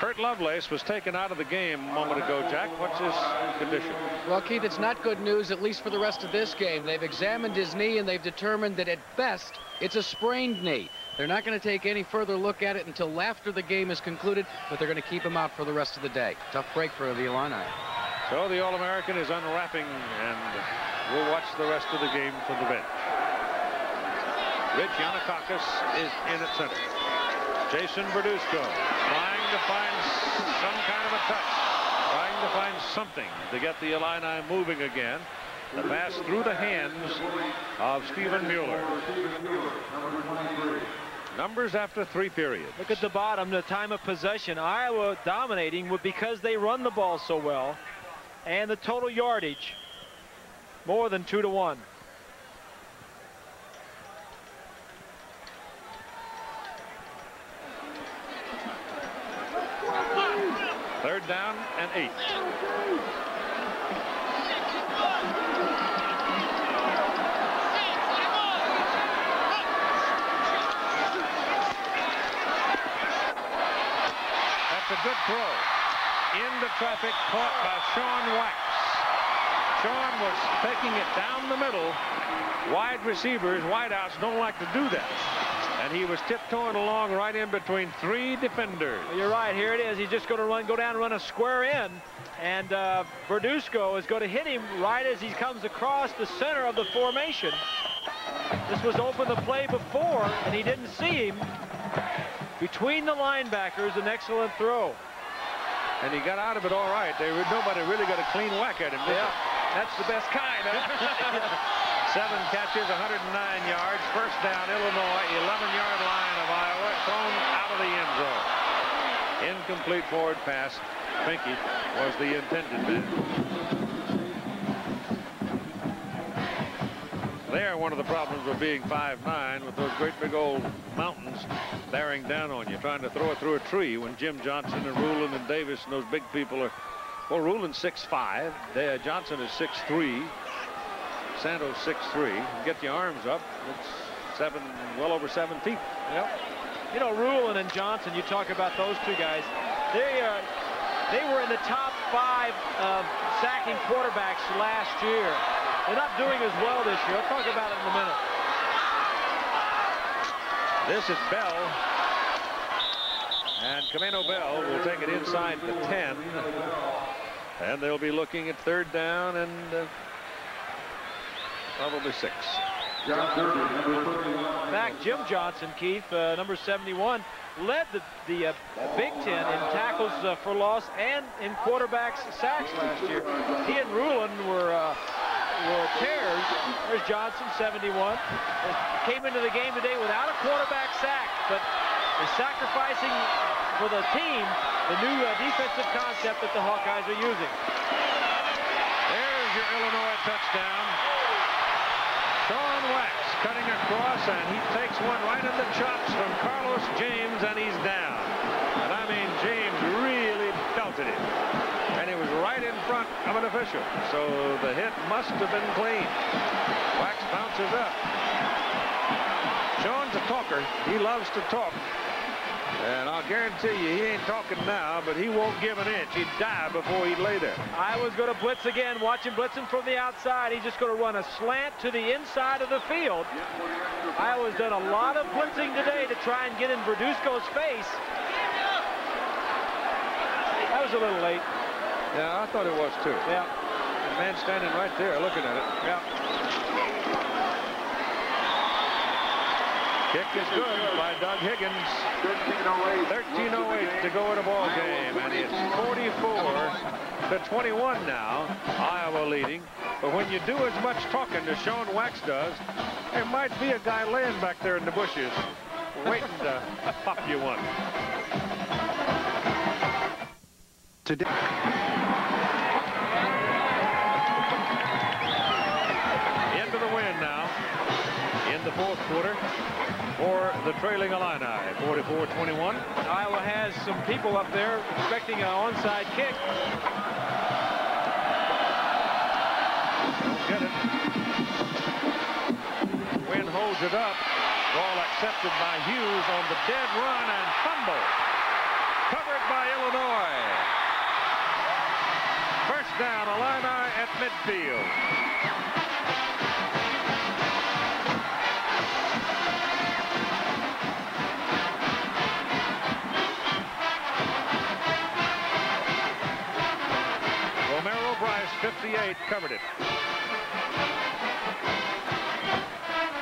Kurt Lovelace was taken out of the game a moment ago, Jack. What's his condition? Well, Keith, it's not good news, at least for the rest of this game. They've examined his knee, and they've determined that at best, it's a sprained knee. They're not going to take any further look at it until after the game is concluded, but they're going to keep him out for the rest of the day. Tough break for the Illini. So the All-American is unwrapping, and we'll watch the rest of the game from the bench. Rich Yanakakis is in at center. Jason Verduzco trying to find some kind of a touch, trying to find something to get the Illini moving again. The pass through the hands of Stephen Mueller. Numbers after 3 periods. Look at the bottom, the time of possession. Iowa dominating because they run the ball so well, and the total yardage more than 2-1. Third down and 8. That's a good throw. Into traffic, caught by Sean Wax. Sean was taking it down the middle. Wide receivers, wideouts don't like to do that. And he was tiptoeing along right in between 3 defenders. Well, you're right. Here it is. He's just going to go down and run a square in. And Verduzco is going to hit him right as he comes across the center of the formation. This was open the play before, and he didn't see him. Between the linebackers, an excellent throw. And he got out of it all right. Nobody really got a clean whack at him. Yeah, that's the best kind. Huh? 7 catches, 109 yards. First down, Illinois, 11-yard line of Iowa, thrown out of the end zone. Incomplete forward pass. Finke was the intended man. There, one of the problems of being 5'9", with those great big old mountains bearing down on you, trying to throw it through a tree when Jim Johnson and Rulin and Davis and those big people are. Well, Rulin's 6'5", Johnson is 6'3". Santos 6'3". Get your arms up. It's well over 7 feet. Yep. You know, Rulin and Johnson, you talk about those 2 guys. They were in the top 5 sacking quarterbacks last year. They're not doing as well this year. I'll talk about it in a minute. This is Bell. And Camino Bell will take it inside the 10. And they'll be looking at third down and probably 6. Back Jim Johnson, Keith, number 71, led the Big Ten in tackles for loss and in quarterbacks sacks last year. He and Rulin were pairs. There's Johnson, 71. Came into the game today without a quarterback sack, but is sacrificing for the team the new defensive concept that the Hawkeyes are using. There's your Illinois touchdown. Sean Wax cutting across, and he takes one right in the chops from Carlos James, and he's down. And I mean, James really belted him. And it was right in front of an official. So the hit must have been clean. Wax bounces up. Sean's a talker. He loves to talk. And I'll guarantee you, he ain't talking now, but he won't give an inch. He'd die before he'd lay there. Iowa's going to blitz again. Watch him blitzing from the outside. He's just going to run a slant to the inside of the field. Iowa's done a lot of blitzing today to try and get in Verduzco's face. That was a little late. Yeah, I thought it was too. Yeah. The man standing right there looking at it. Yeah. Kick is good by Doug Higgins. 13:08 to go in a ball game, and it's 44-21 now. Iowa leading. But when you do as much talking as Sean Wax does, there might be a guy laying back there in the bushes waiting to pop you one. Today. Into the win now in the 4th quarter for the trailing Illini, 44-21. Iowa has some people up there expecting an onside kick. Don't get it. Wynn holds it up. Ball accepted by Hughes on the dead run and fumble. Covered by Illinois. First down, Illini at midfield. Romero Bryce, 58, covered it.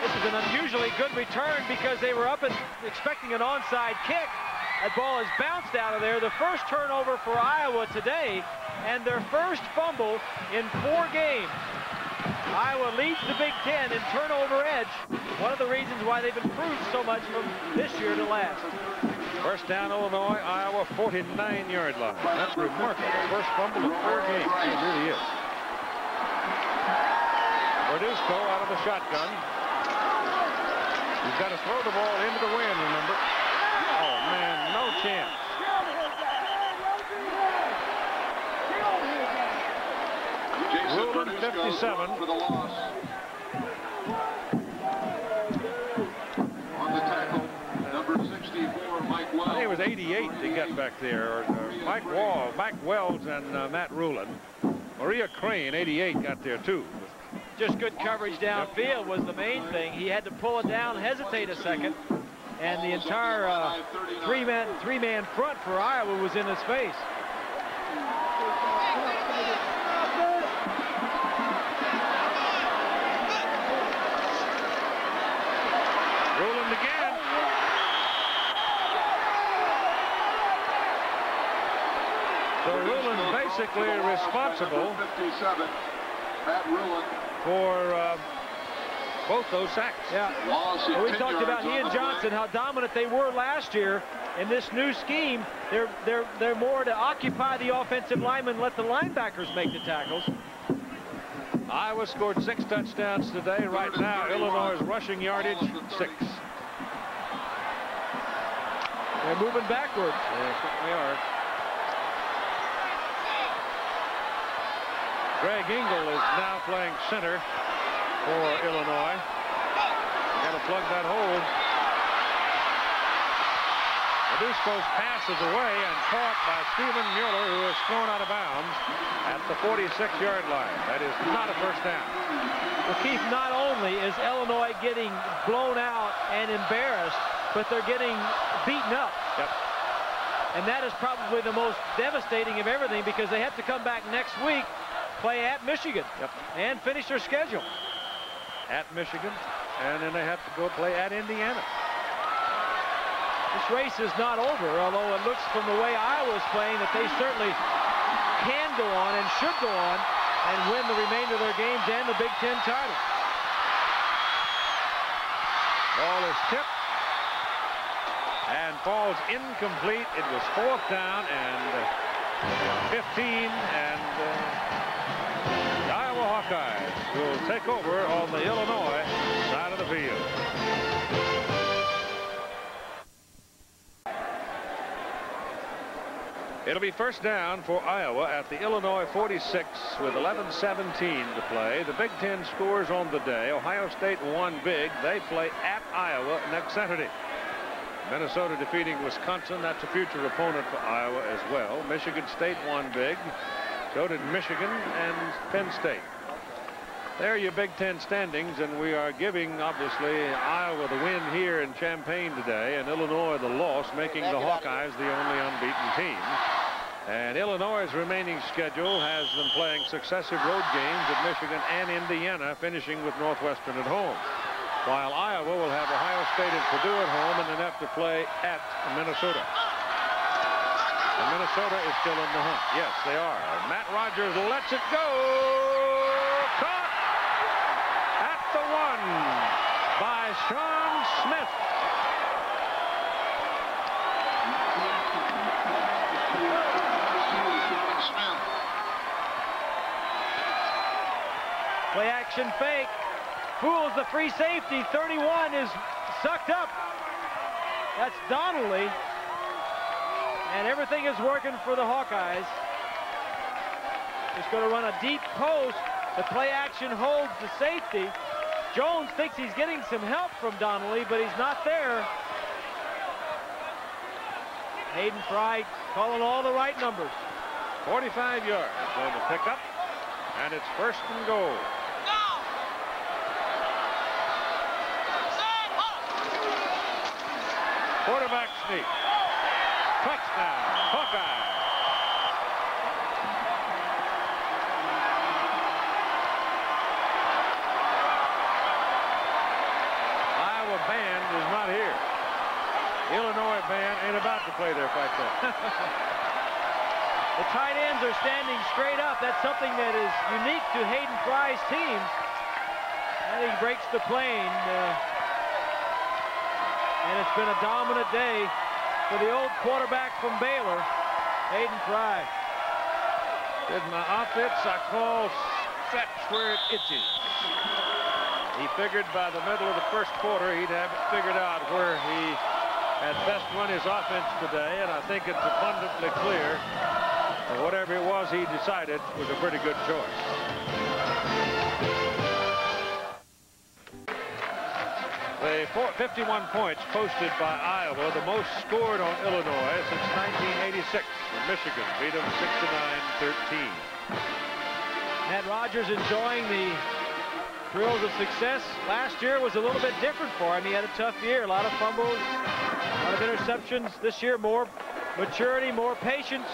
This is an unusually good return because they were up and expecting an onside kick. That ball is bounced out of there. The first turnover for Iowa today and their first fumble in 4 games. Iowa leads the Big Ten in turnover edge. One of the reasons why they've improved so much from this year to last. First down, Illinois, Iowa, 49-yard line. That's remarkable. First fumble in 4 games. It really is. Verduzco out of the shotgun. He's got to throw the ball into the wind, remember. Oh, man, no chance. Rulin, 57. For the loss. On the tackle, number 64, Mike Wells. I think it was 88 they got back there. Mike Wells and Matt Rulin. Maria Crane, 88, got there too. Just good coverage downfield was the main thing. He had to pull it down, hesitate a second, and the entire three-man front for Iowa was in his face. Rulin again. So Rulin basically responsible 57, Matt Rulin. For both those sacks. Yeah. Well, we talked about he and Johnson, how dominant they were last year. In this new scheme, they're more to occupy the offensive linemen, let the linebackers make the tackles. Iowa scored 6 touchdowns today. Right now, Illinois' rushing yardage, 6. They're moving backwards. They certainly are. Greg Engel is now playing center for Illinois. Got to plug that hole. Verduzco's pass is away and caught by Stephen Mueller, who is thrown out of bounds at the 46-yard line. That is not a first down. Well, Keith, not only is Illinois getting blown out and embarrassed, but they're getting beaten up. Yep. And that is probably the most devastating of everything because they have to come back next week, play at Michigan, and finish their schedule. At Michigan, and then they have to go play at Indiana. This race is not over, although it looks from the way Iowa's playing that they certainly can go on and should go on and win the remainder of their games and the Big Ten title. Ball is tipped and falls incomplete. It was 4th down and 15, and the Iowa Hawkeyes will take over on the Illinois side of the field. It'll be first down for Iowa at the Illinois 46 with 11:17 to play. The Big Ten scores on the day. Ohio State won big. They play at Iowa next Saturday. Minnesota defeating Wisconsin. That's a future opponent for Iowa as well. Michigan State won big. So did Michigan and Penn State. There are your Big Ten standings, and we are giving, obviously, Iowa the win here in Champaign today, and Illinois the loss, making the Hawkeyes the only unbeaten team. And Illinois' remaining schedule has them playing successive road games at Michigan and Indiana, finishing with Northwestern at home. While Iowa will have Ohio State and Purdue at home, and then have to play at Minnesota. And Minnesota is still in the hunt. Yes, they are. Matt Rogers lets it go. Caught at the 1 by Sean Smith. Play action fake. Fools the free safety. 31 is sucked up. That's Donnelly. And everything is working for the Hawkeyes. He's going to run a deep post. The play action holds the safety. Jones thinks he's getting some help from Donnelly, but he's not there. Hayden Fry calling all the right numbers. 45 yards on the pickup, and it's 1st and goal. Quarterback sneak. Touchdown, Hawkeye. Iowa band is not here. Illinois band ain't about to play their fight there. The tight ends are standing straight up. That's something that is unique to Hayden Fry's team. And he breaks the plane. And it's been a dominant day for the old quarterback from Baylor, Hayden Fry. Did my offense, I call that's where it itches. He figured by the middle of the 1st quarter he'd have it figured out where he had best run his offense today, and I think it's abundantly clear that whatever it was he decided was a pretty good choice. The 51 points posted by Iowa, the most scored on Illinois since 1986. When Michigan beat them 69-13. Matt Rogers enjoying the thrills of success. Last year was a little bit different for him. He had a tough year, a lot of fumbles, a lot of interceptions. This year, more maturity, more patience.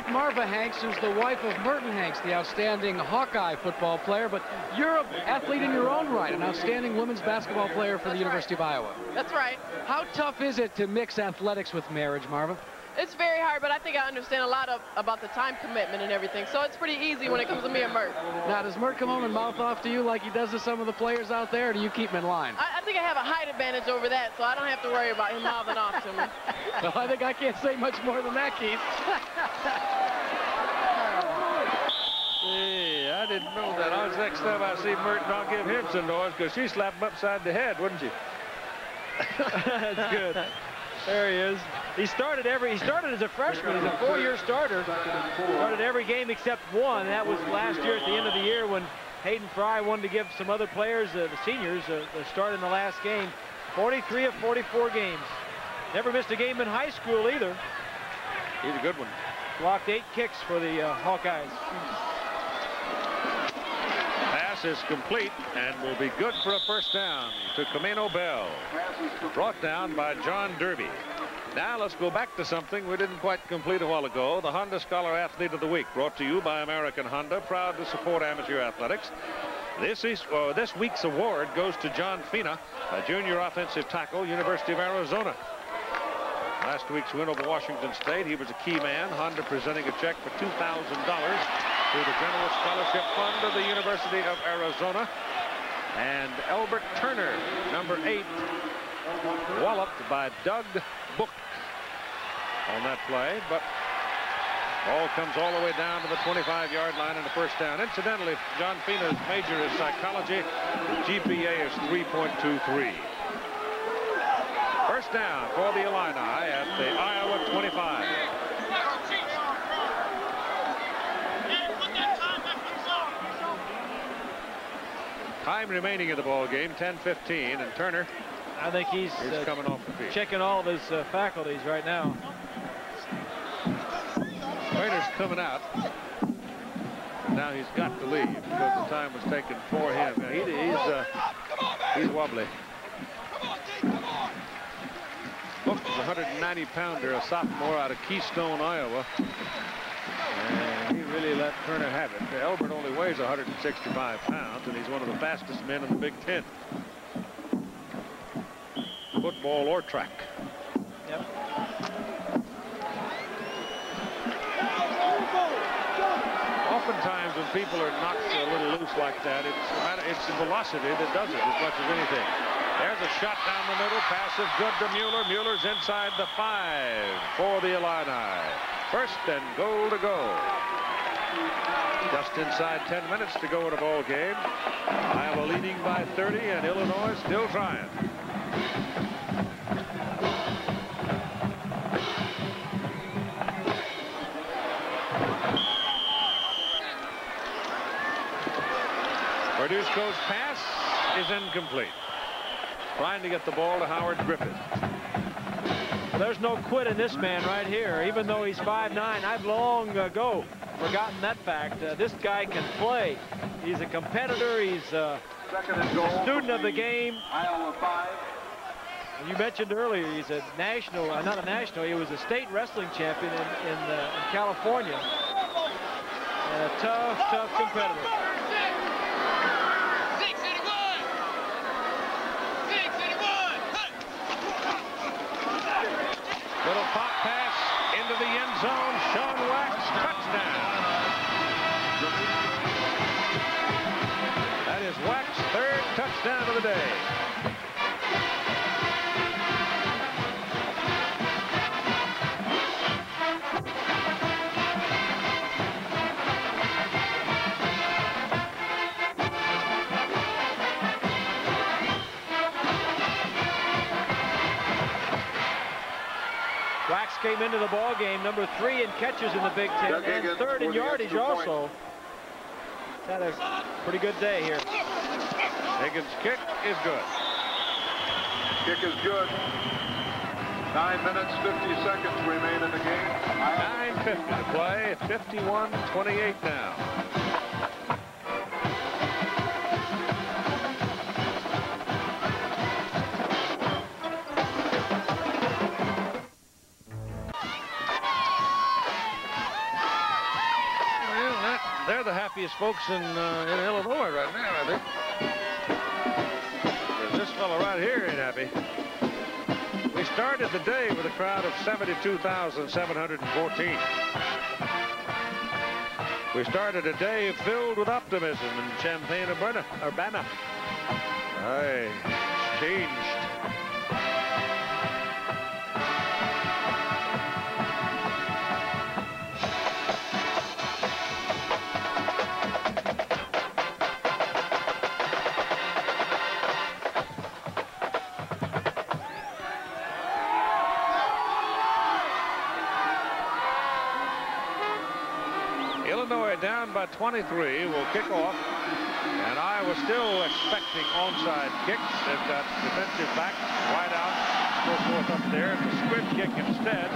Marva Hanks, who's the wife of Merton Hanks, the outstanding Hawkeye football player, but you're an athlete in your own right, an outstanding women's basketball player for the University of Iowa. That's right. How tough is it to mix athletics with marriage, Marva? It's very hard, but I think I understand a lot about the time commitment and everything, so it's pretty easy when it comes to me and Mert. Now, does Mert come home and mouth off to you like he does to some of the players out there, or do you keep him in line? I think I have a height advantage over that, so I don't have to worry about him mouthing off to me. Well, I think I can't say much more than that, Keith. Hey, I didn't know that. Next time I see Merton, I'll give him some noise, because she slapped him upside the head, wouldn't she? That's good. There he is. He started as a freshman. He's a 4-year starter. Started every game except one. That was last year at the end of the year when Hayden Fry wanted to give some other players, the seniors, the start in the last game. 43 of 44 games. Never missed a game in high school either. He's a good one. Blocked 8 kicks for the Hawkeyes. Pass is complete and will be good for a first down to Camino Bell. Brought down by John Derby. Now let's go back to something we didn't quite complete a while ago. The Honda Scholar Athlete of the Week, brought to you by American Honda, proud to support amateur athletics. This week's award goes to John Fina, a junior offensive tackle, University of Arizona. Last week's win over Washington State, he was a key man. Honda presenting a check for $2,000 to the General Scholarship Fund of the University of Arizona. And Albert Turner, number 8, walloped by Doug Book on that play, but ball comes all the way down to the 25-yard line and a first down. Incidentally, John Fina's major is psychology. The GPA is 3.23. First down for the Illini at the Iowa 25. Time remaining in the ball game, 10-15, and Turner, I think he's coming off the field. Checking all of his faculties right now. Turner's coming out. Now he's got to leave because the time was taken for him. He's wobbly. Book is a 190-pounder, a sophomore out of Keystone, Iowa. And he really let Turner have it. Elbert only weighs 165 pounds, and he's one of the fastest men in the Big Ten. Football or track. Yep. Oftentimes when people are knocked a little loose like that, it's the velocity that does it as much as anything. There's a shot down the middle. Pass is good to Mueller. Mueller's inside the 5 for the Illini. First and goal to go. Just inside 10 minutes to go in a ball game. Iowa leading by 30, and Illinois still trying. Verduzco's pass is incomplete. Trying to get the ball to Howard Griffith. There's no quit in this man right here. Even though he's 5'9", I've long ago forgotten that fact. This guy can play. He's a competitor. He's a student of the game. Iowa 5. You mentioned earlier he's a national, not a national, he was a state wrestling champion in California. And a tough competitor. Little pop pass into the end zone. Sean Wax, touchdown. That is Wax's third touchdown of the day. Wax came into the ball game number 3 in catches in the Big Ten and 3rd in yardage also. He's had a pretty good day here. Higgins' kick is good. Kick is good. 9 minutes, 50 seconds remain in the game. 9:50 to play. 51-28 now. They're the happiest folks in Illinois right now, I think. This fella right here ain't happy. We started the day with a crowd of 72,714. We started a day filled with optimism in Champaign, Urbana. Aye, it's changed. Illinois down by 23 will kick off, and Iowa still expecting onside kicks. They've got defensive backs wide out, so forth up there. It's a squib kick instead,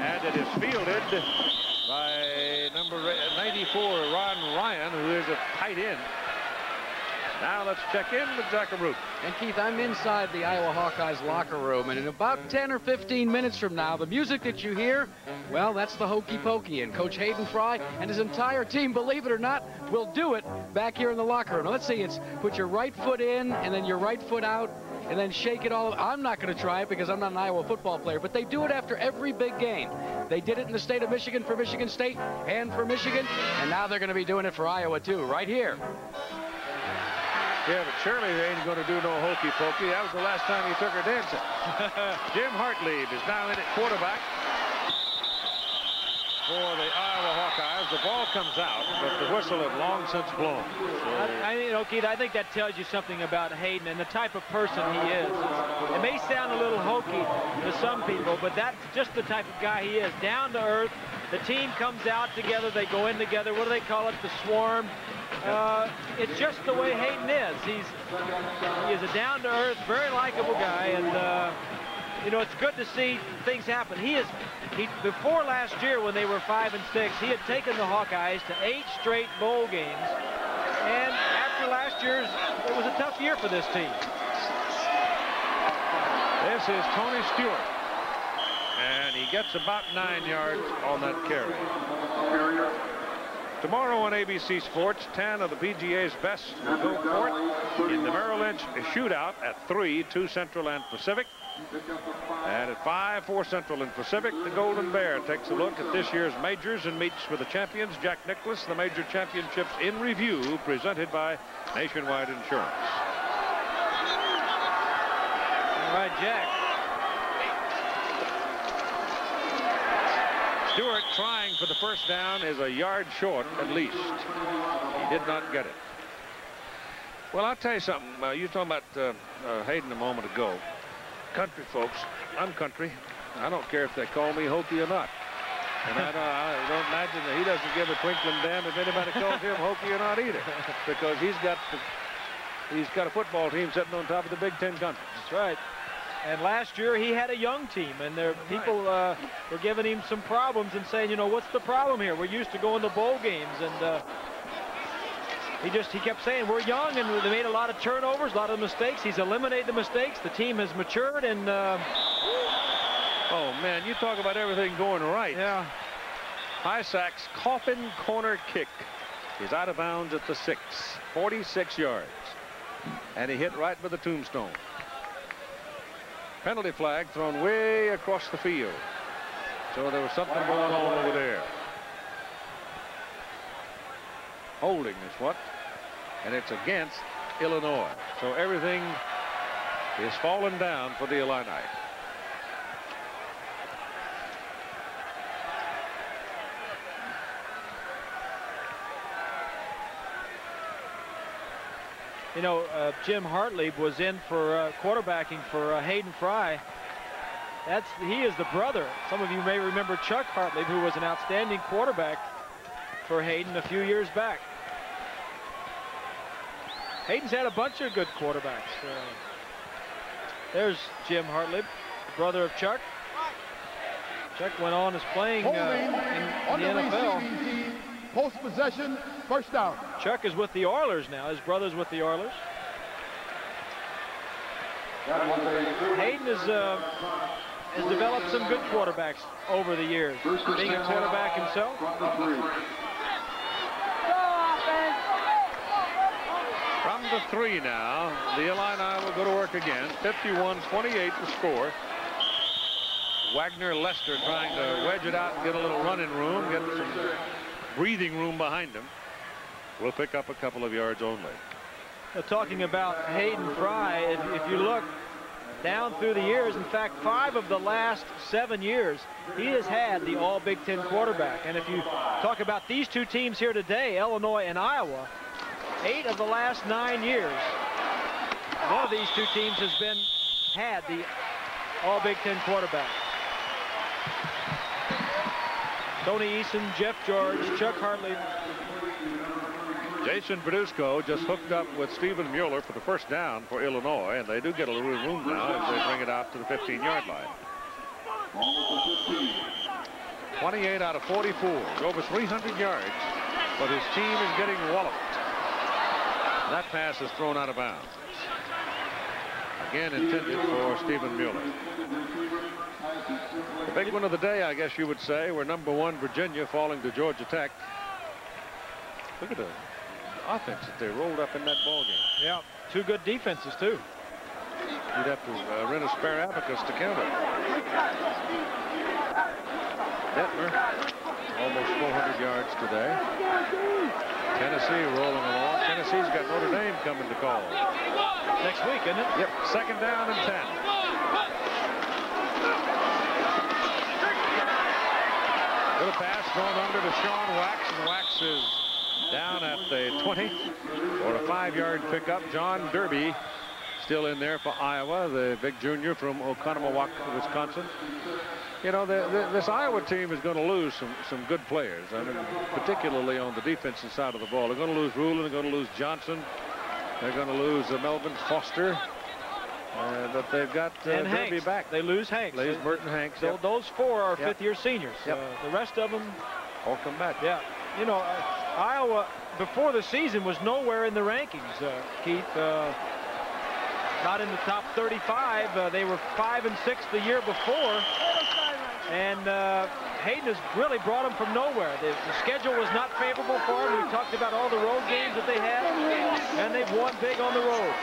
and it is fielded by number 94 Ron Ryan, who is a tight end. Now let's check in with Zacharuk. And Keith, I'm inside the Iowa Hawkeyes locker room, and in about 10 or 15 minutes from now, the music that you hear, well, that's the Hokey Pokey, and Coach Hayden Fry and his entire team, believe it or not, will do it back here in the locker room. Now, let's see, it's put your right foot in and then your right foot out and then shake it all. I'm not going to try it because I'm not an Iowa football player, but they do it after every big game. They did it in the state of Michigan for Michigan State and for Michigan, and now they're going to be doing it for Iowa too, right here. Yeah, but surely they ain't going to do no hokey pokey. That was the last time he took her dancing. Jim Hartlieb is now in at quarterback for the Iowa Hawkeyes. The ball comes out, but the whistle had long since blown. You know, Keith, I think that tells you something about Hayden and the type of person he is. It may sound a little hokey to some people, but that's just the type of guy he is. Down to earth. The team comes out together. They go in together. What do they call it? The swarm. It's just the way Hayden is. He is a down-to-earth, very likable guy, and you know, it's good to see things happen. Before last year, when they were 5 and 6, he had taken the Hawkeyes to 8 straight bowl games, and after last year's, it was a tough year for this team. This is Tony Stewart, and he gets about 9 yards on that carry. Tomorrow on ABC Sports, 10 of the PGA's best will go for it in the Merrill Lynch shootout at 3, 2 Central and Pacific. And at 5, 4 Central and Pacific, the Golden Bear takes a look at this year's majors and meets with the champions, Jack Nicklaus, the major championships in review, presented by Nationwide Insurance. All right, Jack. Stewart trying for the first down is a yard short at least. He did not get it. Well, I'll tell you something. You were talking about Hayden a moment ago. Country folks, I'm country. I don't care if they call me Hokie or not. And I don't imagine that he doesn't give a twinkling damn if anybody calls him Hokie or not either. Because he's got a football team sitting on top of the Big Ten Conference. That's right. And last year he had a young team, and people were giving him some problems and saying, you know, what's the problem here? We're used to going to bowl games, and he kept saying we're young, and they made a lot of turnovers, a lot of mistakes. He's eliminated the mistakes. The team has matured, and oh man, you talk about everything going right. Yeah. Hysak's coffin corner kick is out of bounds at the 6, 46 yards, and he hit right by the tombstone. Penalty flag thrown way across the field. So there was something going on over there. Holding is what? And it's against Illinois. So everything is falling down for the Illini. You know, Jim Hartley was in for quarterbacking for Hayden Fry. He is the brother. Some of you may remember Chuck Hartley, who was an outstanding quarterback for Hayden a few years back. Hayden's had a bunch of good quarterbacks. There's Jim Hartley, brother of Chuck. Chuck went on as playing in the NFL. Post-possession, first down. Chuck is with the Oilers now. His brother's with the Oilers. Hayden has developed some good quarterbacks over the years, being a quarterback himself. From the 3 now, the Illini will go to work again. 51-28 the score. Wagner Lester trying to wedge it out and get a little running room, get some breathing room behind him. We'll pick up a couple of yards only. Talking about Hayden Fry, if you look down through the years, in fact, 5 of the last 7 years, he has had the all Big Ten quarterback. And if you talk about these two teams here today, Illinois and Iowa, 8 of the last 9 years, one of these two teams has had the all Big Ten quarterback. Tony Eason, Jeff George, Chuck Hartley. Jason Bradusco just hooked up with Stephen Mueller for the first down for Illinois, and they do get a little room now as they bring it out to the 15-yard line. 28 out of 44, over 300 yards, but his team is getting walloped. That pass is thrown out of bounds. Again intended for Stephen Mueller. The big one of the day, I guess you would say, were #1 Virginia falling to Georgia Tech. Look at the offense that they rolled up in that ball game. Yeah, 2 good defenses too. You'd have to rent a spare abacus to count it. Detmer, almost 400 yards today. Tennessee rolling along. Tennessee's got Notre Dame coming to call. Next week, isn't it? Yep, 2nd down and 10. Little pass thrown under to Sean Wax, and Wax is down at the 20 for a 5-yard pickup. John Derby still in there for Iowa, the big junior from Oconomowoc, Wisconsin. You know, this Iowa team is going to lose some good players. I mean, particularly on the defensive side of the ball. They're going to lose Rulin, they're going to lose Johnson, they're going to lose Melvin Foster. But they've got Derby back. They lose Hanks. They lose Burton Hanks. So those 4 are 5th-year seniors. The rest of them all come back. Yeah. You know, Iowa before the season was nowhere in the rankings, Keith. Not in the top 35. They were 5 and 6 the year before. And Hayden has really brought them from nowhere. The schedule was not favorable for them. We talked about all the road games that they had, and they've won big on the road.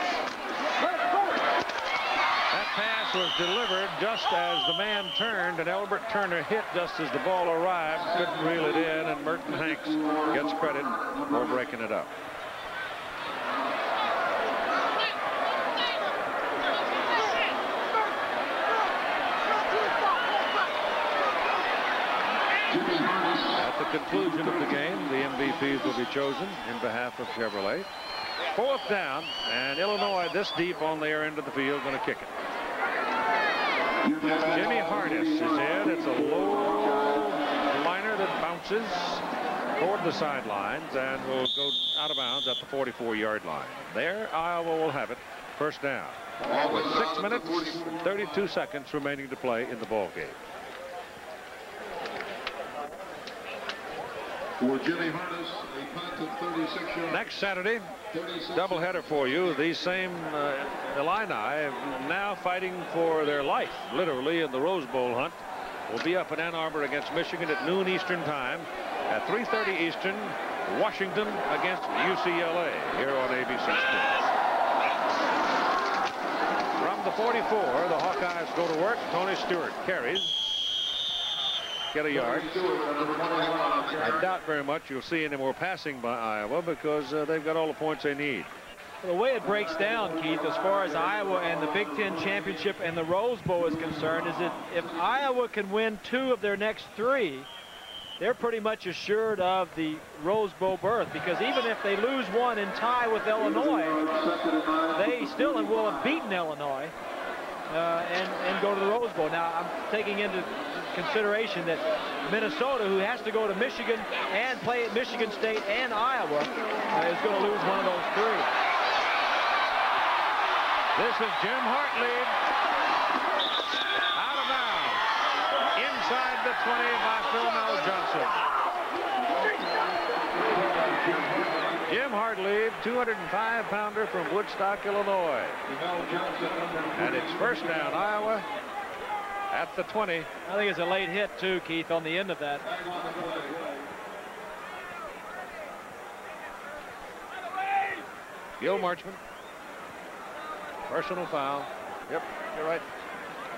That pass was delivered just as the man turned, and Albert Turner hit just as the ball arrived. Couldn't reel it in, and Merton Hanks gets credit for breaking it up. conclusion of the game, the MVPs will be chosen in behalf of Chevrolet. 4th down, and Illinois this deep on their end of the field, going to kick it. Jimmy Hardis is in. It's a low liner that bounces toward the sidelines and will go out of bounds at the 44-yard line. There, Iowa will have it. 1st down. With 6 minutes and 32 seconds remaining to play in the ball game. For Jimmy Hardis, a punt of 36 yards. Next Saturday, doubleheader for you. These same Illini now fighting for their life, literally, in the Rose Bowl hunt. Will be up in Ann Arbor against Michigan at noon Eastern time. At 3:30 Eastern, Washington against UCLA here on ABC Sports. From the 44, the Hawkeyes go to work. Tony Stewart carries. Get a yard. I doubt very much you'll see any more passing by Iowa because they've got all the points they need. The way it breaks down, Keith, as far as Iowa and the Big Ten Championship and the Rose Bowl is concerned, is that if Iowa can win 2 of their next 3, they're pretty much assured of the Rose Bowl berth, because even if they lose 1 and tie with Illinois, they still will have beaten Illinois and go to the Rose Bowl. Now, I'm taking into consideration that Minnesota, who has to go to Michigan and play at Michigan State and Iowa, is going to lose 1 of those 3. This is Jim Hartlieb. Out of bounds. Inside the 20 by Phil Mel Johnson. Jim Hartlieb, 205-pounder from Woodstock, Illinois. And it's 1st down, Iowa. At the 20. I think it's a late hit, too, Keith, on the end of that. Gil Marchman. Personal foul. Yep, you're right.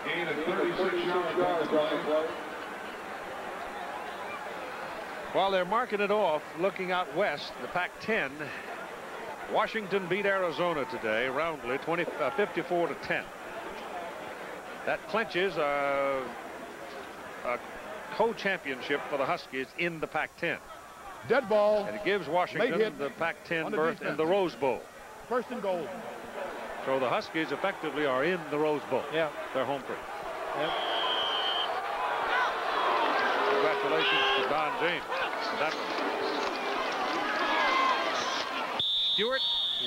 Gain of 36 yards. While they're marking it off, looking out west, the Pac-10, Washington beat Arizona today, roundly, 54-10. That clinches a co-championship for the Huskies in the Pac-10. Dead ball. And it gives Washington the Pac-10 berth in the Rose Bowl. 1st and goal. So the Huskies effectively are in the Rose Bowl. Yeah. They're home free. Yep. Congratulations to Don James. That Stewart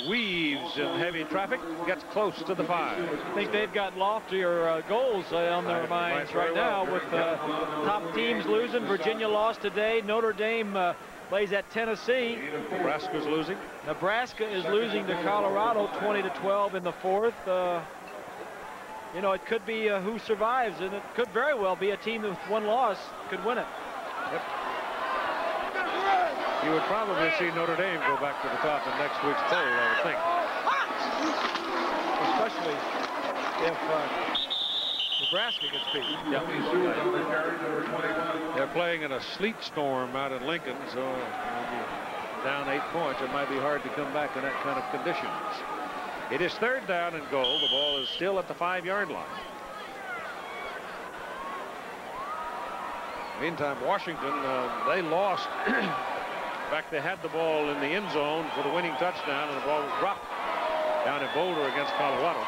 weaves in heavy traffic, gets close to the 5. I think they've got loftier goals on their minds right now with top teams losing. Virginia lost today. Notre Dame plays at Tennessee. Nebraska's losing. Nebraska is losing to Colorado 20-12 in the 4th. You know, it could be who survives, and it could very well be a team with 1 loss could win it. Yep. You would probably see Notre Dame go back to the top in next week's poll, I would think. Especially if Nebraska gets beat. Yep. They're playing in a sleet storm out in Lincoln, so down 8 points, it might be hard to come back in that kind of conditions. It is 3rd down and goal. The ball is still at the 5-yard line. Meantime, Washington, they lost. In fact, they had the ball in the end zone for the winning touchdown, and the ball was dropped down in Boulder against Colorado.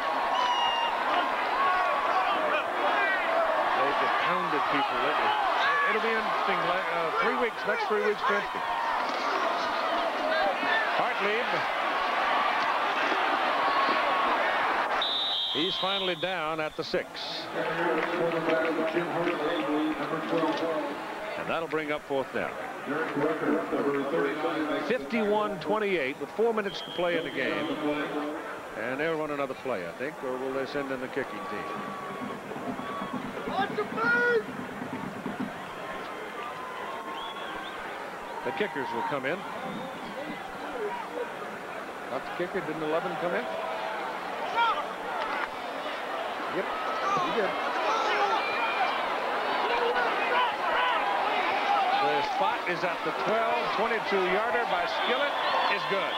They just pounded people lately. It'll be interesting. 3 weeks, next 3 weeks, interesting. Hartlieb. He's finally down at the 6. And that'll bring up 4th down. 51-28 with 4 minutes to play in the game. And they'll run another play, I think, or will they send in the kicking team? The kickers will come in. Not the kicker. Didn't 11 come in? Yep, he did. The spot is at the 12, 22-yarder by Skillett is good.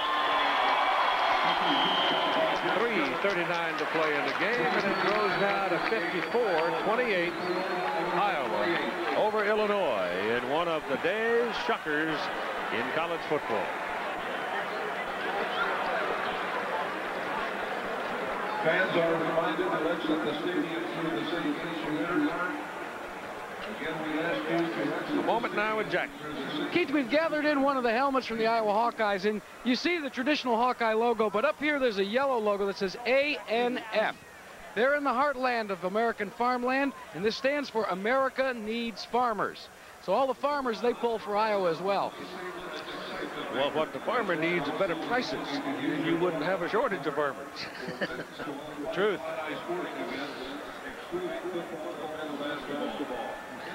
3:39 to play in the game, and it goes now to 54-28 Iowa over Illinois in one of the day's shockers in college football. Fans are reminded to exit the stadium through the city finishing winner card. Again, we ask you to exit. A moment now with Jack. Keith, we've gathered in one of the helmets from the Iowa Hawkeyes, and you see the traditional Hawkeye logo, but up here there's a yellow logo that says ANF. They're in the heartland of American farmland, and this stands for America Needs Farmers. So all the farmers, they pull for Iowa as well. Well, what the farmer needs is better prices. You wouldn't have a shortage of farmers. The truth.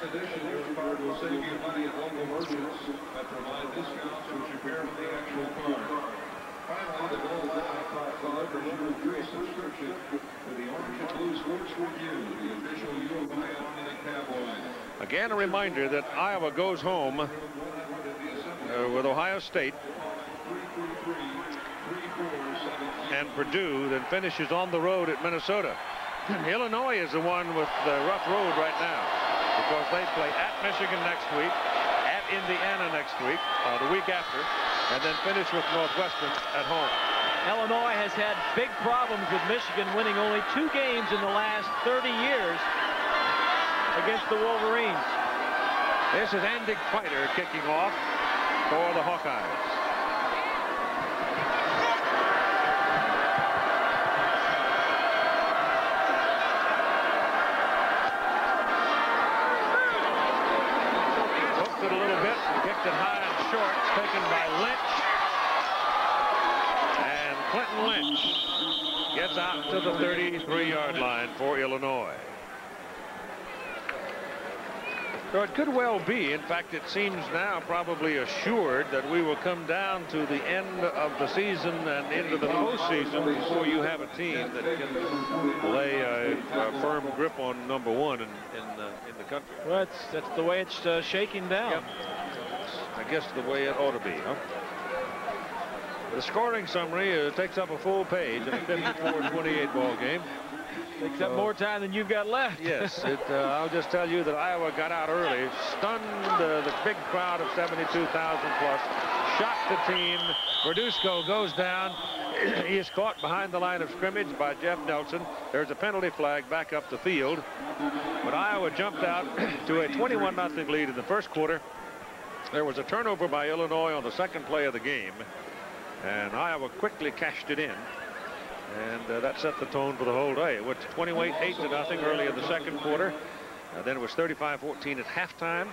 In addition, your card will save you money at local merchants that provide discounts which appear on the actual card. Finally, the Gold Icon Club delivers a free subscription to the Orange and Blue Sports Review, the official U of I online tabloid. Again, a reminder that Iowa goes home with Ohio State and Purdue, then finishes on the road at Minnesota. Illinois is the one with the rough road right now, because they play at Michigan next week, at Indiana next week, the week after, and then finish with Northwestern at home. Illinois has had big problems with Michigan, winning only 2 games in the last 30 years against the Wolverines. This is Andy Kreider kicking off for the Hawkeyes. Hooked it a little bit, kicked it high and short, taken by Lynch. And Clinton Lynch gets out to the 33-yard line for Illinois. So it could well be, in fact, it seems now probably assured that we will come down to the end of the season and into the postseason before you have a team that can lay a firm grip on #1 in the country. Well, that's the way it's shaking down. Yep. I guess the way it ought to be, huh? The scoring summary takes up a full page in a 54-28 ball game. Takes up more time than you've got left. Yes, I'll just tell you that Iowa got out early, stunned the big crowd of 72,000 plus, shocked the team. Verduzco goes down. He is caught behind the line of scrimmage by Jeff Nelson. There's a penalty flag back up the field. But Iowa jumped out to a 21-0 lead in the first quarter. There was a turnover by Illinois on the second play of the game, and Iowa quickly cashed it in. And that set the tone for the whole day. It went 28-0 early in the second quarter. Then it was 35-14 at halftime.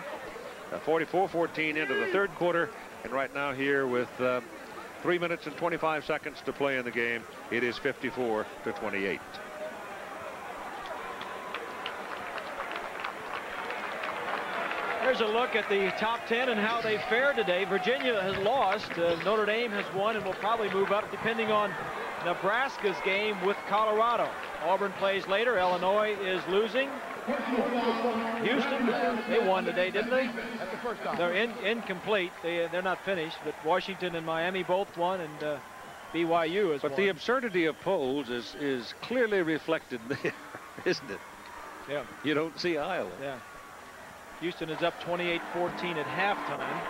44-14 into the third quarter. And right now here with 3 minutes and 25 seconds to play in the game, it is 54-28. Here's a look at the top 10 and how they fared today. Virginia has lost. Notre Dame has won and will probably move up depending on Nebraska's game with Colorado. Auburn plays later. Illinois is losing. Houston, they won today, didn't they? That's the first time. They're incomplete. They're not finished, but Washington and Miami both won, and BYU has won. But the absurdity of polls is clearly reflected there, isn't it? Yeah. You don't see Iowa. Yeah. Houston is up 28-14 at halftime.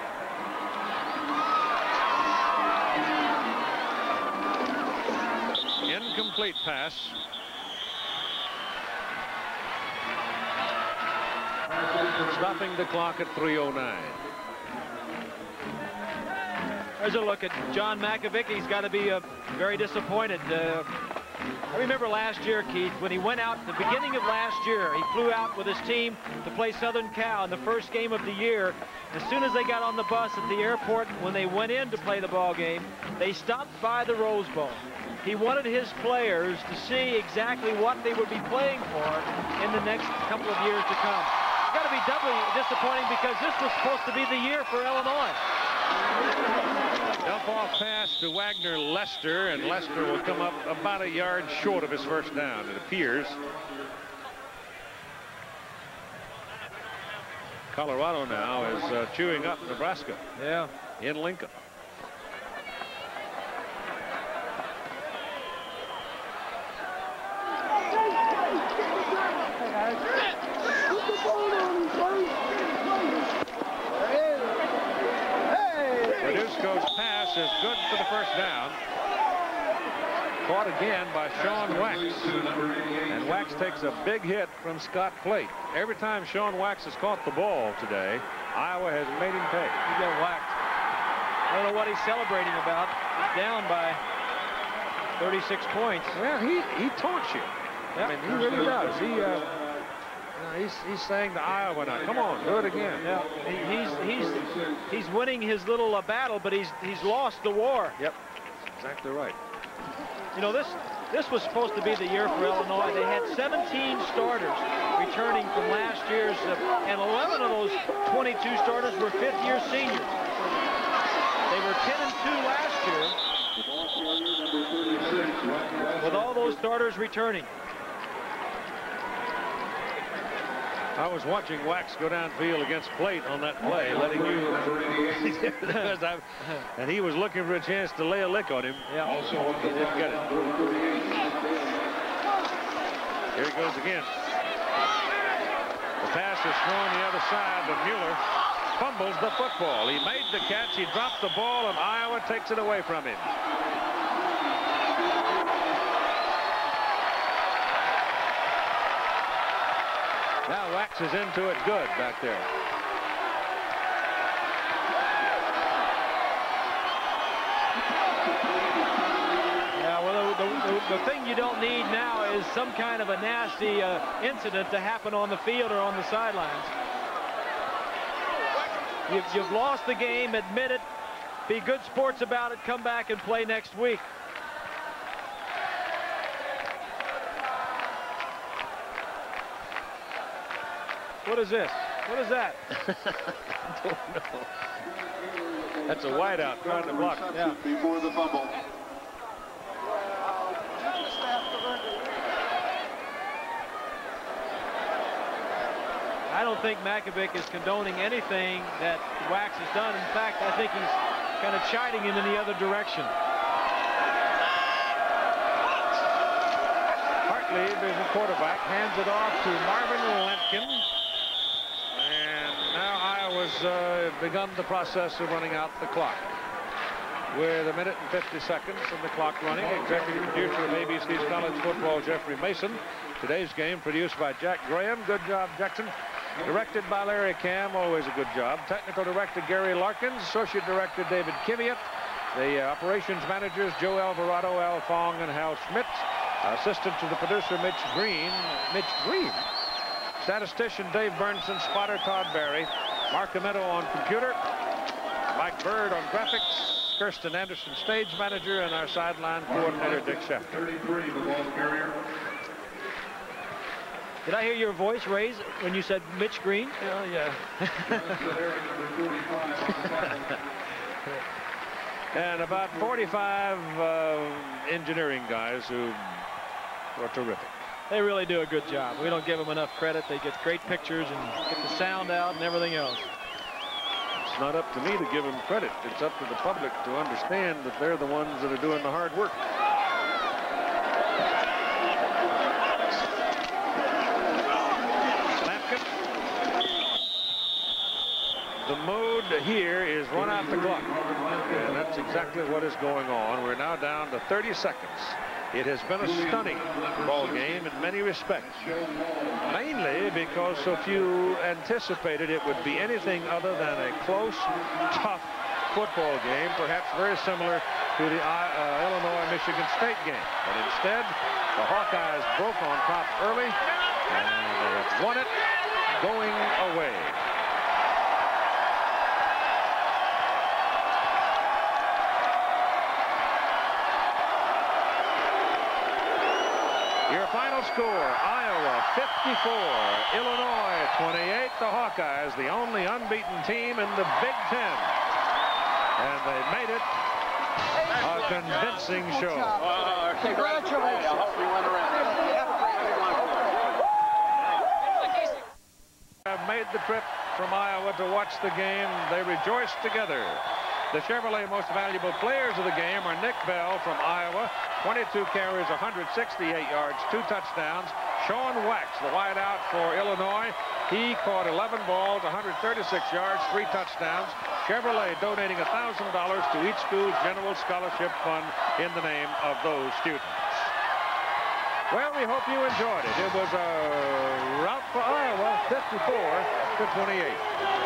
Incomplete pass. Stopping the clock at 3:09. There's a look at John Makovic. He's got to be very disappointed. I remember last year, Keith, when he went out at the beginning of last year, he flew out with his team to play Southern Cal in the first game of the year. As soon as they got on the bus at the airport, when they went in to play the ball game, they stopped by the Rose Bowl. He wanted his players to see exactly what they would be playing for in the next couple of years to come. It's got to be doubly disappointing because this was supposed to be the year for Illinois. Dump off pass to Wagner Lester, and Lester will come up about a yard short of his first down, it appears. Colorado now is chewing up Nebraska. Yeah. In Lincoln. is good for the first down. Caught again by Sean Wax. And Wax takes a big hit from Scott Plate. Every time Sean Wax has caught the ball today, Iowa has made him pay. You get whacked. I don't know what he's celebrating about. He's down by 36 points. Well, he taunts you. Yep. I mean, he really does. He's saying to Iowa now, come on, do it again. Yeah, he's winning his little battle, but he's lost the war. Yep, exactly right. You know, this was supposed to be the year for Illinois. They had 17 starters returning from last year's, and 11 of those 22 starters were fifth-year seniors. They were 10-2 last year with all those starters returning. I was watching Wax go downfield against Plate on that play, letting you, and he was looking for a chance to lay a lick on him. Yeah. He didn't get it. Here he goes again. The pass is thrown the other side, but Mueller fumbles the football. He made the catch, he dropped the ball, and Iowa takes it away from him. Now Wax is into it good back there. Yeah, well, the thing you don't need now is some kind of a nasty incident to happen on the field or on the sidelines. You've lost the game, admit it, be good sports about it, come back and play next week. What is this? What is that? I don't know. That's a wideout trying to block. Yeah. Before the fumble. I don't think Makovic is condoning anything that Wax has done. In fact, I think he's kind of chiding him in the other direction. Hartley, the quarterback, hands it off to Marvin Lampkin. And now Iowa's begun the process of running out the clock. With 1 minute and 50 seconds and the clock running, executive producer of ABC's College Football, Jeffrey Mason. Today's game produced by Jack Graham. Good job, Jackson. Directed by Larry Cam, always a good job. Technical director Gary Larkins, associate director David Kiviat. The operations managers Joe Alvarado, Al Fong, and Hal Schmidt. Assistant to the producer Mitch Green. Statistician Dave Burnson, spotter Todd Barry. Mark Amento on computer. Mike Bird on graphics. Kirsten Anderson, stage manager, and our sideline coordinator Dick Schefter. 33, the ball carrier. Did I hear your voice raise when you said Mitch Green? Yeah. And about 45 engineering guys who are terrific. They really do a good job. We don't give them enough credit. They get great pictures and get the sound out and everything else. It's not up to me to give them credit. It's up to the public to understand that they're the ones that are doing the hard work. The mode here is run out the clock. And that's exactly what is going on. We're now down to 30 seconds. It has been a stunning ball game in many respects. Mainly because so few anticipated it would be anything other than a close, tough football game, perhaps very similar to the Illinois-Michigan State game. But instead, the Hawkeyes broke on top early, and they have won it going away. Your final score, Iowa 54, Illinois 28. The Hawkeyes, the only unbeaten team in the Big Ten. And they made it a convincing show. Congratulations. Have made the trip from Iowa to watch the game. They rejoice together. The Chevrolet most valuable players of the game are Nick Bell from Iowa, 22 carries, 168 yards, 2 touchdowns. Sean Wax, the wideout for Illinois, he caught 11 balls, 136 yards, 3 touchdowns. Chevrolet donating $1,000 to each school's general scholarship fund in the name of those students. Well, we hope you enjoyed it. It was a rout for Iowa, 54-28.